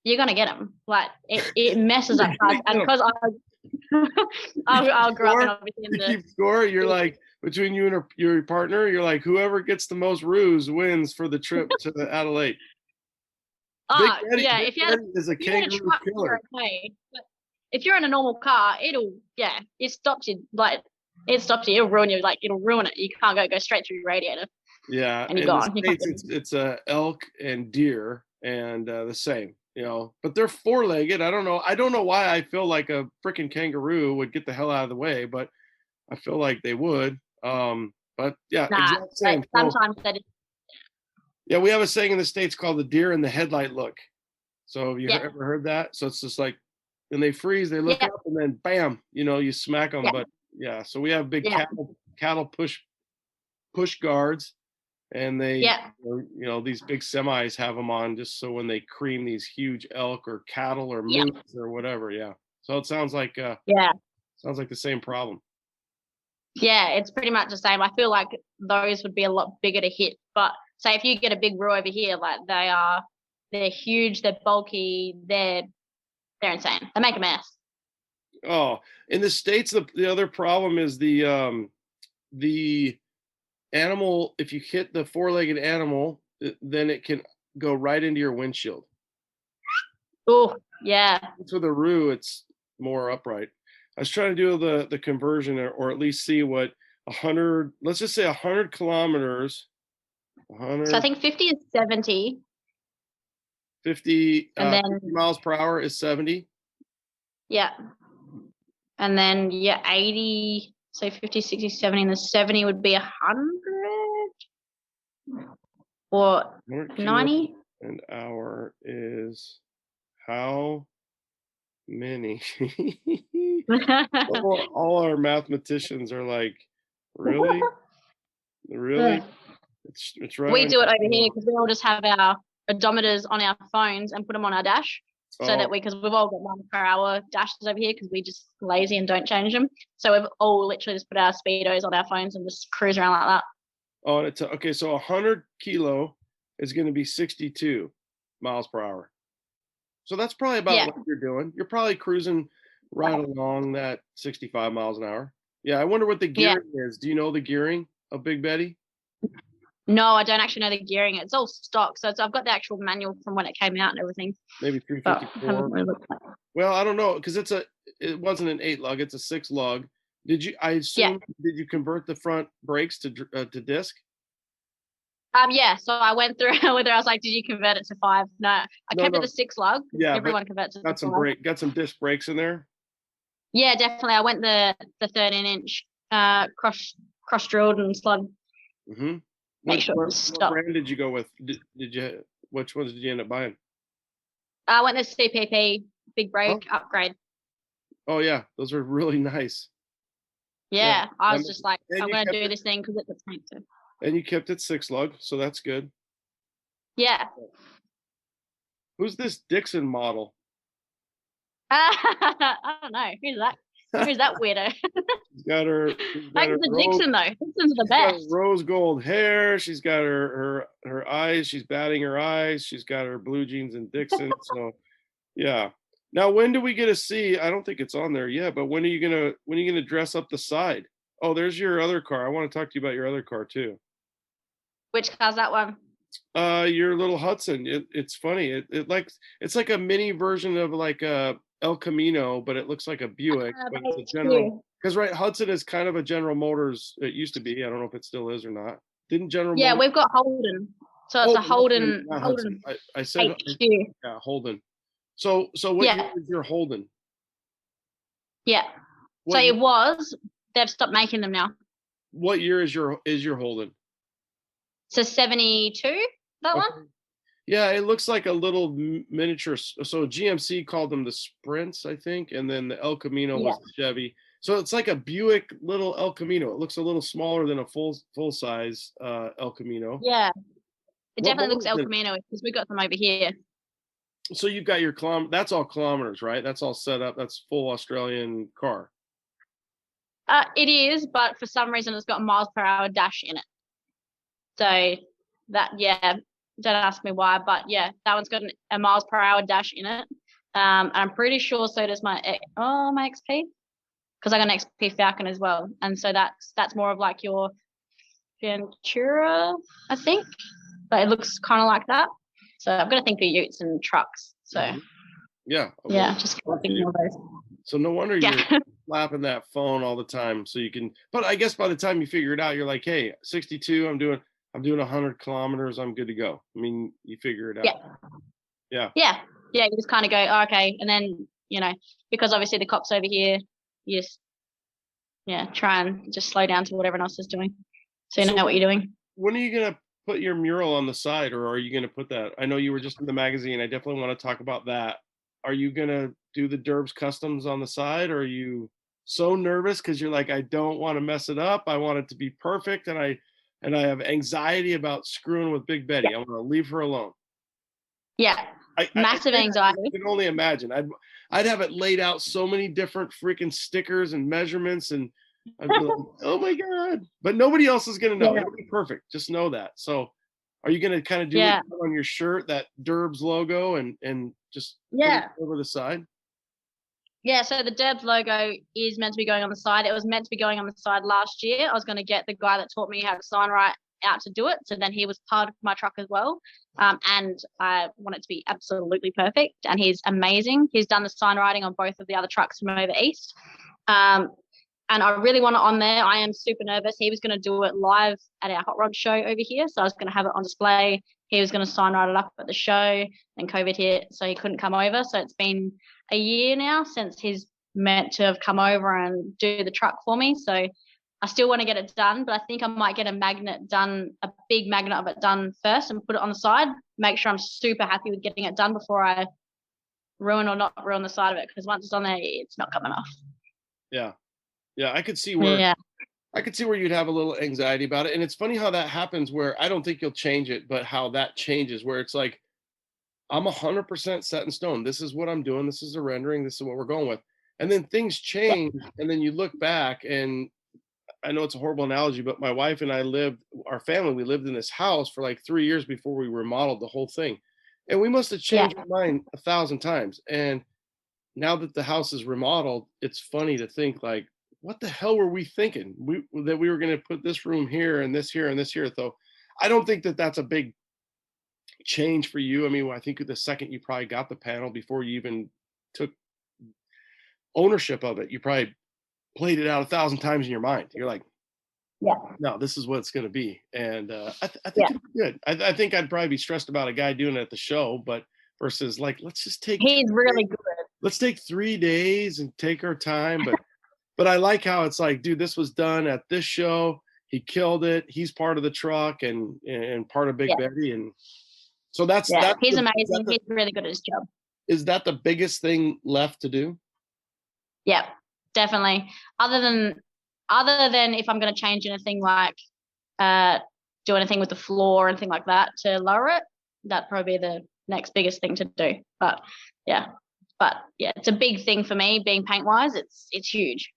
You're going to get them. Like, it messes up cars. And because I'll grow up obviously in the keep score. You're like, between you and your partner, you're like, whoever gets the most roos wins for the trip to Adelaide. If you is a kangaroo killer. Okay. But if you're in a normal car, it stops you. Like, it stops you. It'll ruin you. Like, it'll ruin it. You can't go straight through your radiator. Yeah, and you're gone. It's elk and deer and the same. But they're four-legged. I don't know why I feel like a freaking kangaroo would get the hell out of the way, but I feel like they would. But yeah, exact same. Sometimes that is. Yeah, we have a saying in the States called the deer in the headlight look. So have you ever heard that? So it's just like, when they freeze, they look up, and then bam, you smack them. But Yeah, so we have big Yeah. cattle push guards, and they, Yeah. these big semis have them on just so when they cream these huge elk or cattle or Yeah. moose or whatever. Yeah. So it sounds like Yeah. the same problem. Yeah, it's pretty much the same. I feel like those would be a lot bigger to hit. But say if you get a big roux over here, like they're huge, they're bulky, they're insane. They make a mess. Oh, in the States, the other problem is the animal. If you hit the four-legged animal, then it can go right into your windshield. Oh, yeah. For the roux, it's more upright. I was trying to do the conversion, or at least see what 100. Let's just say 100 kilometers. 100. So I think 50 is 70. 50, and then 50 miles per hour is 70. Yeah. And then 80. So 50, 60, 70, and the 70 would be 100 or 90. An hour is how many? all our mathematicians are like, really? Yeah. It's right. We do it over here because we all just have our odometers on our phones and put them on our dash, so that because we've all got 1 per hour dashes over here because we just lazy and don't change them. So we've all literally just put our speedos on our phones and just cruise around like that. Oh, and it's okay. So 100 kilo is going to be 62 miles per hour. So that's probably about what you're doing. You're probably cruising right along that 65 miles an hour. Yeah, I wonder what the gearing is. Do you know the gearing of Big Betty? No, I don't actually know the gearing. It's all stock, so I've got the actual manual from when it came out and everything. Maybe 354. Really well, I don't know because it wasn't an 8 lug; it's a 6 lug. Did you? I assume did you convert the front brakes to disc? Yeah. So I went through I was like, did you convert it to 5? No, I kept it to 6 lug. Yeah, everyone converts to got some disc brakes in there. Yeah, definitely. I went the 13-inch cross drilled and slug. Mm-hmm. Make sure what brand did you go with? Which ones did you end up buying? I went the CPP big brake upgrade. Oh yeah, those are really nice. Yeah, I was just like, I'm gonna do this thing because it's expensive. And you kept it 6 lug, so that's good. Yeah. Who's this Dixon model? I don't know. Who's that? Who's that weirdo? She's got her. Dixon though. Dixon's the best. Rose gold hair. She's got her eyes. She's batting her eyes. She's got her blue jeans and Dixon. So, yeah. Now, when do we get to see? I don't think it's on there yet. But when are you gonna dress up the side? Oh, there's your other car. I want to talk to you about your other car too. Which car's that one? Your little Hudson. It's funny. It's like a mini version of like a El Camino, but it looks like a Buick. But it's a general, because Hudson is kind of a General Motors. It used to be. I don't know if it still is or not. Didn't General? Yeah, Motors... we've got Holden. So it's a Holden. Holden. I said HQ. Yeah, Holden. So what year is your Holden? Yeah. So it was. They've stopped making them now. What year is your Holden? So 72. That one. Yeah, it looks like a little miniature. So GMC called them the Sprints, I think, and then the El Camino was the Chevy. So it's like a Buick little El Camino. It looks a little smaller than a full size El Camino. Yeah, it definitely looks El Camino because we got them over here. So you've got your that's all kilometers, right? That's all set up. That's full Australian car. It is, but for some reason it's got miles per hour dash in it. So that don't ask me why, but yeah, that one's got a miles per hour dash in it. And I'm pretty sure so does my XP, because I got an XP Falcon as well, and so that's more of like your Ventura, I think, but it looks kind of like that. So I've got to think for utes and trucks. So just thinking of those. So no wonder you're slapping that phone all the time, so you can. But I guess by the time you figure it out, you're like, hey, 62, I'm doing 100 kilometers. I'm good to go. I mean, you figure it out. Yeah. You just kind of go, oh, okay. And then, because obviously the cops over here, you just, try and just slow down to what everyone else is doing. So you know what you're doing. When are you going to put your mural on the side, or are you going to put that? I know you were just in the magazine. I definitely want to talk about that. Are you going to do the Durbs Kustoms on the side, or are you so nervous because you're like, I don't want to mess it up. I want it to be perfect. And I have anxiety about screwing with Big Betty. I want to leave her alone. Yeah. Massive anxiety. I can only imagine. I'd have it laid out so many different freaking stickers and measurements, and I'd be like, oh my God. But nobody else is gonna know. It'll be perfect. Just know that. So are you gonna kind of do it on your shirt, that Durbs logo, and just put it over the side? Yeah, so the Durbs logo is meant to be going on the side. It was meant to be going on the side last year. I was going to get the guy that taught me how to sign write out to do it. So then he was part of my truck as well. And I want it to be absolutely perfect. And he's amazing. He's done the sign writing on both of the other trucks from over east. And I really want it on there. I am super nervous. He was going to do it live at our hot rod show over here. So I was going to have it on display. He was going to sign write it up at the show, and COVID hit, so he couldn't come over. So it's been a year now since he's meant to have come over and do the truck for me. So I still want to get it done, but I think I might get a magnet done, a big magnet of it done first, and put it on the side. Make sure I'm super happy with getting it done before I ruin or not ruin the side of it, because once it's on there, it's not coming off. Yeah. I could see where I could see where you'd have a little anxiety about it. And it's funny how that happens, where I don't think you'll change it, but how that changes, where it's like, I'm 100% set in stone. This is what I'm doing. This is the rendering. This is what we're going with. And then things change. And then you look back, and I know it's a horrible analogy, but my wife and I we lived in this house for like 3 years before we remodeled the whole thing. And we must have changed our mind 1,000 times. And now that the house is remodeled, it's funny to think like, what the hell were we thinking? That we were going to put this room here and this here and this here. So I don't think that that's a big change for you. I mean, I think the second you probably got the panel, before you even took ownership of it, you probably played it out 1,000 times in your mind. You're like, no, this is what it's going to be. And I think it's good. I think I'd probably be stressed about a guy doing it at the show, but versus like, he's really good. Let's take 3 days and take our time. But I like how it's like, dude, this was done at this show. He killed it. He's part of the truck and part of Big Betty. And so that's he's amazing. He's really good at his job. Is that the biggest thing left to do? Yeah, definitely. Other than if I'm going to change anything, like do anything with the floor and thing like that to lower it, that'd probably be the next biggest thing to do. But yeah, it's a big thing for me being paint wise. It's huge.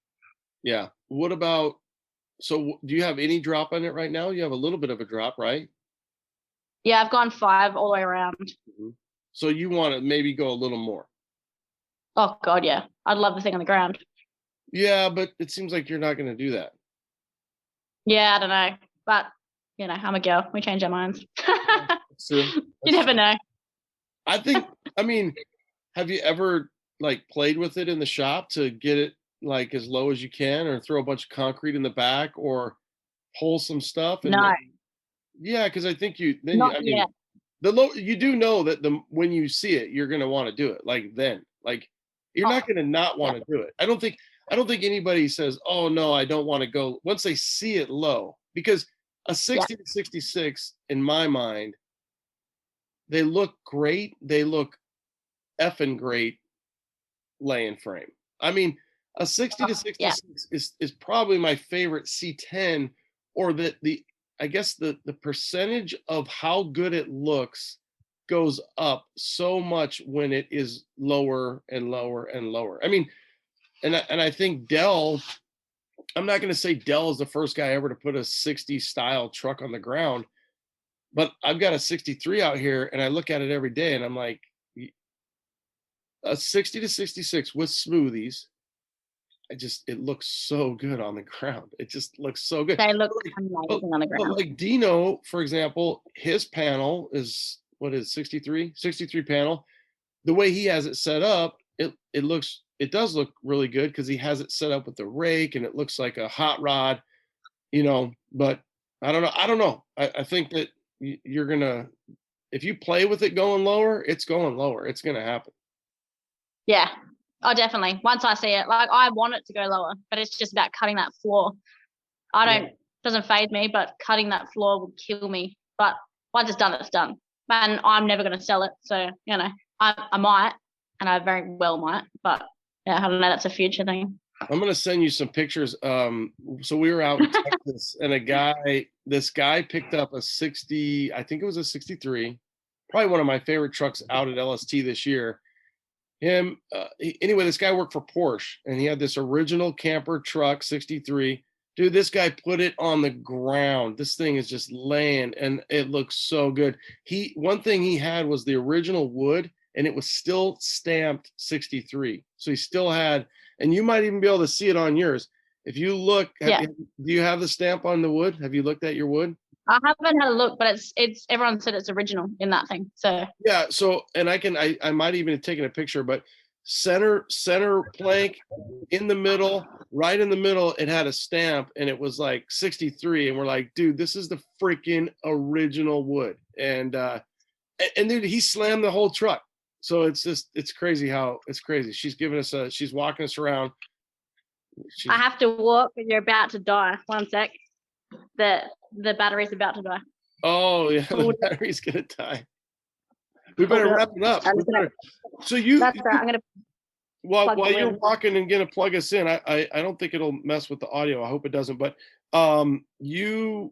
Yeah. What about, so do you have any drop on it right now? You have a little bit of a drop, right? Yeah, I've gone 5 all the way around. Mm-hmm. So you want to maybe go a little more? Oh God, yeah. I'd love the thing on the ground. Yeah, but it seems like you're not going to do that. Yeah, I don't know. But, I'm a girl. We change our minds. You never know. I mean, have you ever like played with it in the shop to get it like as low as you can, or throw a bunch of concrete in the back, or pull some stuff? And no. Yeah, because I think you do know that when you see it, you're going to want to do it. Like then, like you're not going to not want to do it. I don't think anybody says, oh no, I don't want to go, once they see it low, because a 60 to 66 in my mind, they look great. They look effing great laying frame. I mean, a 60 to 66 is probably my favorite C10, or I guess the percentage of how good it looks goes up so much when it is lower and lower and lower. I mean, and I think Dell, I'm not going to say Dell is the first guy ever to put a 60 style truck on the ground, but I've got a 63 out here and I look at it every day and I'm like, a 60 to 66 with smoothies, it looks so good on the ground. It just looks so good. They look amazing on the ground. But like Dino, for example, his panel is, what is 63 panel. The way he has it set up, it does look really good because he has it set up with the rake and it looks like a hot rod, but I don't know. I think that you're going to, if you play with it going lower, it's going lower. It's going to happen. Yeah. Oh, definitely. Once I see it, like I want it to go lower, but it's just about cutting that floor. Doesn't faze me, but cutting that floor would kill me. But once it's done, it's done. And I'm never going to sell it. So, I might, and I very well might, but yeah, I don't know. That's a future thing. I'm gonna send you some pictures. So we were out in Texas, and this guy picked up a 60, I think it was a 63, probably one of my favorite trucks out at LST this year. Anyway, this guy worked for Porsche, and he had this original camper truck 63. Dude, this guy put it on the ground. This thing is just laying, and it looks so good. One thing he had was the original wood, and it was still stamped 63. So he still had, and you might even be able to see it on yours. If you look, do you have the stamp on the wood? Have you looked at your wood? I haven't had a look, but it's everyone said it's original in that thing. So yeah. So, and I might even have taken a picture, but center plank in the middle, right in the middle, it had a stamp, and it was like 63. And we're like, dude, this is the freaking original wood. And dude, he slammed the whole truck. So it's crazy how it's crazy. She's she's walking us around. I have to walk, and you're about to die. 1 sec. The battery's about to die. Oh yeah, the battery's gonna die. We better wrap it up. So that's right. I'm gonna. While you're walking and gonna plug us in, I don't think it'll mess with the audio. I hope it doesn't. But you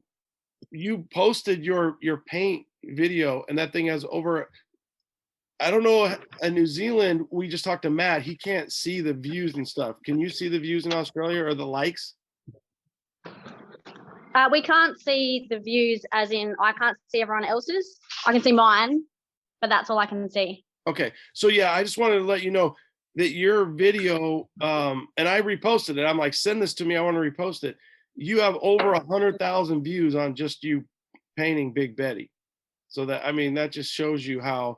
posted your paint video, and that thing has over. I don't know. In New Zealand, we just talked to Matt. He can't see the views and stuff. Can you see the views in Australia or the likes? We can't see the views, as in I can't see everyone else's. I can see mine, but that's all I can see. Okay. So yeah, I just wanted to let you know that your video, and I reposted it. I'm like, send this to me. I want to repost it. You have over 100,000 views on just you painting Big Betty. So that just shows you how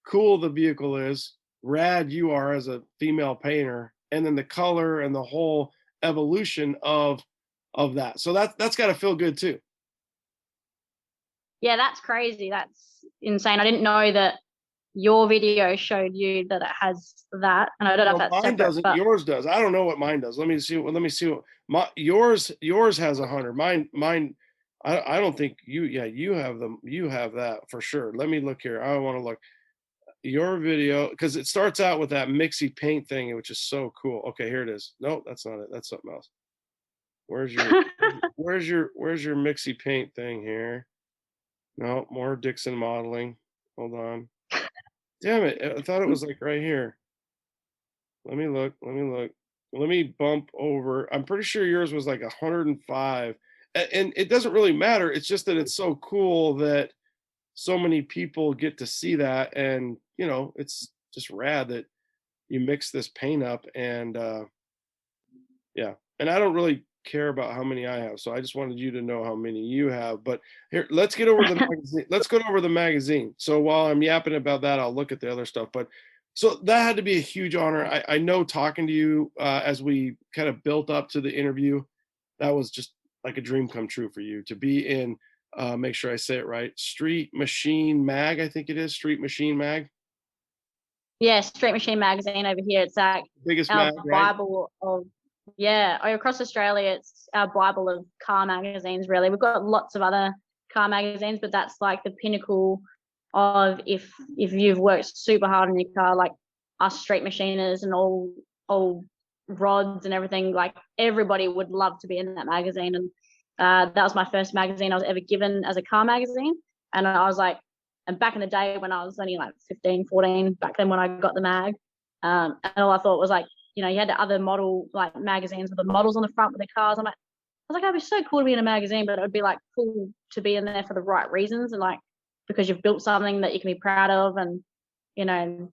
cool the vehicle is, rad you are as a female painter, and then the color and the whole evolution of that. So that's got to feel good too. Yeah, that's crazy. That's insane. I didn't know that your video showed you that it has that, and I don't know if that's mine separate, doesn't. but Yours does. I don't know what mine does. Let me see what yours has 100. Mine. I don't think you. Yeah, you have them. You have that for sure. Let me look here. I want to look your video because it starts out with that mixy paint thing, which is so cool. Okay, here it is. No, that's not it. That's something else. Where's your mixy paint thing here? No, more Dixon modeling. Hold on. Damn it. I thought it was like right here. Let me look. Let me bump over. I'm pretty sure yours was like 105. And it doesn't really matter. It's just that it's so cool that so many people get to see that. And, it's just rad that you mix this paint up. And yeah. And I don't really care about how many I have. So I just wanted you to know how many you have. But here, let's get over the magazine. Let's go over the magazine. So while I'm yapping about that, I'll look at the other stuff. But so that had to be a huge honor. I know talking to you as we kind of built up to the interview, that was just like a dream come true for you to be in, make sure I say it right, Street Machine Mag, I think it is, Street Machine Mag. Yeah, Street Machine Magazine over here. It's like biggest our mag, right? Bible of, across Australia, it's our Bible of car magazines, really. We've got lots of other car magazines, but that's like the pinnacle of if you've worked super hard on your car, like us street machiners and all rods and everything, like everybody would love to be in that magazine. And that was my first magazine I was ever given as a car magazine. And I was like, and back in the day when I was only like 15, 14, back then when I got the mag, and all I thought was like, you had the other model like magazines with the models on the front with the cars. I was like, it'd be so cool to be in a magazine, but it would be like cool to be in there for the right reasons and like because you've built something that you can be proud of and and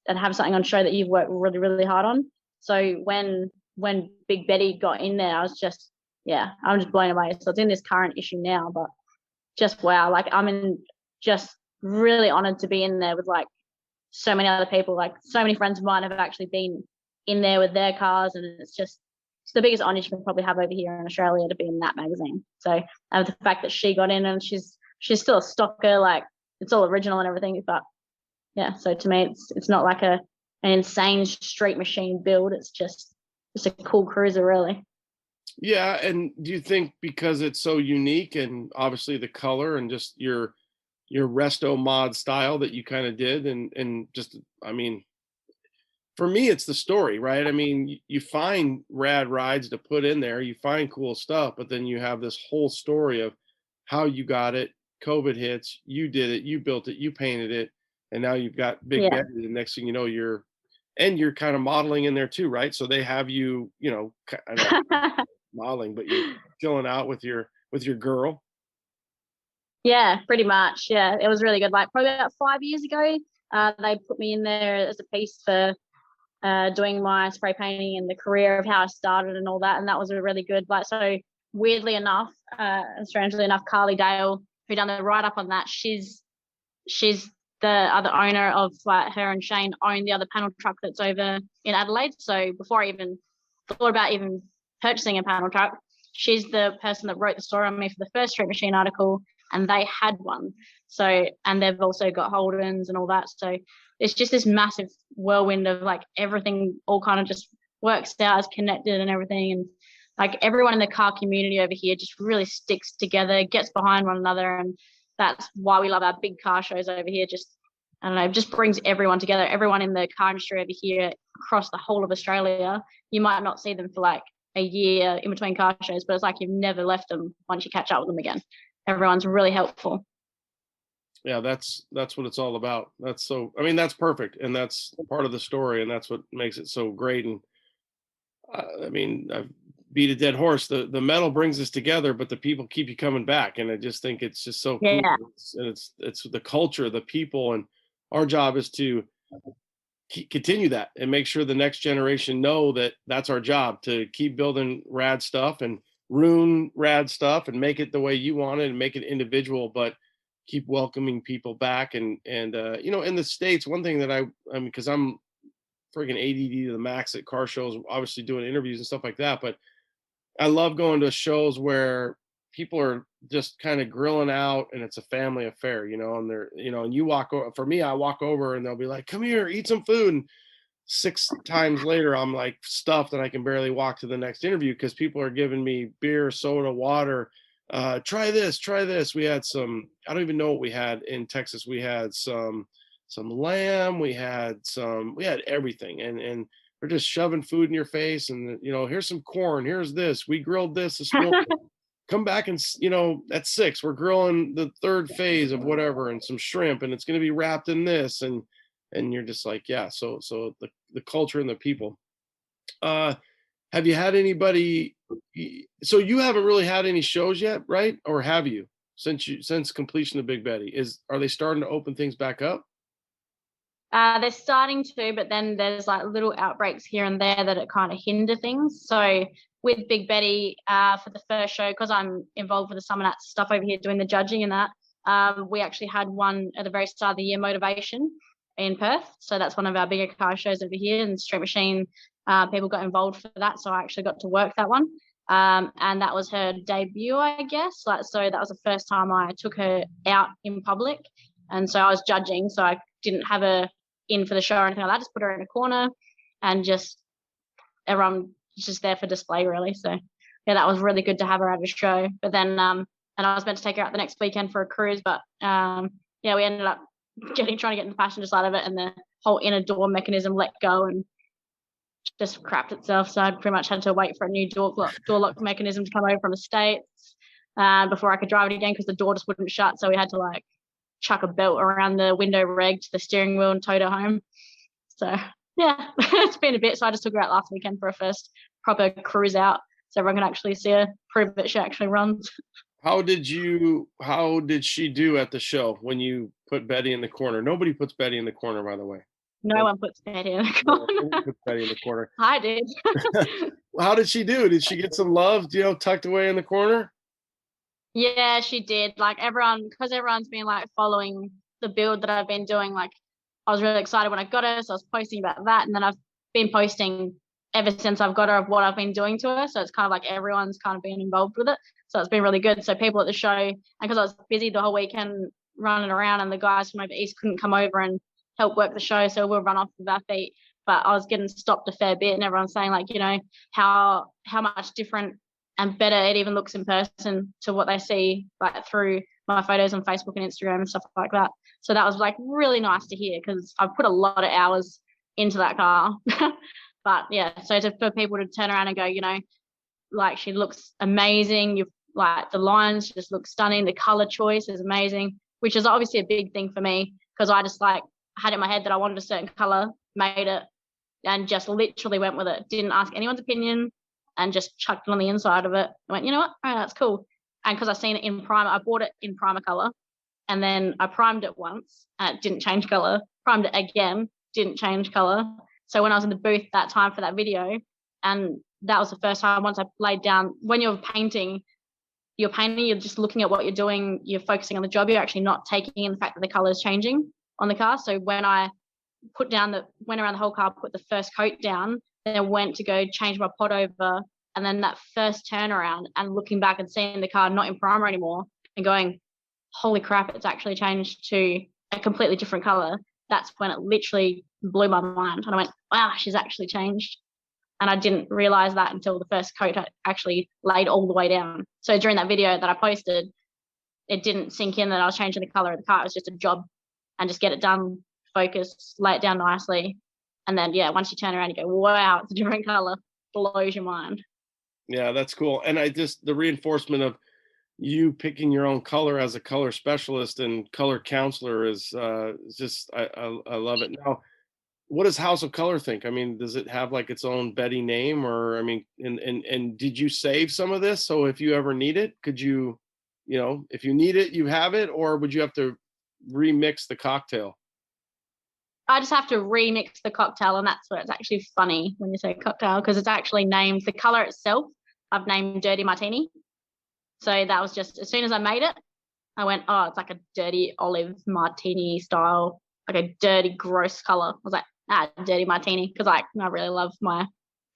have something on show that you've worked really, really hard on. So when Big Betty got in there, I was just I'm just blown away. So it's in this current issue now, but just wow, like I'm just really honored to be in there with like so many other people. Like so many friends of mine have actually been in there with their cars, and it's the biggest honor you can probably have over here in Australia to be in that magazine. So and the fact that she got in and she's still a stocker, like it's all original and everything, but so to me it's not like an insane street machine build. It's just a cool cruiser, really. Yeah. And do you think because it's so unique and obviously the color and just your resto mod style that you kind of did and just, I mean, for me, it's the story, right? I mean, you find rad rides to put in there, you find cool stuff, but then you have this whole story of how you got it. COVID hits, you did it, you built it, you painted it, and now you've got Big Betty. The next thing you know, you're kind of modeling in there too, right? So they have you, I know, modeling, but you're chilling out with your girl. Yeah, pretty much. Yeah, it was really good. Like probably about 5 years ago, they put me in there as a piece for doing my spray painting and the career of how I started and all that. And that was a really good, like, so weirdly enough, strangely enough, Carly Dale, who done the write up on that, she's the other owner of, like, her and Shane own the other panel truck that's over in Adelaide. So before I even thought about even purchasing a panel truck, she's the person that wrote the story on me for the first Street Machine article, and they had one. So, and they've also got Holdens and all that. So it's just this massive whirlwind of, like, everything all kind of just works out as connected and everything. And like everyone in the car community over here just really sticks together, gets behind one another. And that's why we love our big car shows over here. Just, I don't know, it just brings everyone together. Everyone in the car industry over here across the whole of Australia, you might not see them for like a year in between car shows, but it's like you've never left them once you catch up with them again. Everyone's really helpful. Yeah, that's what it's all about. That's perfect, and that's part of the story, and that's what makes it so great. And I mean, I've beat a dead horse. The metal brings us together, but the people keep you coming back, and I just think it's just so cool. It's the culture, the people, and our job is to continue that and make sure the next generation know that that's our job, to keep building rad stuff and ruin rad stuff and make it the way you want it and make it individual, but keep welcoming people back. And in the States, one thing that I mean, because I'm friggin' ADD to the max at car shows, obviously doing interviews and stuff like that, but I love going to shows where people are just kind of grilling out and it's a family affair, and they're, and you walk over, for me, I walk over and they'll be like, come here, eat some food. And 6 times later, I'm like stuffed and I can barely walk to the next interview because people are giving me beer, soda, water. Try this. We had some, I don't even know what we had in Texas. We had some lamb. We had everything. And they're just shoving food in your face. And, here's some corn. Here's this. We grilled this morning. Come back and, at 6, we're grilling the 3rd phase of whatever and some shrimp, and it's going to be wrapped in this. And you're just like, yeah. So the culture and the people. Have you had anybody? So you haven't really had any shows yet, right? Or have you since completion of Big Betty? Are they starting to open things back up? They're starting to, but then there's like little outbreaks here and there that it kind of hinder things. So with Big Betty, for the first show, because I'm involved with the Summer Nats stuff over here doing the judging and that, we actually had one at the very start of the year, Motivation, in Perth. So that's one of our bigger car shows over here, and Street Machine people got involved for that. So I actually got to work that one. And that was her debut, I guess. So that was the first time I took her out in public. And so I was judging. So I didn't have her in for the show or anything like that. Just put her in a corner and just everyone was just there for display, really. So yeah, that was really good to have her at a show. But then, and I was meant to take her out the next weekend for a cruise, but we ended up trying to get in the passenger side of it, and the whole inner door mechanism let go and just crapped itself. So I pretty much had to wait for a new door lock mechanism to come over from the States before I could drive it again, because the door just wouldn't shut. So we had to like chuck a belt around the window reg to the steering wheel and towed her home. So yeah, it's been a bit. So I just took her out last weekend for a first proper cruise out, so everyone can actually see her, prove that she actually runs. How did she do at the show when you put Betty in the corner? Nobody puts Betty in the corner, by the way. No one puts Betty in the corner. No one puts Betty in the corner. I did. How did she do? Did she get some love, tucked away in the corner? Yeah, she did. Like because everyone's been like following the build that I've been doing. Like I was really excited when I got her, so I was posting about that, and then I've been posting ever since I've got her of what I've been doing to her. So it's kind of like everyone's kind of been involved with it. So it's been really good. So people at the show, and because I was busy the whole weekend running around, and the guys from over east couldn't come over and help work the show, so we'll run off with our feet. But I was getting stopped a fair bit, and everyone's saying like, how much different and better it even looks in person to what they see like through my photos on Facebook and Instagram and stuff like that. So that was like really nice to hear, because I've put a lot of hours into that car. But yeah, so for people to turn around and go, like, she looks amazing. You've like, the lines just look stunning. The color choice is amazing, which is obviously a big thing for me, because I just like had in my head that I wanted a certain color, made it, and just literally went with it. Didn't ask anyone's opinion and just chucked it on the inside of it. I went, you know what? All right, that's cool. And because I've seen it in primer, I bought it in primer color, and then I primed it once and it didn't change color. Primed it again, didn't change color. So when I was in the booth that time for that video, and that was the first time once I laid down, when you're painting, you're just looking at what you're doing, you're focusing on the job, you're actually not taking in the fact that the color is changing on the car. So when I went around the whole car, put the first coat down, then went to go change my pot over, and then that first turnaround and looking back and seeing the car not in primer anymore and going, holy crap, it's actually changed to a completely different color. That's when it literally blew my mind. And I went, wow, she's actually changed. And I didn't realize that until the first coat had actually laid all the way down. So during that video that I posted, it didn't sink in that I was changing the color of the car. It was just a job, and just get it done, focus, lay it down nicely. And then, yeah, once you turn around, you go, wow, it's a different color. Blows your mind. Yeah, that's cool. And the reinforcement of you picking your own color as a color specialist and color counselor is just, I love it. Now, what does House of Color think? I mean, does it have like its own Betty name, or, I mean, and did you save some of this? So if you ever need it, could you, if you need it, you have it, or would you have to remix the cocktail? I just have to remix the cocktail, and that's where it's actually funny when you say cocktail, because it's actually named, the color itself, I've named Dirty Martini. So that was just, as soon as I made it, I went, oh, it's like a dirty olive martini style, like a dirty, gross color. I was like, Dirty Martini, because I really love my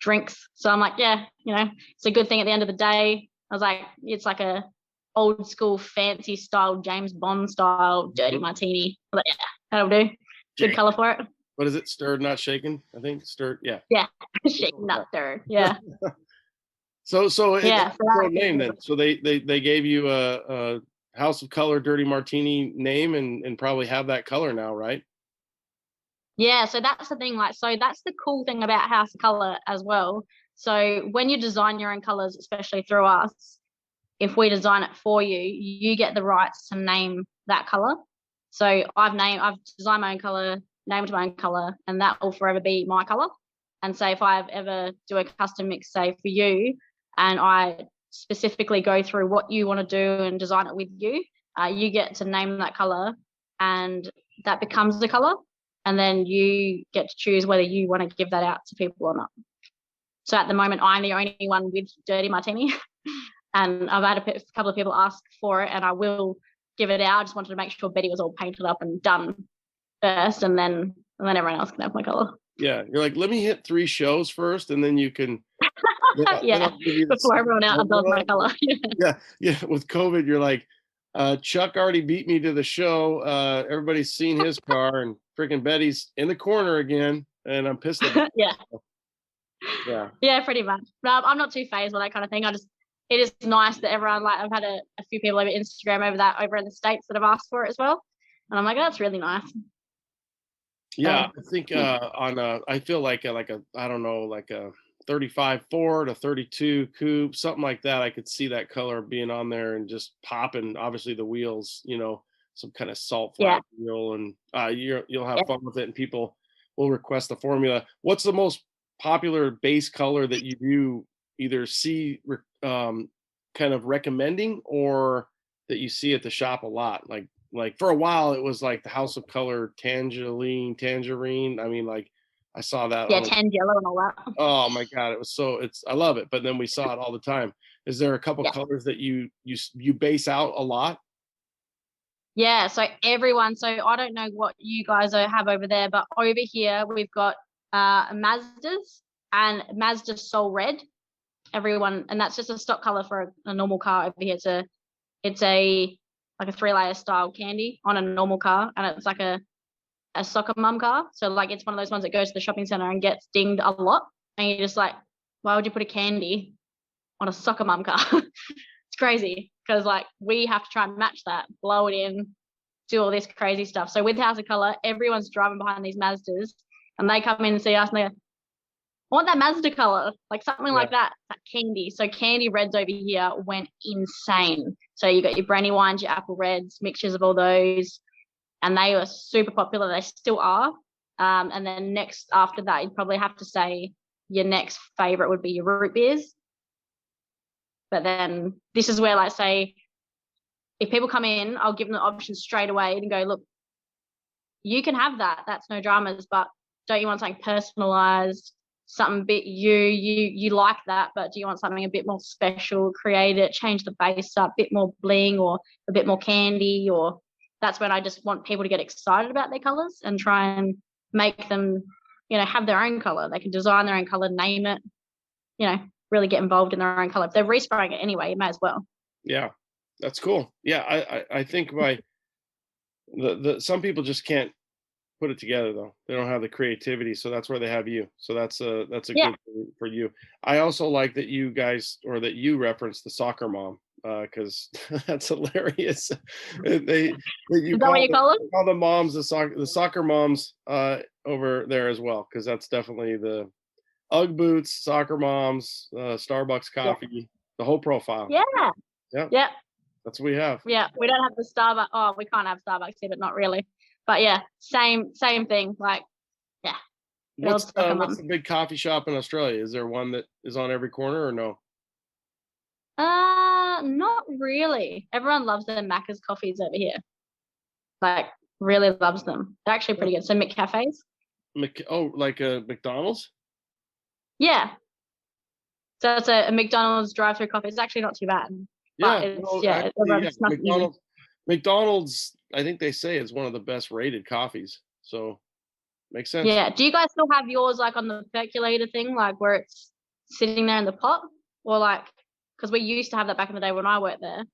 drinks. So I'm like, yeah, it's a good thing at the end of the day. I was like, it's like a old school fancy style, James Bond style Dirty Martini. I was like, yeah, that'll do. Good color for it. What is it? Stirred, not shaken, I think. Stirred, yeah. Yeah, shaken, not stirred. Yeah. So yeah, name then. So they gave you a House of Color Dirty Martini name, and probably have that color now, right? Yeah, so that's the thing. Like, so that's the cool thing about House of Color as well. So when you design your own colors, especially through us, if we design it for you, you get the rights to name that color. So I've designed my own color, named my own color, and that will forever be my color. And so if I ever do a custom mix, say for you, and I specifically go through what you want to do and design it with you, you get to name that color, and that becomes the color. And then you get to choose whether you want to give that out to people or not. So at the moment, I'm the only one with Dirty Martini. And I've had a couple of people ask for it, and I will give it out. I just wanted to make sure Betty was all painted up and done first, and then everyone else can have my color. Yeah, you're like, let me hit 3 shows first, and then you can. Yeah, before everyone else does my color. Yeah. With COVID, you're like, Chuck already beat me to the show. Everybody's seen his car, and freaking Betty's in the corner again, and I'm pissed about it. Yeah, pretty much. But I'm not too phased with that kind of thing. It is nice that everyone, like, I've had a few people over Instagram over in the States that have asked for it as well, and I'm like, oh, that's really nice. Yeah, I think I feel like a I don't know, like a 35 Ford, a 32 coupe, something like that. I could see that color being on there and just popping. Obviously, the wheels, some kind of salt flat wheel, and you'll have fun with it, and people will request the formula. What's the most popular base color that you do either see kind of recommending, or that you see at the shop a lot? Like for a while, it was like the House of Color tangerine. I mean, like, I saw that. Yeah, tan yellow and all that. Oh my God, I love it. But then we saw it all the time. Is there a couple colors that you base out a lot? Yeah, so I don't know what you guys have over there, but over here we've got Mazdas and Mazda Soul Red. And that's just a stock color for a normal car over here. It's a like a 3-layer style candy on a normal car, and it's like a soccer mum car. So like, it's one of those ones that goes to the shopping center and gets dinged a lot, and you're just like, why would you put a candy on a soccer mum car? It's crazy, because like, we have to try and match that, blow it in, do all this crazy stuff. So with House of Color, everyone's driving behind these Mazdas, And they come in and see us and they go, I want that Mazda color, like something like that. That candy. So candy reds over here went insane. So you got your brandy wines, your apple reds, mixtures of all those, and they were super popular. They still are. And then next after that, you'd probably have to say your next favorite would be your root beers. But then this is where, like, say, if people come in, I'll give them the option straight away and go, look, you can have that. That's no dramas. But don't you want something personalized? Something a bit you like that, but do you want something a bit more special? Create it, change the base up, a bit more bling or a bit more candy, or that's when I just want people to get excited about their colors and try and make them, have their own color. They can design their own color, name it, really get involved in their own color. If they're respraying it anyway, you may as well. Yeah, that's cool. Yeah, I think the some people just can't put it together though. They don't have the creativity, so that's where they have you. So that's a good thing for you. I also like that you guys, or that you reference the soccer mom, because that's hilarious. Is that what you call the moms, the soccer moms over there as well, because that's definitely the Ugg boots, soccer moms, Starbucks coffee, the whole profile. Yeah. That's what we have. Yeah, we don't have the Starbucks. Oh, we can't have Starbucks here, but not really. But yeah, same thing. Like, yeah. What's the big coffee shop in Australia? Is there one that is on every corner or no? Not really. Everyone loves their Macca's coffees over here. Like, really loves them. They're actually pretty good. So McCafes. Like a McDonald's? Yeah. So it's a McDonald's drive-through coffee. It's actually not too bad. McDonald's, I think they say, is one of the best rated coffees. So makes sense. Yeah. Do you guys still have yours like on the percolator thing, like where it's sitting there in the pot? Or like, because we used to have that back in the day when I worked there.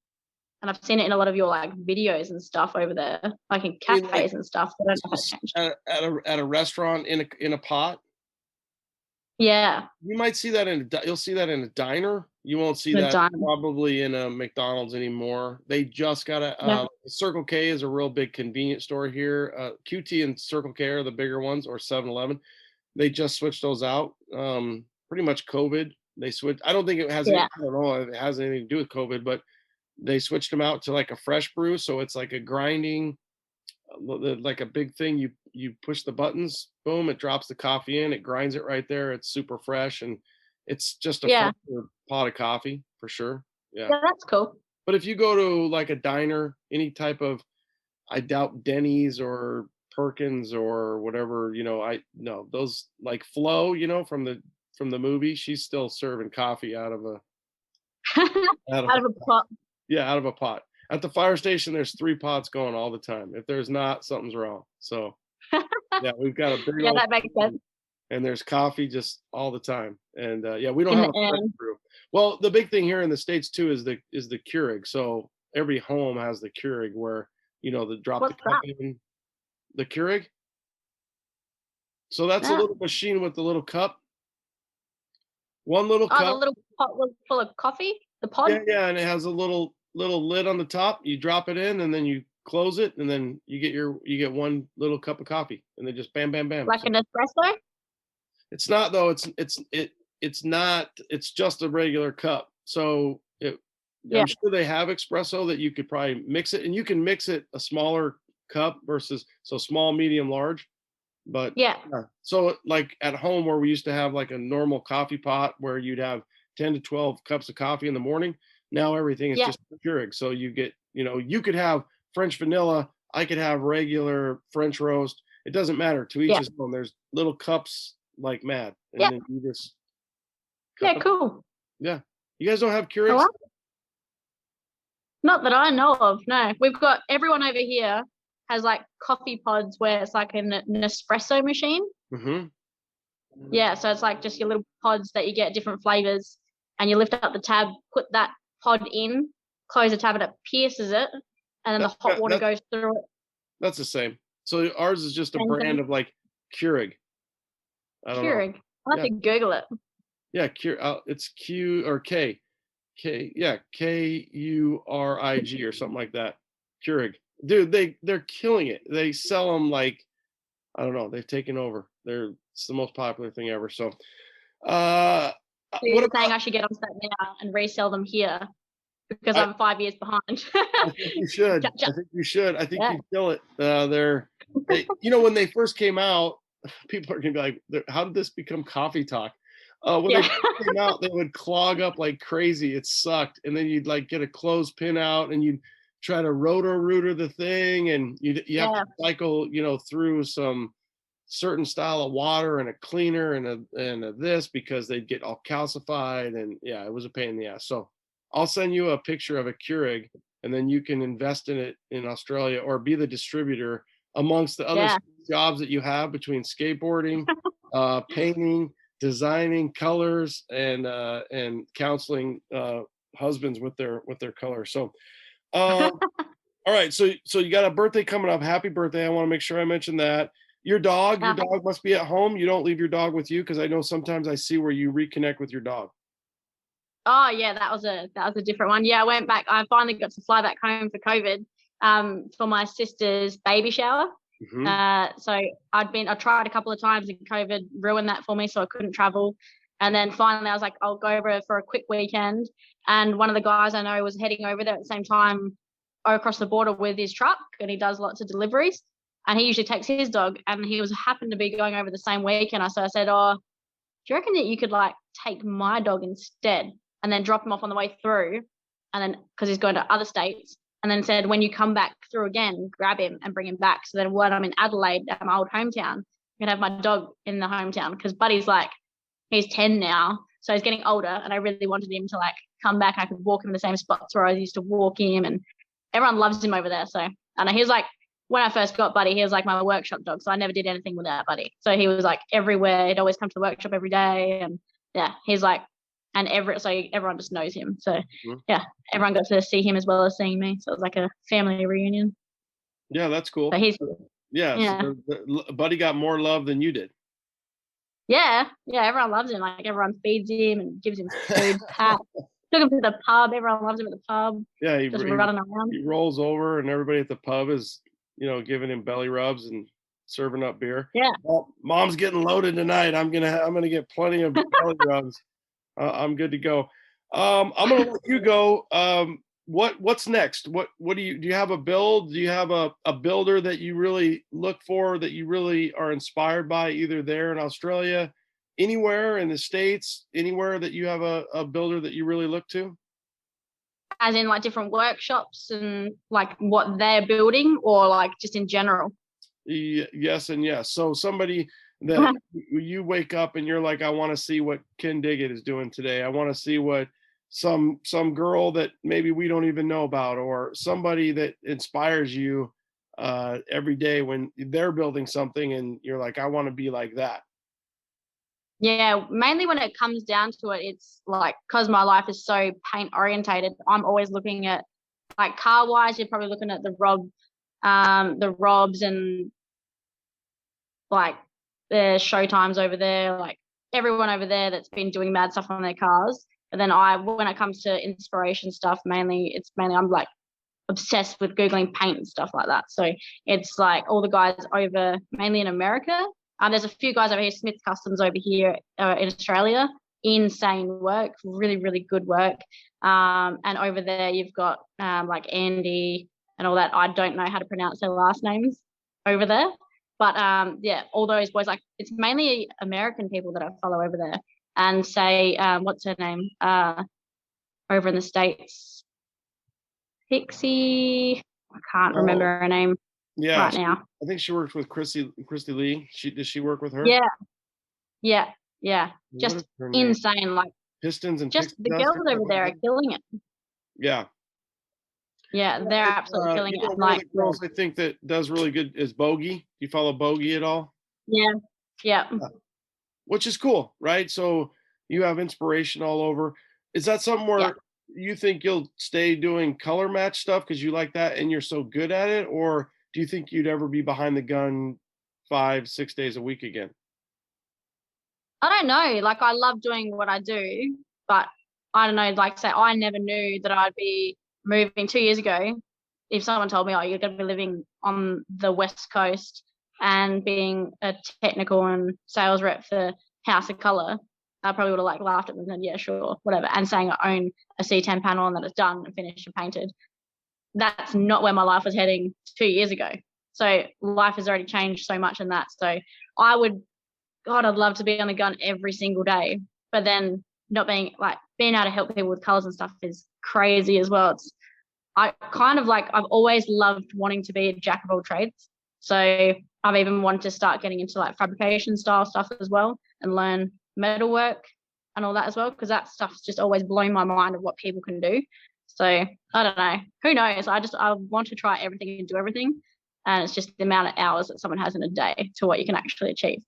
And I've seen it in a lot of your like videos and stuff over there, like in cafes and stuff. I don't know how it's changed. At a restaurant in a pot? Yeah. You might see that you'll see that in a diner. You won't see that probably in a McDonald's anymore. They just got Circle K is a real big convenience store here. QT and Circle K are the bigger ones, or 7-Eleven. They just switched those out. Pretty much COVID. They switched. I don't think it has. I don't know if it has anything to do with COVID, but they switched them out to like a fresh brew. So it's like a grinding, like a big thing. You push the buttons, boom, it drops the coffee in, it grinds it right there. It's super fresh, and it's just a fresher pot of coffee for sure. Yeah, that's cool. But if you go to like a diner, any type of, I doubt Denny's or Perkins or whatever, those like Flo, from the movie, she's still serving coffee out of a out of a pot. Yeah, out of a pot. At the fire station, there's 3 pots going all the time. If there's not, something's wrong. So yeah, we've got a big that makes sense. And there's coffee just all the time. And we don't have a fresh brew. Well, the big thing here in the States too is the Keurig. So every home has the Keurig where the drop the cup in the Keurig. So that's a little machine with the little cup. One little cup. The little pot full of coffee. The pod. Yeah, and it has a little lid on the top. You drop it in, and then you close it, and then you get one little cup of coffee, and then just bam, bam, bam. Like an espresso? It's not though. It's not. It's just a regular cup. So I'm sure they have espresso that you could probably mix it, and you can mix it a smaller cup versus small, medium, large. But so like at home where we used to have like a normal coffee pot where you'd have 10 to 12 cups of coffee in the morning. Now everything is just Keurig. So you get, you could have French vanilla. I could have regular French roast. It doesn't matter, to each his own. There's little cups like mad. And then you just cool. Yeah. You guys don't have Keurigs? Not that I know of, no. We've got everyone over here has like coffee pods where it's like an espresso machine. Mm-hmm. Yeah, so it's like just your little pods that you get different flavors, and you lift up the tab, put that pod in, close the tab, and it pierces it, and then the hot water goes through it. That's the same. So ours is just a brand of like Keurig. Keurig. I'll have to Google it. Yeah, it's Q or K. Kurig or something like that. Keurig. Dude, they're killing it. They sell them like, I don't know, they've taken over. It's the most popular thing ever. So, So you're saying I should get on that now and resell them here because I'm 5 years behind. I think you should. I think you kill it. When they first came out, people are gonna be like, "How did this become coffee talk?" When they first came out, they would clog up like crazy. It sucked, and then you'd like get a clothespin out, and you'd try to rotor the thing, and you have to cycle, through some certain style of water and a cleaner and a this because they'd get all calcified, and it was a pain in the ass. So I'll send you a picture of a Keurig, and then you can invest in it in Australia or be the distributor amongst the other jobs that you have between skateboarding, painting, designing, colors, and counseling husbands with their colors. So all right, so you got a birthday coming up. Happy birthday. I want to make sure I mention that. Your dog must be at home. You don't leave your dog with you, because I know sometimes I see where you reconnect with your dog. Oh yeah, that was a different one. Yeah, I went back. I finally got to fly back home for COVID, for my sister's baby shower. Mm-hmm. So I tried a couple of times, and COVID ruined that for me, so I couldn't travel. And then finally I was like, I'll go over for a quick weekend. And one of the guys I know was heading over there at the same time across the border with his truck, and he does lots of deliveries. And he usually takes his dog, and he happened to be going over the same weekend. So I said, "Oh, do you reckon that you could like take my dog instead and then drop him off on the way through?" And then, because he's going to other states, and then said, "When you come back through again, grab him and bring him back. So then when I'm in Adelaide, at my old hometown, I can have my dog in the hometown." Because Buddy's he's 10 now, so he's getting older, and I really wanted him to come back. I could walk him in the same spots where I used to walk him, and everyone loves him over there. So I know he was when I first got Buddy, he was my workshop dog, so I never did anything without Buddy. So he was everywhere. He'd always come to the workshop every day, and he's so everyone just knows him. So everyone got to see him as well as seeing me. So it was like a family reunion. Yeah, that's cool. So so Buddy got more love than you did. Yeah, everyone loves him. Everyone feeds him and gives him food, pat. Took him to the pub. Everyone loves him at the pub. Yeah, just running around. He rolls over, and everybody at the pub is, giving him belly rubs and serving up beer. Yeah. Well, Mom's getting loaded tonight. I'm gonna get plenty of belly rubs. I'm good to go. I'm gonna let you go. What's next? What do you have a build? Do you have a builder that you really look for, that you really are inspired by, either there in Australia, anywhere in the States, anywhere that you have a builder that you really look to? As in different workshops and what they're building, or just in general? Yes and yes. So somebody that you wake up and you're like, I want to see what Ken Diggett is doing today. I want to see what some girl that maybe we don't even know about, or somebody that inspires you every day when they're building something, and you're like, I want to be like that. Yeah, mainly when it comes down to it, it's because my life is so paint orientated, I'm always looking at car wise, you're probably looking at the Robs and the Showtimes over there, everyone over there that's been doing mad stuff on their cars. And then when it comes to inspiration stuff, mainly I'm obsessed with Googling paint and stuff like that. So it's all the guys over mainly in America. There's a few guys over here, Smith Kustoms over here in Australia. Insane work, really, really good work. And over there you've got Andy and all that. I don't know how to pronounce their last names over there. But all those boys, it's mainly American people that I follow over there. And say, what's her name? Over in the States, Pixie. I can't remember her name right now. I think she works with Christy Lee. Does she work with her? Yeah. Just insane. Pistons and just the girls over there are killing it. Yeah. Yeah, they're absolutely killing it. One of the girls I think that does really good is Bogey. Do you follow Bogey at all? Yeah. Which is cool, right? So you have inspiration all over. Is that something where you think you'll stay doing color match stuff because you like that and you're so good at it? Or do you think you'd ever be behind the gun 5-6 days a week again? I don't know. I love doing what I do, but I don't know, say I never knew that I'd be moving 2 years ago. If someone told me, oh, you're going to be living on the West Coast and being a technical and sales rep for House of Color, I probably would have like laughed at them and said, yeah, sure, whatever. And saying I own a C10 panel and that it's done and finished and painted. That's not where my life was heading 2 years ago. So life has already changed so much in that. So I'd love to be on the gun every single day. But then not being able to help people with colors and stuff is crazy as well. I've always loved wanting to be a jack of all trades. So I've even wanted to start getting into like fabrication style stuff as well and learn metalwork and all that as well, because that stuff's just always blown my mind of what people can do. So I don't know, who knows? I want to try everything and do everything, and it's just the amount of hours that someone has in a day to what you can actually achieve.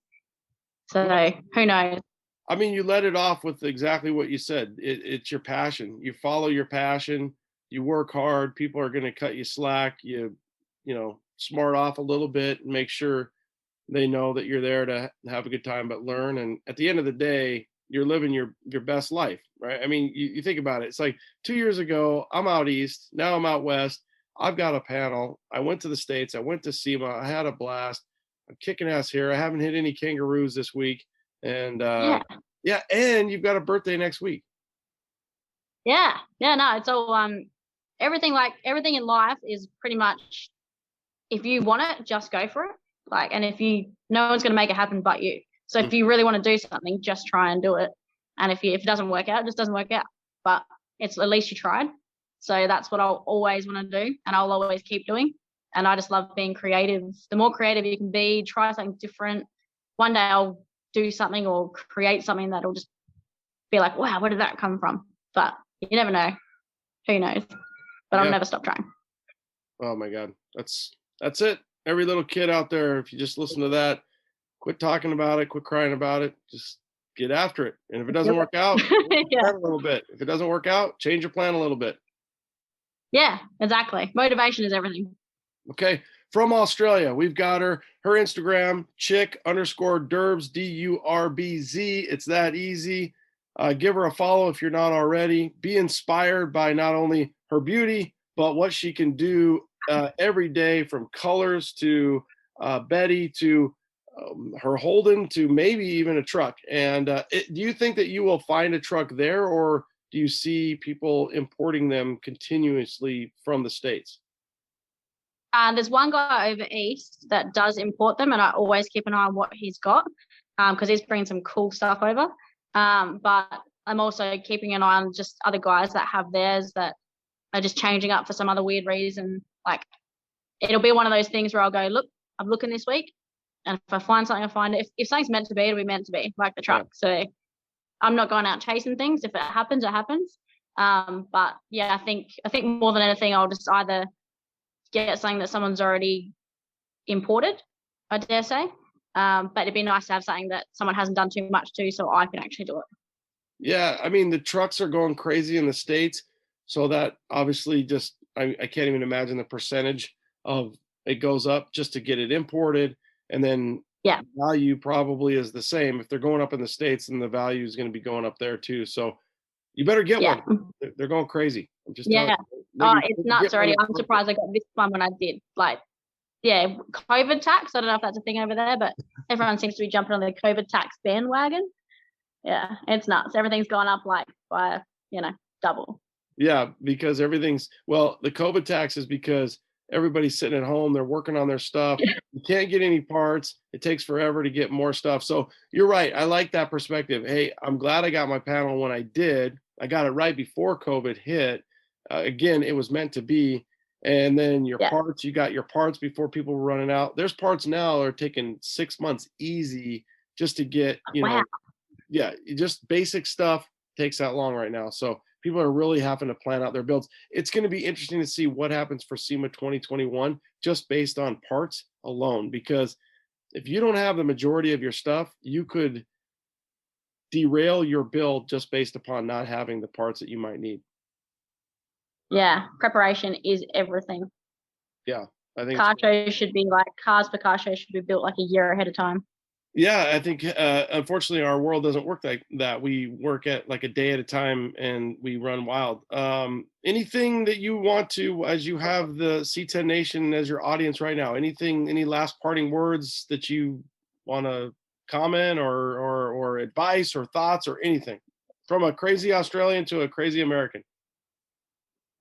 So who knows? I mean, you let it off with exactly what you said. It's your passion. You follow your passion. You work hard. People are going to cut you slack. You smart off a little bit and make sure they know that you're there to have a good time, but learn. And at the end of the day, you're living your best life, right? I mean, you think about it. It's like 2 years ago, I'm out east. Now I'm out west. I've got a panel. I went to the States. I went to SEMA. I had a blast. I'm kicking ass here. I haven't hit any kangaroos this week. And and you've got a birthday next week. No, it's all everything in life is pretty much, if you want it, just go for it. No one's going to make it happen but you. So if you really want to do something, just try and do it. And if it doesn't work out, it just doesn't work out. But it's at least you tried. So that's what I'll always want to do, and I'll always keep doing. And I just love being creative. The more creative you can be, try something different. One day I'll do something or create something that'll just be like, wow, where did that come from? But you never know. Who knows? But I'll never stop trying. Oh my God. That's it. Every little kid out there, if you just listen to that, quit talking about it, quit crying about it, just get after it. And if it doesn't work out, plan a little bit. If it doesn't work out, change your plan a little bit. Yeah, exactly. Motivation is everything. Okay. From Australia, we've got her Instagram, chick_Durbz, DURBZ. It's that easy. Give her a follow if you're not already. Be inspired by not only her beauty, but what she can do every day, from colors to Betty to her Holden to maybe even a truck. And do you think that you will find a truck there, or do you see people importing them continuously from the States? There's one guy over east that does import them, and I always keep an eye on what he's got, because he's bringing some cool stuff over. But I'm also keeping an eye on just other guys that have theirs that are just changing up for some other weird reason. Like, it'll be one of those things where I'll go, look, I'm looking this week, and if I find something, I find it. If something's meant to be, it'll be meant to be, like the truck. So I'm not going out chasing things. If it happens, it happens. But yeah, I think more than anything, I'll just either get something that someone's already imported, I dare say. But it'd be nice to have something that someone hasn't done too much to, so I can actually do it. Yeah, I mean, the trucks are going crazy in the States, so that obviously just, I can't even imagine the percentage of it goes up just to get it imported. And then the value probably is the same. If they're going up in the States, then the value is going to be going up there too. So you better get one. They're going crazy. I'm just telling you. It's nuts already. I'm surprised I got this one when I did. COVID tax. I don't know if that's a thing over there, but everyone seems to be jumping on the COVID tax bandwagon. Yeah, it's nuts. Everything's gone up by double. Yeah, because the COVID tax is because everybody's sitting at home. They're working on their stuff. You can't get any parts. It takes forever to get more stuff. So you're right. I like that perspective. Hey, I'm glad I got my panel when I did. I got it right before COVID hit. Again, it was meant to be. And then your parts, you got your parts before people were running out. There's parts now that are taking 6 months easy just to get, just basic stuff takes that long right now. So people are really having to plan out their builds. It's going to be interesting to see what happens for SEMA 2021 just based on parts alone, because if you don't have the majority of your stuff, you could derail your build just based upon not having the parts that you might need. Yeah, preparation is everything. Yeah, I think car shows should be cars for car shows should be built like a year ahead of time. Yeah, I think unfortunately our world doesn't work like that. We work at like a day at a time and we run wild. Anything that you want to, as you have the C10 Nation as your audience right now, any last parting words that you want to comment or advice or thoughts or anything from a crazy Australian to a crazy American?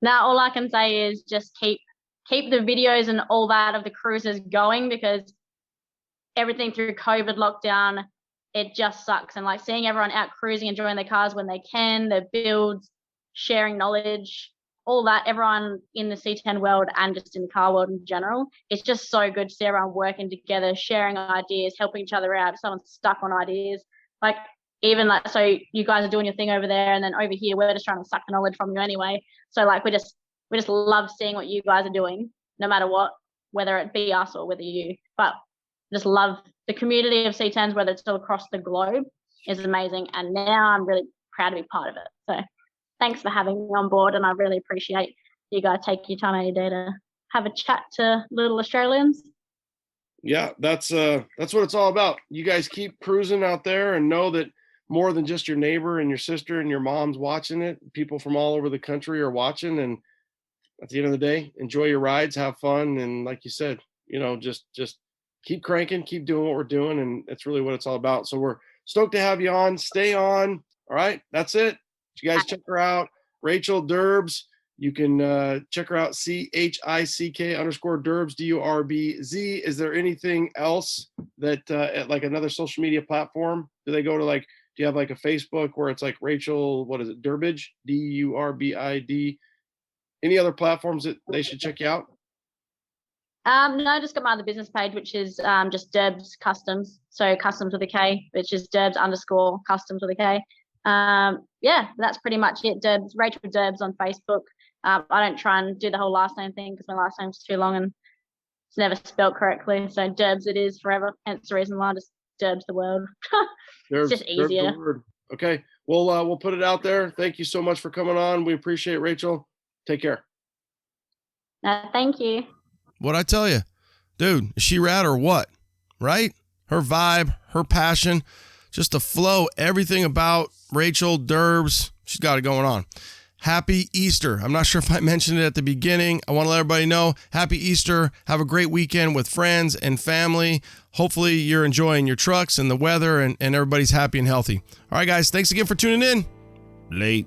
Now, all I can say is just keep the videos and all that of the cruises going, because everything through COVID lockdown, it just sucks. And like seeing everyone out cruising, enjoying their cars when they can, their builds, sharing knowledge, all that, everyone in the C10 world and just in the car world in general, it's just so good to see everyone working together, sharing ideas, helping each other out. If someone's stuck on ideas, like even like, so you guys are doing your thing over there, and then over here, we're just trying to suck the knowledge from you anyway. So like, we just love seeing what you guys are doing, no matter what, whether it be us or whether you, but just love the community of C10s, whether it's still across the globe, is amazing. And now I'm really proud to be part of it. So thanks for having me on board. And I really appreciate you guys taking your time out of your day to have a chat to little Australians. Yeah, that's what it's all about. You guys keep cruising out there and know that more than just your neighbor and your sister and your mom's watching it. People from all over the country are watching. And at the end of the day, enjoy your rides, have fun. And like you said, just keep cranking, keep doing what we're doing. And that's really what it's all about. So we're stoked to have you on. Stay on. All right. That's it. You guys check her out. Rachael Durbz. You can check her out. CHICK_Durbz, DURBZ. Is there anything else that at like another social media platform? Do they go to like, do you have like a Facebook where it's like Rachael, what is it? Durbidge, DURBID. Any other platforms that they should check you out? No, I just got my other business page, which is just Durbz Kustoms. So Kustoms with a K, which is Durbz_Kustoms with a K. Yeah, that's pretty much it. Rachael Durbz on Facebook. I don't try and do the whole last name thing because my last name's too long and it's never spelled correctly. So Durbz it is forever. Hence the reason why I just Durbz the world. It's just easier. Okay. Well, we'll put it out there. Thank you so much for coming on. We appreciate it, Rachael. Take care. Thank you. What'd I tell you? Dude, is she rad or what? Right? Her vibe, her passion, just the flow, everything about Rachael Durbz. She's got it going on. Happy Easter. I'm not sure if I mentioned it at the beginning. I want to let everybody know, happy Easter. Have a great weekend with friends and family. Hopefully you're enjoying your trucks and the weather and everybody's happy and healthy. All right, guys. Thanks again for tuning in. Late.